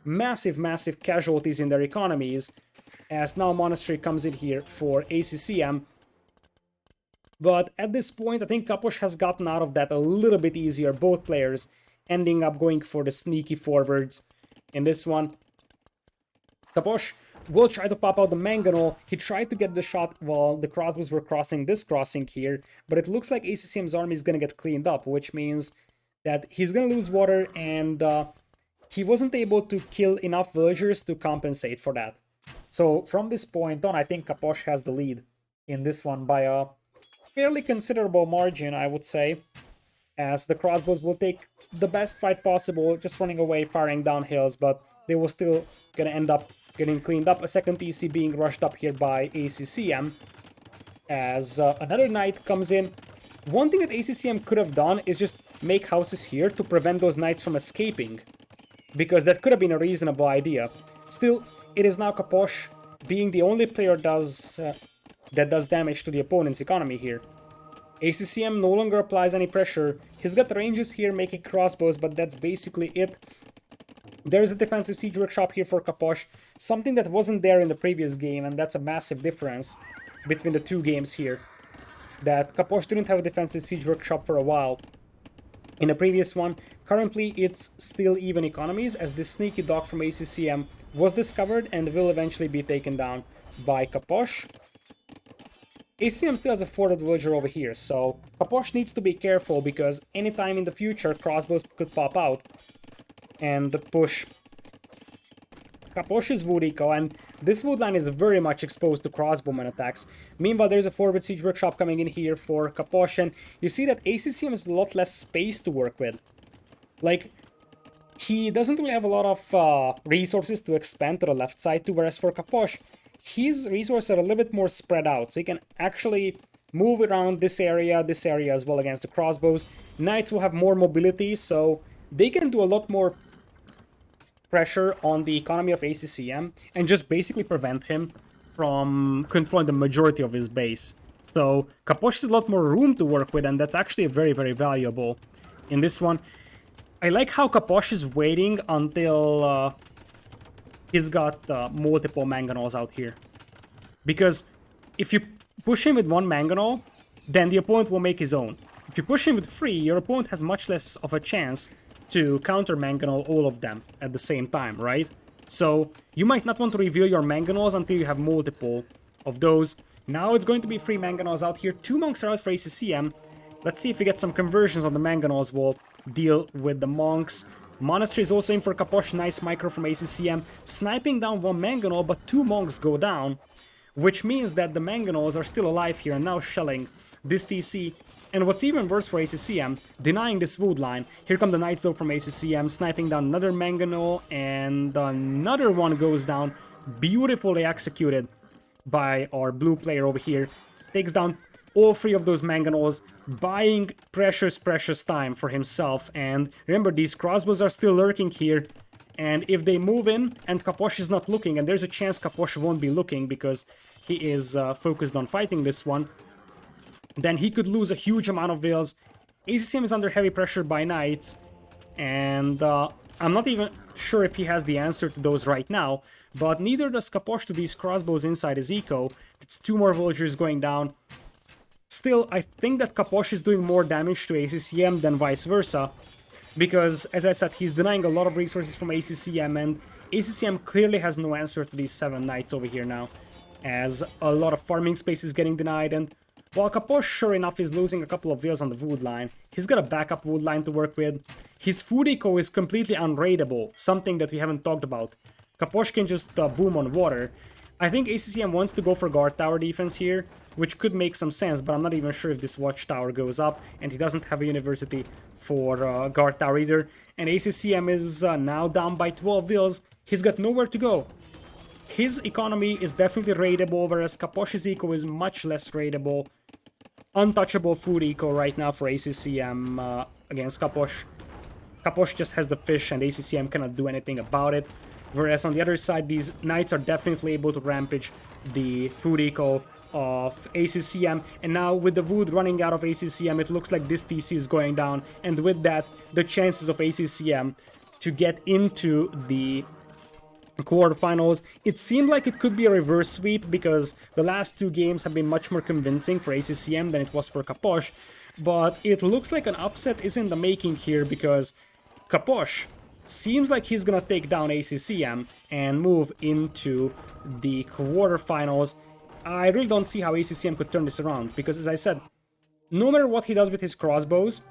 massive casualties in their economies, as now monastery comes in here for ACCM. But at this point, I think Capoch has gotten out of that a little bit easier, both players ending up going for the sneaky forwards. In this one, Capoch will try to pop out the mangonel. He tried to get the shot while the crossbows were crossing this crossing here, but it looks like ACCM's army is going to get cleaned up, which means that he's going to lose water, and he wasn't able to kill enough villagers to compensate for that. So from this point on, I think Capoch has the lead in this one by a fairly considerable margin, I would say, as the crossbows will take the best fight possible, just running away, firing down hills, but they will still gonna end up getting cleaned up. A second TC being rushed up here by ACCM, as another knight comes in. One thing that ACCM could have done is just make houses here to prevent those knights from escaping, because that could have been a reasonable idea. Still, it is now Capoch being the only player that does damage to the opponent's economy here. ACCM no longer applies any pressure. He's got ranges here making crossbows, but that's basically it. There's a defensive siege workshop here for Capoch, something that wasn't there in the previous game, and that's a massive difference between the two games here. That Capoch didn't have a defensive siege workshop for a while in the previous one. Currently, it's still even economies, as this sneaky dog from ACCM was discovered and will eventually be taken down by Capoch. ACCM still has a forward villager over here, so Capoch needs to be careful, because anytime in the future crossbows could pop out and push Capoch's wood eco, and this wood line is very much exposed to crossbowman attacks. Meanwhile, there's a forward siege workshop coming in here for Capoch, and you see that ACCM has a lot less space to work with. Like, he doesn't really have a lot of resources to expand to the left side too, whereas for Capoch, his resources are a little bit more spread out, so he can actually move around this area as well against the crossbows. Knights will have more mobility, so they can do a lot more pressure on the economy of ACCM and just basically prevent him from controlling the majority of his base. So Capoch has a lot more room to work with, and that's actually very, very valuable in this one. I like how Capoch is waiting until he's got multiple Manganols out here. Because if you push him with one Manganol, then the opponent will make his own. If you push him with 3, your opponent has much less of a chance to counter Manganol all of them at the same time, right? So you might not want to reveal your Manganols until you have multiple of those. Now it's going to be 3 Manganols out here. 2 monks are out for ACCM. Let's see if we get some conversions on the Manganols. We'll deal with the monks. Monastery is also in for Capoch. Nice micro from ACCM. Sniping down 1 Manganol, but 2 monks go down, which means that the Manganols are still alive here and now shelling this TC. And what's even worse for ACCM, denying this wood line. Here come the Knights though from ACCM, sniping down another Manganol, and another one goes down. Beautifully executed by our blue player over here. Takes down all 3 of those Manganols, buying precious time for himself. And remember, these crossbows are still lurking here. And if they move in and Capoch is not looking, and there's a chance Capoch won't be looking because he is focused on fighting this one, then he could lose a huge amount of vills. ACCM is under heavy pressure by Knights, and I'm not even sure if he has the answer to those right now, but neither does Capoch to these crossbows inside his eco. It's 2 more villagers going down. Still, I think that Capoch is doing more damage to ACCM than vice versa, because, as I said, he's denying a lot of resources from ACCM, and ACCM clearly has no answer to these 7 Knights over here now, as a lot of farming space is getting denied. And while Capoch, sure enough, is losing a couple of vills on the wood line, he's got a backup wood line to work with. His food eco is completely unraidable, something that we haven't talked about. Capoch can just boom on water. I think ACCM wants to go for guard tower defense here, which could make some sense, but I'm not even sure if this watchtower goes up, and he doesn't have a university for guard tower either. And ACCM is now down by 12 vills. He's got nowhere to go. His economy is definitely raidable, whereas Capoch's eco is much less raidable. Untouchable food eco right now for ACCM against Capoch. Capoch just has the fish, and ACCM cannot do anything about it. Whereas on the other side, these Knights are definitely able to rampage the food eco of ACCM, and now with the wood running out of ACCM, it looks like this TC is going down, and with that, the chances of ACCM to get into the quarterfinals, it seemed like it could be a reverse sweep, because the last 2 games have been much more convincing for ACCM than it was for Capoch, but it looks like an upset is in the making here, because Capoch seems like he's gonna take down ACCM and move into the quarterfinals. I really don't see how ACCM could turn this around, because as I said, no matter what he does with his crossbows,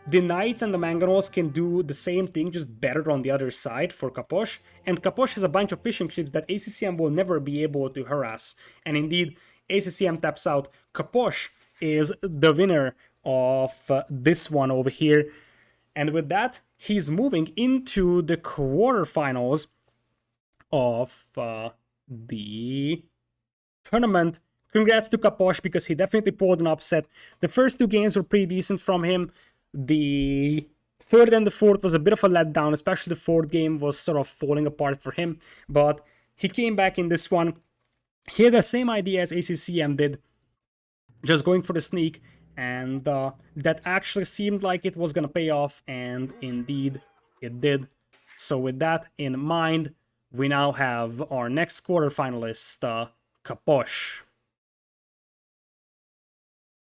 the Knights and the Manganols can do the same thing, just better on the other side for Capoch, and Capoch has a bunch of fishing ships that ACCM will never be able to harass. And indeed, ACCM taps out. Capoch is the winner of this one over here, and with that, he's moving into the quarterfinals of the tournament. Congrats to Capoch, because he definitely pulled an upset. The first 2 games were pretty decent from him. The third and the fourth was a bit of a letdown, especially the 4th game was sort of falling apart for him, but he came back in this one. He had the same idea as ACCM did, just going for the sneak, and that actually seemed like it was gonna pay off, and indeed it did. So with that in mind, we now have our next quarterfinalist, Capoch.